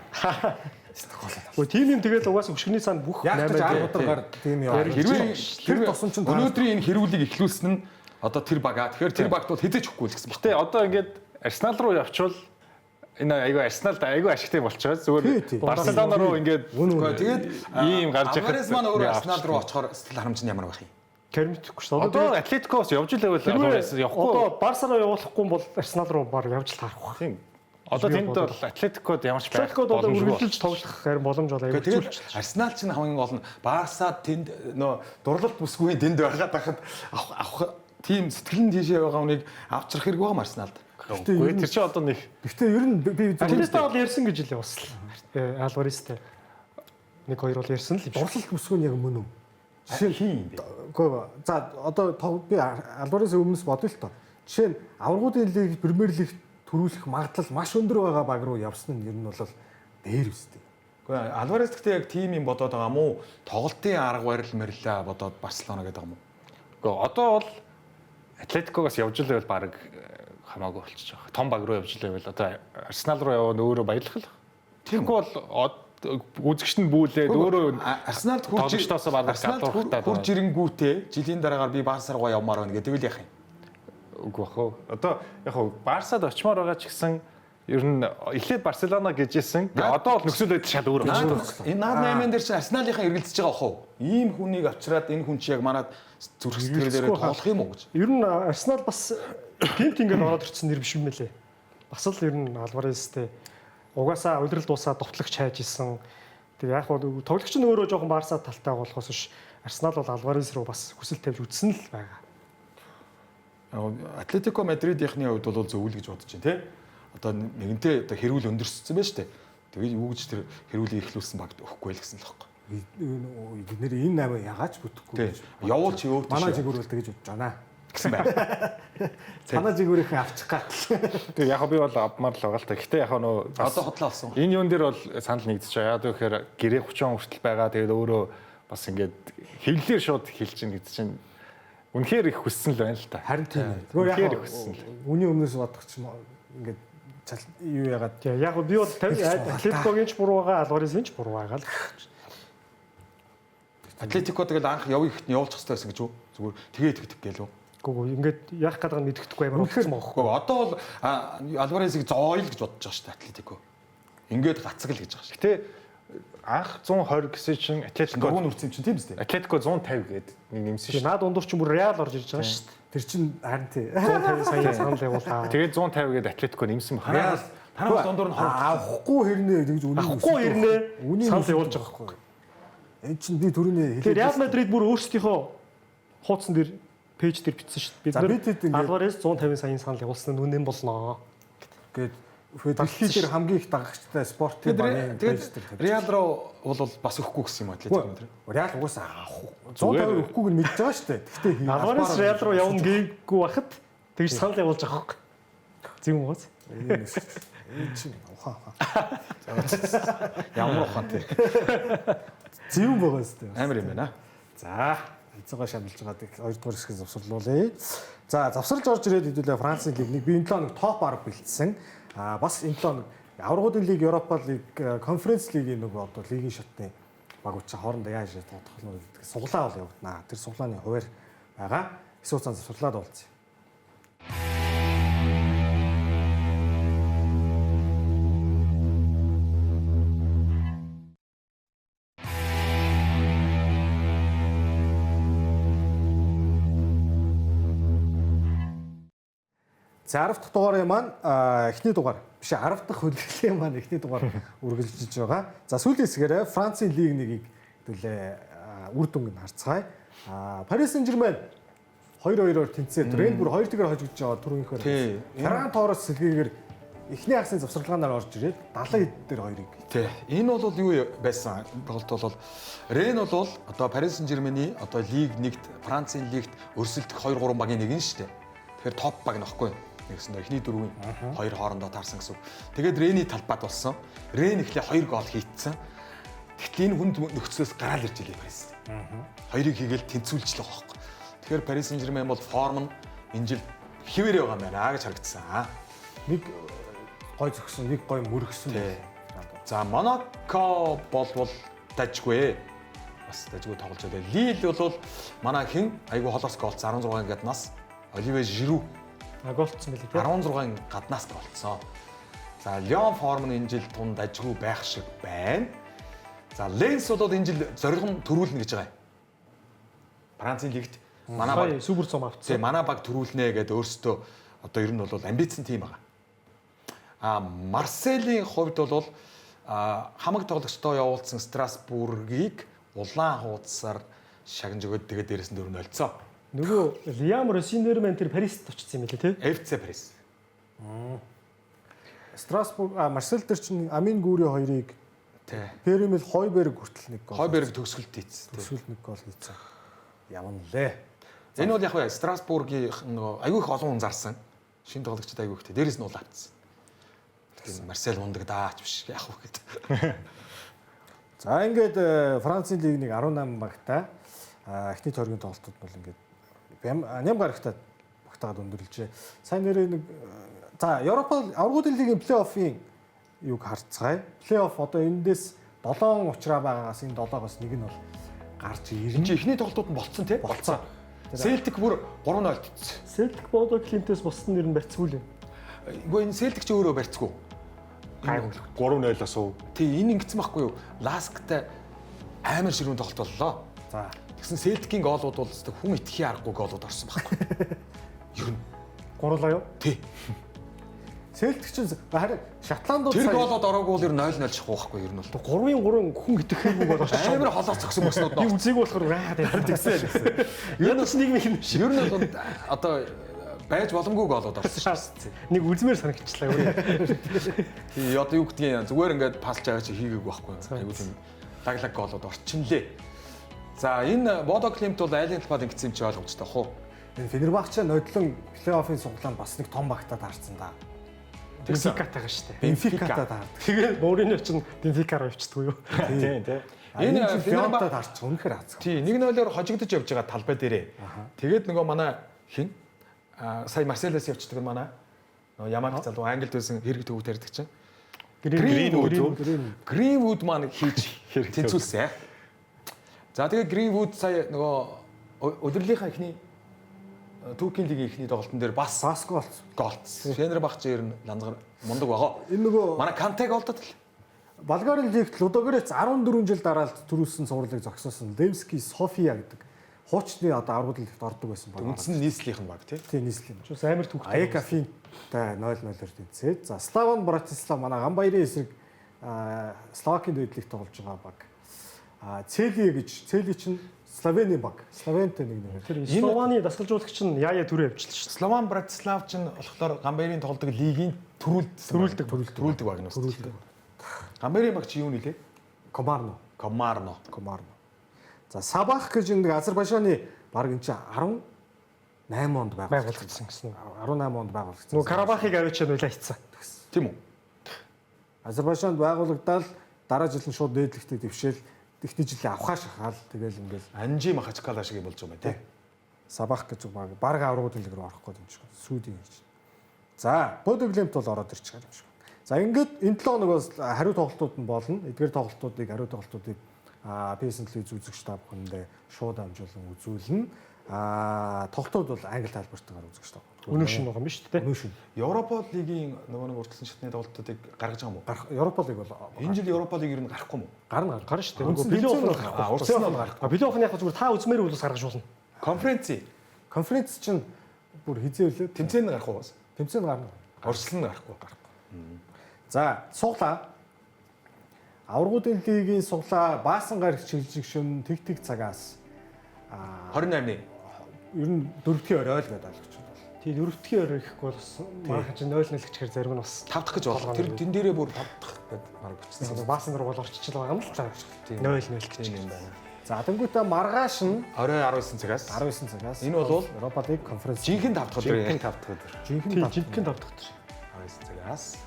Гэхдээ тим юм тэгэл угаасаа өшгөний цаанд бүх 8 ударгаар тим яваа. Тэр тусам чинь өнөөдрийн энэ хэрүүлийг эхлүүлсэн нь одоо тэр багаа. Тэгэхээр тэр багт бол хизээч өгөхгүй л гэсэн. Гэтэ одоо ингээд Арсенал руу явчвал энэ айгүй Арсеналд айгүй ашигтай болчихоо. Зүгээр Барселона руу ингээд тэгээд ийм гарч ирэх. Альварес маань өөрөө Арсенал руу очихоор сэтгэл харамж нь ямар байх юм? Кермитгэхгүй шүү. Одоо Атлетикос явж илээвэл Альварес явахгүй. Одоо Барса руу явуулахгүй бол Арсенал руу баг явж л таарах байх. Тийм. Одоо тэнд бол Атлетикод ямар ч байх. Атлетикод одоо үргэлжлэж тоглох харин боломж бол аюул зүйлч. Арсенал ч хамгийн гол нь Барса тэнд нөө дурлал бүсгүй тэнд байгаад байхад авах тийм сэтгэлэн тийшээ байгаа хүнийг авчрах хэрэг байгаа Арсеналд. Гэхдээ тэр чинь одоо нэг. Гэхдээ ер нь би Атлетико бол ярьсан гэж хэлээ бас. Альварестэй 1-2 бол ярьсан л юм шиг. дурлал бүсгүй нь яг мөн үү? Жишээ хин бэ? Үгүй за одоо би Альваресийн өмнөөс бодъё л тоо. Жишээ нь аврагуудын лиг, Премьер лиг төрүүлэх магадлал маш өндөр байгаа баг руу явсан нь ер нь бол дээр үстэй. Үгүй Альварес гэхдээ яг тим юм бодоод байгаа мó тоглолтын арга барил мэрилээ бодоод Барселона гэдэг юм уу? Үгүй одоо бол Атлетикогоос явж илээвэл баг хамаагүй болчихж байгаа. Том баг руу явж илээвэл одоо Арсенал руу явна өөрөө баярлах л. Тэгэхгүй бол үзэгч нь бүүлээд өөрөө Арсеналд хурж ирэнгүүтээ жилийн дараагаар би Барса руу явмаар байна гэдэг л яах юм? Үгүй бах уу. Одоо яг хөө Барсад очимоор байгаа ч гэсэн ер нь эхлээд Барселона гэжсэн. Одоо бол нөхцөл байдал шал өөр байна. Энэ наад 8-ын дээр чинь Арсеналынхаа эргэлзэж байгаа бах уу? Ийм хүнийг авчираад энэ хүн чи яг манад зүрх сэтгэлээрээ тоглох юм уу гэж. Ер нь Арсенал бас гинт ингээд ороод ирсэн нэр биш юм лээ. бас л ер нь Альварестэй угаасаа удирдал дуусаад довтлогч хайж исэн. Тэгээ яг бол тоглогч нь өөрөө жоохон Барса талтай болохоос биш Арсенал бол Альварес руу бас хүсэл тавьж үтсэн л байгаа. Атлетико Мадридийнхны хувьд бол зөв л гэж бодож байна тий. Одоо нэгэнтээ одоо хэрүүл өндөрссөн байна шүү дээ. Тэгээд юу гэж тэр хэрүүлийг ихлүүлсэн баг өгөхгүй л гэсэн л байхгүй. Бид нэр энэ 8 ягааж бүтэхгүй. Явуулч өөр манай жигүүр бол тэгэж бодож байна. гэсэн байна. Манай жигүүрийнхээ авчих гатал. Тэгээ яг би бол авмаар л байгаа л та. Гэхдээ яг нөө Одоо хотлоо авсан. энэ юун дээр бол санал нэгдэж байгаа. Яг тэгэхээр гэрээ 30 хүртэл байгаа. Тэгээд өөрөө бас ингээд хэвлэлээр шууд хэлж чинь гэдэг чинь үнэхээр их хүссэн л байна л та. Харин тийм. Үнэхээр их хүссэн л. Үний өмнөөс бодох чинь ингээд юу яагаад Тэгээ яг би бол Атлетикогийн ч буруу байгаа, Альваресийн ч буруу байгаа л. Атлетико тэгэл анх явъя гэхэд нь явуулчих хэрэгтэй байсан гэж үү? Зүгээр тэгээд тэгдэг гэлөө. Гүг ингээд яах гэдэг нь мэддэхгүй амар утсан бохоо. Гэхдээ одоо бол Альваресыг зооё л гэж бодож байгаа шүү дээ Атлетико. Ингээд гацаг л гэж байгаа шүү. Гэтэ анх 120 гэсэн чинь Атлетико Дөрөв нүрсэн юм чинь тийм үстэй. Атлетико 150 гээд нэг нэмсэн шүү. Наад дундуур ч юм уу Реал орж ирж байгаа шүү дээ. тэр чин харин тий 150 сая санал явуулаа. Тэгээд 150 гээд Атлетико нэмсэн байна. Танаас дундуур нь авахгүй хэрнээ гэж үнийг Авахгүй хэрнээ санал явуулж байгаа байхгүй. энэ чин би түрүүний Тэгэхээр Реал Мадрид бүр өөрсдийнхөө хуудсан дээр пэйж дээр бичсэн шүү дээ. Бид нэр Альварес 150 саяын санал явуулсан нь үнэн болноо. гээд дэлхийд дээр хамгийн их дагагчтай спортын багийн тэгээд Реал руу бол бас өгөхгүй гэсэн юм Атлетико Мадрид. Реал угаасаа авахгүй 150 өгөхгүйг нь мэдж байгаа шүү дээ. Гэхдээ Альварес Реал руу явна гээгүй байхад тэгж санал явуулж байгаа байхгүй. Зөв юм уу? энэ чин ухаа. Ямар ухаантай. Зөв байгаа шүү дээ. Амар юм байна. За эцэгээ шаналж байгаа хоёрдугаар хэсгийг завсарлуулъя. За завсарлаж орж ирээд хэдүүлээ Францын лигнийг би энэ 7 хоног топ 10 бэлдсэн. Бас энэ 7 хоног Аврагуудын лиг, Европа лиг, Конференц лигийн нөгөө одоо лигийн шатны багууд чинь хоорондоо яаж тодорхойлно гэдэг суглаа бол явагдана. Тэр суглааны хуваар байгаа. Эсвэл цан завсарлаад болцсон. За 10 дахь дугаарын маань эхний дугаар биш 10 дахь хөлбөрлийн маань эхний дугаар үргэлжлэж байгаа. За сүүлийн хэсгээрээ Францын лиг 1-ийг хэдүүлээ үр дүнг нь харцгаая. Paris Saint-Germain 2-2-оор тэнцээд Rennes бүр 2-2-оор хожигдож байгаа түрүүнийхээр. Ferran Torres сэлгээгээр эхний хагасны завсарлагаанаар орж ирээд 70 хэд дээр 2-ыг. Тий. Энэ бол юу байсан? Тоглолт бол Rennes бол одоо Paris Saint-Germain-ий одоо лиг 1-т Францын лигт өрсөлдөх 2-3 багийн нэг нь шүү дээ. Тэгэхээр топ баг нөхгүй. Нэгсэндээ эхний дөрвийн хоёр хоорондоо таарсан гэсэн. Тэгээд Rennes талбайд болсон. Rennes эхлээ 2 гол хийцсэн. Тэгтэл энэ хүнд нөхцлөөс гараал ирж илээ Paris. Хоёрыг хийгээл тэнцүүлж л байгаа байхгүй. Тэгэхээр Paris Saint-Germain бол форм нь энэ жил хിവэрээ байгаа юм байна гэж харагдсан. Нэг гой зөксөн, нэг гой мөргсөн. За Monaco болвол дажгүй. Бас дажгүй тоглож байлаа. Lille бол манай хин айгу холоос голцсон 16 гаднаас Оливье Жиру голцсон байли тий. 16 гаднаас голцсон. За Лион форм нь энэ жил тунд дажгүй байх шиг байна. За Ленс бол энэ жил зорилго төрүүлнэ гэж байгаа юм. Францын лигт манай баг супер цом авцсан. Тэгээ манай баг төрүүлнэ гэдэг өөртөө одоо ер нь бол амбицсан тим байгаа. Марселийн хувьд бол хамаг тоглогчдоо явуулсан Страсбургийг улаан хуудасаар шагнаж өгöd тэгээд дээрэс нь 4-0 олцсон. Нөгөө Лиам Росинермен тэр Парист очсон юм лээ тий. FC Paris. Страсбург Марсель дээр чинь Амин Гүри хоёрыг Тий. Перемэл Хойберг хүртэл нэг гол. Хойберг төгсгөлт хийсэн. Төгсгөл нэг гол хийсэн. Явна лээ. Энэ бол яг бай Страсбургийн нөгөө аягүй их олон хүн зарсан. Шинэ тоглогчид аягүй ихтэй. Дээрээс нь уул автсан. Тэгэхээр Марсель ундаг даач биш яг уу гэдэг. За ингээд Францын лиг нэг 18 багтай эхний тойргийн тоглолтууд бол ингээд ням гарагтаа багтаагаад өндөрлжээ. Сайн нэрээ нэг за Европа аврагуудын лигийн плей-оффын юг харцгаая. Плей-офф одоо эндээс 7 учраа байгаагаас энэ 7-оос нэг нь бол гарч ирнэ. Энд ихний тоглолтууд нь болцсон тий? Болцсон. Celtic бүр 3-0 тэтсэн. Celtic Bodo Clint-с боссон нэр нь барьцгүй л. Үгүй энэ Celtic ч өөрөө барьцгүй. Гайгүй. 3-0-оос уу. Тий энэ ингэсэн байхгүй юу? Lask-тай амар ширүүн тоглолт боллоо. За тэгсэн Celtic-ийн гоолууд бол хүн итгэхийн аргагүй гоолууд орсон байхгүй. Ер нь Гурлаа юу? тий. Цэлтэг чинь харин Шотландууд Тэр голоод ороогүй бол ер нь 0-0 шахах байхгүй ер нь бол. 3-3 хүн гэдэг хэрэг бол очиж Амар холоос зогсон мөснүүд би нөө. үзег болохоор тэгсэн. Ер нь Янз нэг юм шиг. ер нь бол одоо байж боломгүй голоод орсон шүү дээ. Нэг үзмээр санагчлаа. Тий одоо юу гэдгийг зүгээр ингээд пасч байгаа чи хийгээгүй байхгүй. Айгуу тийм лаглаг голоод орчинлээ. За энэ Бодо Климт бол айлын талбайд ингэсэн юм чи ойлгомжтой хуу. энэ Фенербахче нодлон плей-оффын суглаанд бас нэг том багтаад харсан да. Бенфикатайгаа шүү дээ. Бенфикатад хард. Тэгээ Мориньо ч Бенфикаар явчихдгүй юу? Тийм тийм. Энэ Фенербахче Фенербах харч үнэхээр азах. тий 1-0-оор хожигдож явж байгаа талбай дээрээ. Тэгээд нөгөө манай хин сая Марселос явчихдаг манай нөгөө Ямаг залуу Англид байсан хэрэг төвөд ярьдаг чинь. Greenwood маань хийж тэнцүүлсэн. За тэгээ Greenwood сая нөгөө өдрлийнхаа ихний Туркийн лигийн ихний тоглолтын дээр бас голцсон. Фенербахче ер нь ланзгар мундаг байгаа. Энэ нөгөө манай Кантег олдод л Болгарын лигт Лудогорец 14 жил дараа төрүүлсэн цувралыг зогсоосон Левски София гэдэг хуучны одоо аргууд лигт ордог байсан баг. үндсэн нийслэлийн баг тий. Тийм нийслэлийн. Чус амар түүхтэй. Аякафинтай 0-0-оор тэнцээд. За Славан Братислав манай Гамбаярын эсрэг Словакийн дэвдлийг тоглож байгаа баг. Цели чинь Словений баг. Словентэй нэг нэр. Тэр Слованы дасгалжуулагч нь Яя төрөө явчихлаа шүү. Слован Братислав ч нь болохоор Гамбаярын тоглодог лигийн төрүүлдэг баг нь бас. Гамбаярын баг чи юу нэлээ? Комарно. Комарно. За Сабах гэж нэг Азербайджаны баг энэ чинь 18 онд Байгуулагдсан гэсэн. 18 онд байгуулагдсан. Нөгөө Карабахыг авчиж нулаа хийцэн. Тийм үү? Азербайджанд байгуулагдаад дараа жил нь шууд дээдлэгтээ дэвшээл тэгтээ жилийн авхаа шахаал тэгэл ингээл Анжи Махачкала шиг болж байгаа юм тий. Сабах гэж баг аврагууд лиг рүү орох гээд юм шиг. Сүүдийн гэж. За, Бодо Глимт бол ороод ирчих юм шиг. За ингээд энэ 7 хоногоос хариу тоглолтууд нь болно. Эдгээр тоглолтуудыг хариу тоглолтуудыг PS-ийн үзэгч та бүхэндээ шууд амжуулан үзүүлнэ. Тоглолтууд бол англи тайлбартаагаар үзэгч та бүхэн. Өнөө шин байгаа юм шүү дээ. Өнөө шин. Европа лигийн нөгөө нэг урталсан шатны тоглолтуудыг гаргаж байгаа юм уу? Европа лиг бол Энэ жил Европа лиг ер нь гарахгүй юм уу? гарна Гарна шүү дээ. Үндсэн Нөгөө тэмцээн плей-офф гарахгүй. уртсан нь гарахгүй. плей-офф нь яг зүгээр та үзмээр бол бас гаргаж болно. Конференцийн Конференц чинь бүр хизээ үлээ. тэмцээн нь гарахгүй бас. Тэмцээн гарна. Орчлон нь гарахгүй. За, суглаа. Аврагуудын лигийн суглаа Баасан гарагч чиглэгшин тэг цагаас 28-ны ер нь дөрөвдгийн орой л гэдэг ойлгож байна. Тэгээ дөрөвдгийн орой гэхгүй бол бас маань ч 0-0 гэхээр зарим нь бас 5 дахь гэж болох. Тэр тэн дээрээ бүр 5 дахь гэдэг марг бичсэн. Баасан руу бол орчиж байгаа юм л та. 0-0 гэж юм байна. За, тэнгуүтэ маргааш нь Орой 19 цагаас 19 цагаас Энэ бол Европа лиг конференц жинхэнэ 5 дахь өдөр Жинхэнэ 5 дахь өдөр. Жинхэнэ давтах гэж. 19 цагаас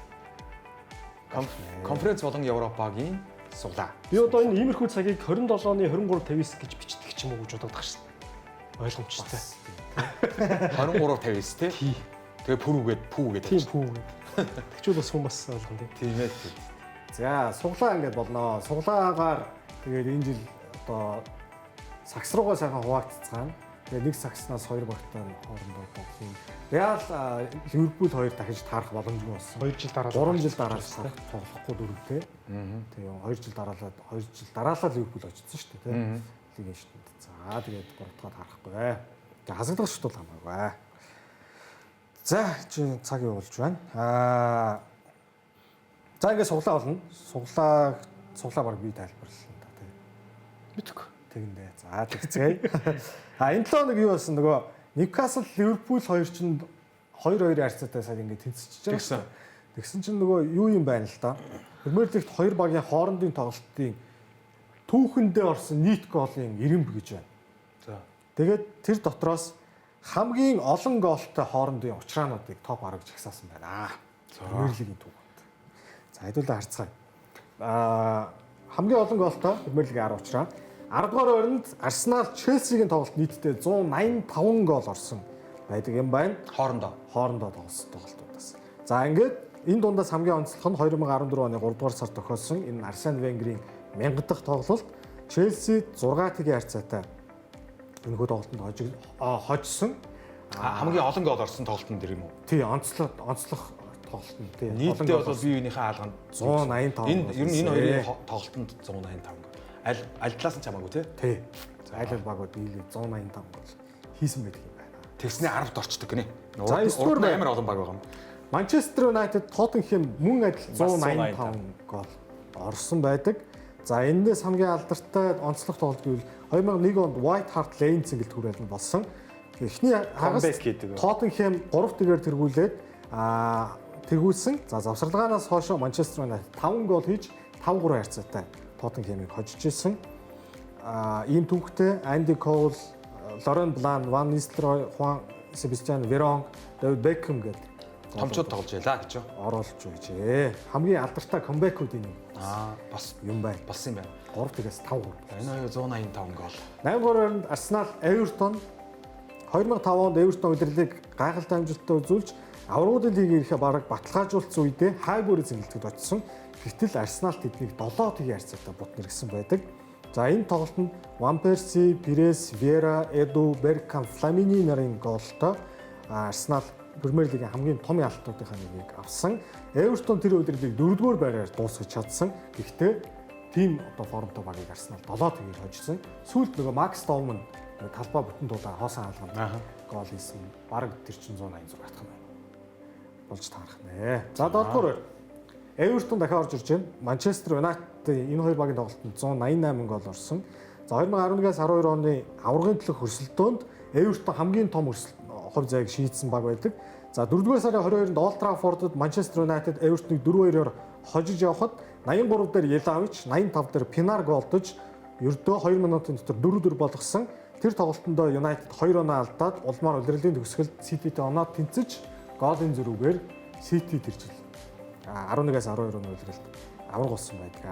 конференц болон Европагийн суглаа. Би одоо энэ иймэрхүү цагийг 27-ны 23:59 гэж бичдэг ч юм уу гэж бодоод байгаа шүү дээ. Ойлгомжтой. 23:59 тий. Тэгээ пүүгээд Тийм пүү гэдэг. Тэгчүүл бас хүн бас ойлгоно тийм. тийм ээ. За, суглаа ингээд болно. Суглаагаар тэгээд энэ жил одоо сакс руугаа сайхан хуваагдцгаана. Тэгээд нэг сакснаас хоёр багтаа хоорондоо тоглоно. Реал Ливерпул хоёр дахиж таарах боломжгүй болсон. 2 жил дараа 3 жил дараалал тоглохгүй дөрөвтэй. Тэгээ 2 жил дараалал Ливерпул очсон шүү дээ, тийм. Лигийн шүтэнд. За, тэгээд 3 дахь харахгүй. Тэгээ хасагдах шүт бол хамаагүй. За, чи цаг явуулж байна. За, ингээд суглаа болно. Суглаа баг би тайлбарлалаа та, тийм. мэдгүй. Тэгэндээ. За, тэгцгээе. Энэ 7 хоног юу болсон нөгөө Ньюкасл Ливерпул хоёр чинь 2-2 харьцаатай сая ингээд тэнцэж байгаа. Тэгсэн чинь нөгөө юу юм байна л да. Премьер лигт хоёр багийн хоорондын тоглолтын түүхэндээ орсон нийт голын 90 гэж байна. За. Тэгээд тэр дотроос хамгийн олон гоолтой хоорондын учраануудыг топ 10 жагсаасан байна. Премьер лигийн түүхэнд. За, хэдүүлээ харцгаая. Хамгийн олон гоолтой Премьер лигийн 10 учраа. 10 дугаар ойронд Арсенал Челсигийн тоглолт нийтдээ 185 гол орсон байдаг юм байна. Хоорондоо Тоглосон тоглолтуудаас. За, ингээд энэ дундаас хамгийн онцлог нь 2014 оны 3 дугаар сард тохиолсон энэ Арсен Венгерийн 1000 дахь тоглолт Челси 6-1 харьцаатай энэхүү тоглолтод хожсон. хамгийн олон гол орсон тоглолтын дэр юм уу? Тий, онцлог тоглолт нь тий. Нийтдээ бол бие биенийхээ хаалганд 185. Энэ ер нь энэ хоёрын тоглолтод 185 гол. Аль талаас нь чамаагүй тий? Тий. Айл багууд дийлээ 185 гол хийсэн байдаг юм байна. Тэгснээ 10-д орчдөг гинэ. За, 9 дугаар амар олон баг байгаа юм. Манчестер Юнайтед Тоттенхэм мөн адил 185 гол орсон байдаг. За энэс хамгийн алдартай онцлог тоглолт гэвэл 2001 онд White Hart Lane цэнгэлт хүрээлэн болсон. Эхний хагас Тоттенхэм 3-1-ээр тэргүүлээд тэргүүлсэн. За завсарлагаанаас хойш Манчестер Юнайтед 5 гол хийж 5-3 харьцаатай Тоттенхэмийг хожиж исэн. Ийм түүхтэй Анди Коул, Лорен Блан, Ван Нистелрой, Хуан Себастьян Верон, Дэвид Бекхэм гэдэг томчууд тоглож ялаа гэж юу? оруулж байжээ. Хамгийн алдартай камбэкүүдийн Бас юм байна. болсон юм байна. 3-5 гол. Энэ хоёр 185 гол. 8-3-нд Арсенал Эвертон 2005 онд Эвертон удирдлыг гайхалтай амжилттай үзүүлж аврагуудын лигийн бараг баталгаажуулсан үедээ хайбөрийн зэнгэлтэд очсон. Гэтэл Арсенал тэднийг 7-1 харьцаатай бут нэргсэн байдаг. За энэ тоглолтод Ван Перси, Пирес, Вера, Эду, Беркам, Фламини нарын гоолтой Арсенал Премьер лигийн хамгийн том ялалтуудынхаа нэгийг авсан. Эвертон тэр удирдлыг 4-р байраар дуусгаж чадсан. Гэхдээ тим одоо формтой багийг Арсенал 7-1-ээр хожсон. Сүүлд нөгөө Макс Доуман талбай бүтэн дуудаа хоосон хаалганд гол хийсэн. Бараг тэр чинь 186 атах юм байна. Болж таарах нэ. За 7-р Эвертон дахиад орж ирж байна. Манчестер Юнайтед энэ хоёр багийн тоглолтод 188 гол орсон. За 2011-аас 12 оны аврагын төлөх хөрсөлдөөнд Эвертон хамгийн том хувь зайг шийдсэн баг байдаг. За 4-р сарын 22-нд Олд Траффордод Манчестер Юнайтед Эвертоныг 4-2-оор хожиж явхад 83 дээр Елавич, 85 дээр Пинар голдож ердөө 2 минутын дотор 4-4 болгосон. Тэр тоглолтонд Юнайтед 2 оноо алдаад улмаар улирлын төгсгөлд Сититэй оноо тэнцэж голын зөрүүгээр Сити тэр жил 11-аас 12 оны улирлд авраг болсон байдаг.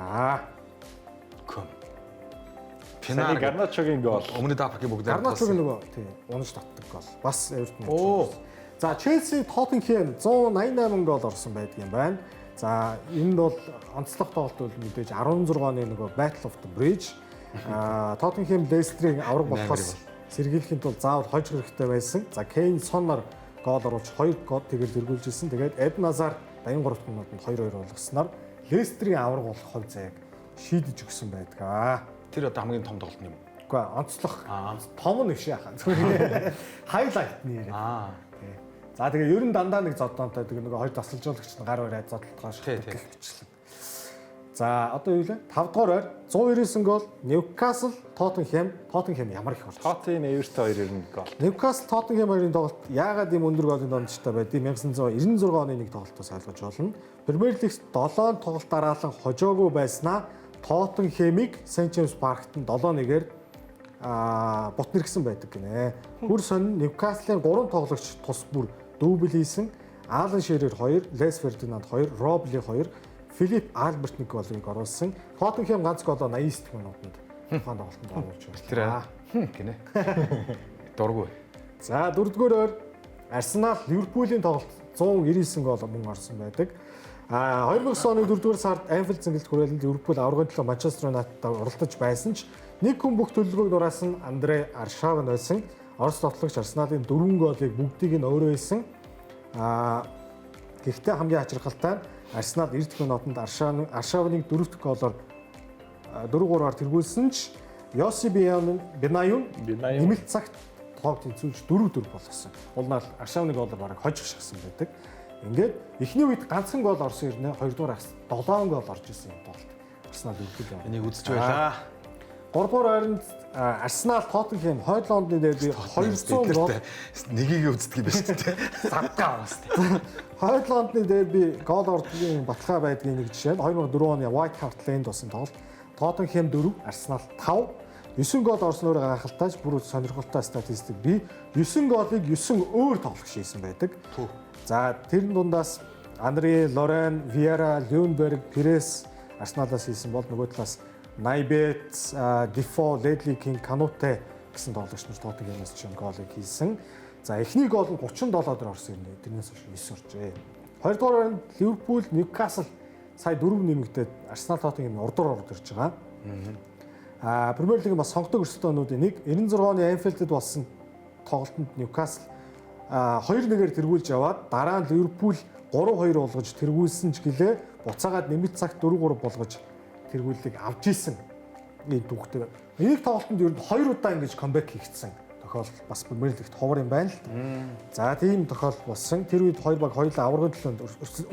Пинар Гарначогийн гол. Өмнөд Африкийн бүгд Гарначогийн нөгөө тийм унаж татдаг гол. Бас Эвертон. За Челси Тоттенхэм 188 гол орсон байдаг юм байна. За энэ бол онцлог тоглолт бол мэдээж 16 оны нөгөө Battle of the Bridge Тоттенхэм Лестерийг авраг болохоос сэргийлэхийн тулд заавал хожих хэрэгтэй байсан. За Кейн Соннор гол оруулж 2 гол тэгэл зэргүүлж ирсэн. Тэгээд Эден Азар 83 минутанд 2-2 болгосноор Лестерийн авраг болох хувь зайг шийдэж өгсөн байдаг. Тэр одоо хамгийн том тоглолт юм. Үгүй онцлог. Том нь биш яхаа. Зүгээр хайлайт нь яриа. За тэгээ ер нь дандаа нэг зодонтой тэгээ нөгөө хоёр тасалжуулагч нь гар бариад зодтолгоош бичлэг. За одоо юу лээ? 5 дугаар ойр 199 гол Ньюкасл Тоттенхэм ямар их орж. Тоттенхэм Эвертон 2-1 гол. Ньюкасл Тоттенхэм хоёрын тоглолт яагаад ийм өндөр голын дондчтой байдгийг 1996 оны нэг тоглолтоос ойлгож болно. Премьер лигт 7 тоглолт дараалан хожоогүй байснаа Тоттенхэмийг Сент Джеймс паркт нь 7-1-ээр бут нэргсэн байдаг гинэ. Бүр сонин Ньюкаслын 3 тоглогч тус бүр дубль хийсэн. Алан Шерер 2, Лес Фердинанд 2, Робли 2, Филипп Альберт нэг голыг оруулсан. Тоттенхэм ганц голоо 89 минутанд тухайн тоглолтод оруулж байна. Тэр гинэ. Дургүй. За 4-р Арсенал Ливерпулийн тоглолт 199 гол мөн орсон байдаг. 2009 оны 4-р сард Anfield цэнгэлт хүрээлэнд Ливерпул аврагын төлөө Манчестер Юнайтедтай уралдаж байсан ч нэг хүн бүх төлөвлөгөөг дураасан Андре Аршавин байсан. Орос тоглогч Арсеналын 4 голыг бүгдийг нь өөрөө хийсэн. Гэхдээ хамгийн хачирхалтай нь Арсенал 90 минутанд Аршавиныг 4 дахь голоор 4-3-аар тэргүүлсэн ч Йоси Бинаюн нэмэлт цагт тоог тэнцүүлж 4-4 болгосон. Улнаар Аршавины голоор бараг хожих шахсан байдаг. Ингээд эхний үед ганцхан гол орсон ирнэ 2 дугаар хагас 7 гол орж исэн юм тоглолт. Арсенал өвдөл. Энийг үзэж байлаа. 3 дугаар ойронд Арсенал Тоттенхэм Хойдландны дерби 200 гол нэгийг үздэг юм байна шүү дээ. завгаа байна. Хойдландны дерби гол ордгийн баталгаа байдгийн нэг жишээ нь 2004 оны White Hart Lane болсон тоглолт. Тоттенхэм 4, Арсенал 5, 9 гол орсноор гайхалтайж бүр сонирхолтой статистик бий. 9 голыг 9 өөр тоглогч хийсэн байдаг. За тэрэн дундаас Андре, Лорен, Виера, Люнберг, Пирес Арсеналаас хийсэн бол нөгөө талаас Найбет, Дефо, Ледли Кинг, Кануте гэсэн тоглогч нар Тоттенхэмээс ч голыг хийсэн. За эхний гол нь 37 дээр орсон юм. Тэрнээс хойш 9 оржээ. 2 дугаар нь Ливерпул, Ньюкасл сая 4 нэмэгдээд Арсенал Тоттенхэм урдуур орж ирж байгаа. Премьер лигийн бас сонгодог өрсөлдөөнүүдийн нэг 96 оны Anfield-д болсон тоглолтод Ньюкасл 2-1-ээр тэргүүлж яваад дараа нь Ливерпул 3-2 болгож тэргүүлсэн ч гэлээ буцаагаад нэмэлт цагт 4-3 болгож тэргүүллийг авч ийсэн ийм түүхтэй. Энийг тоглолтод ер нь 2 удаа ингэж камбэк хийгдсэн тохиолдол бас Премьер Лигт ховор юм байна л да. За тийм тохиолдол болсон. Тэр үед хоёр баг хоёулаа аваргын төлөөнд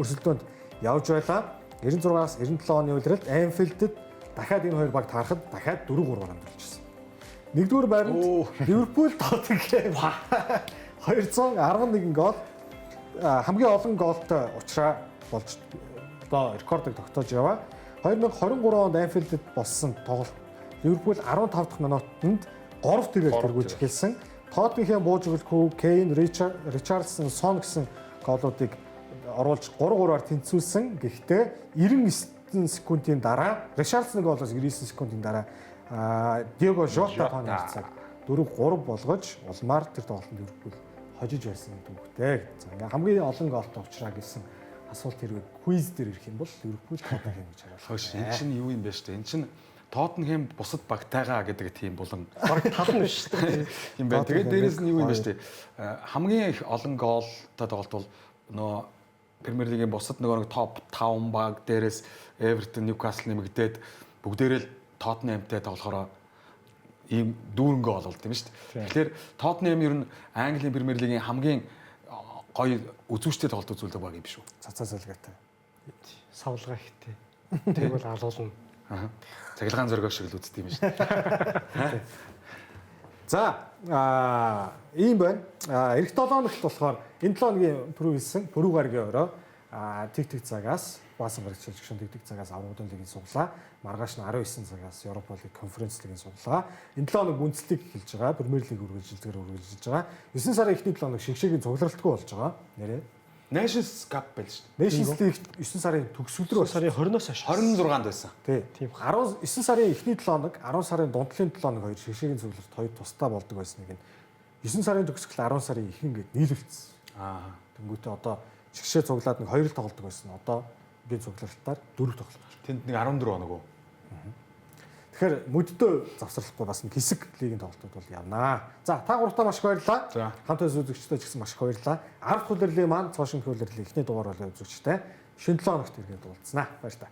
өрсөлдөөнд явж байлаа. 96-аас 97 оны үеэрэл Anfield-д дахиад энэ хоёр баг таарахад дахиад 4-3 амжилтжсэн. Нэгдүгээр байранд Ливерпул Тоттенхэм 211 гол хамгийн олон голтой учраа болж одоо рекордыг тогтоож яваа. 2023 онд Anfield-д болсон тоглолт Ливерпул 15 дахь минутанд 3 тэргээр тэргүүлж гэлсэн. Тоттенхэм бууж өгөлгүй Кейн, Ричардсон, Сон гэсэн голуудыг оруулж 3-3-аар тэнцвүүлсэн. Гэхдээ 99 секундын дараа Ричардсны голоос 99 секундын дараа Диего Жота тооны хацааг 4-3 болгож улмаар тэр тоглолтод Ливерпул хожиж байсан түүхтэй. За ингээ хамгийн олон голтой уучраа гэсэн асуулт хэрэг квиз дээр ирэх юм бол Ливерпул Тоттенхэм гэж хариулах. Хөөш энэ чинь юу юм бэ штэ? Энэ чинь Тоттенхэм бусад багтайгаа гэдэг тийм болон баг тал нь шүү дээ. юм байна. Тэгээд дээрэс нь юу юм бэ штэ? Хамгийн их олон гоолтой тоглолт бол нөө Премьер Лигийн бусад нөгөө топ 5 баг дээрээс Эвертон, Ньюкасл нэмэгдээд бүгдээрээ л Тоттенхэмтэй тоглохороо ийм дүүрэн гол болд юм шүү дээ. Тэгэхээр Тоттенхэм ер нь Английн Премьер Лигийн хамгийн гоё үзүүштэй тоглолт үзүүлдэг баг юм биш үү? Цацаа салгаатай. Савлгаа ихтэй. Тэг бол алуулна. Цахилгаан зөргөө шиг л үздэг юм шүү дээ. За ийм байна. Эх 7 хоногт болохоор энэ 7 хоногийн пүрэв гаргийн өрөө тэг цагаас баасан гарагчилж гүшин тэг цагаас аврагын лигийн суглаа. Маргааш нь 19 цагаас Европа лиг конференц лигийн суглаа. Энэ 7 хоног үндэслэг эхэлж байгаа. Премьер лиг үргэлжилж байгаа. 9 сарын эхний 7 хоног шигшээгийн цугларалтгүй болж байгаа. Нэрээ Nations Cup байл шүү дээ. Nations League 9 сарын төгсгөл рүү Сарын 20-оос хойш 26-нд байсан. Тийм. 19 сарын эхний 7 хоног, 10 сарын дундлын 7 хоног хоёр шигшээгийн цугларт хоёр тусдаа болдог байсныг нь 9 сарын төгсгөл 10 сарын ихэнх гээд нийлүүлсэн. Тэнгүүтээ одоо шигшээ цуглаад нэг 2 л тоглодог байсан. Одоо би цуглартаар 4 тоглож байна. Тэнд нэг 14 хоног уу? Тэгэхээр мөддөө завсралахгүй бас нэг хэсэг лигийн тоглолтууд бол явнаа. За та гуравтаа маш их баярлалаа. Хамт үзэгчтэй ч гэсэн маш их баярлалаа. 10 дахь улирлын маань цоошин улирлын эхний дугаар бол үзэгчтэй. Шинэ 7 хоногт иргэд уулзнаа. Баяр та.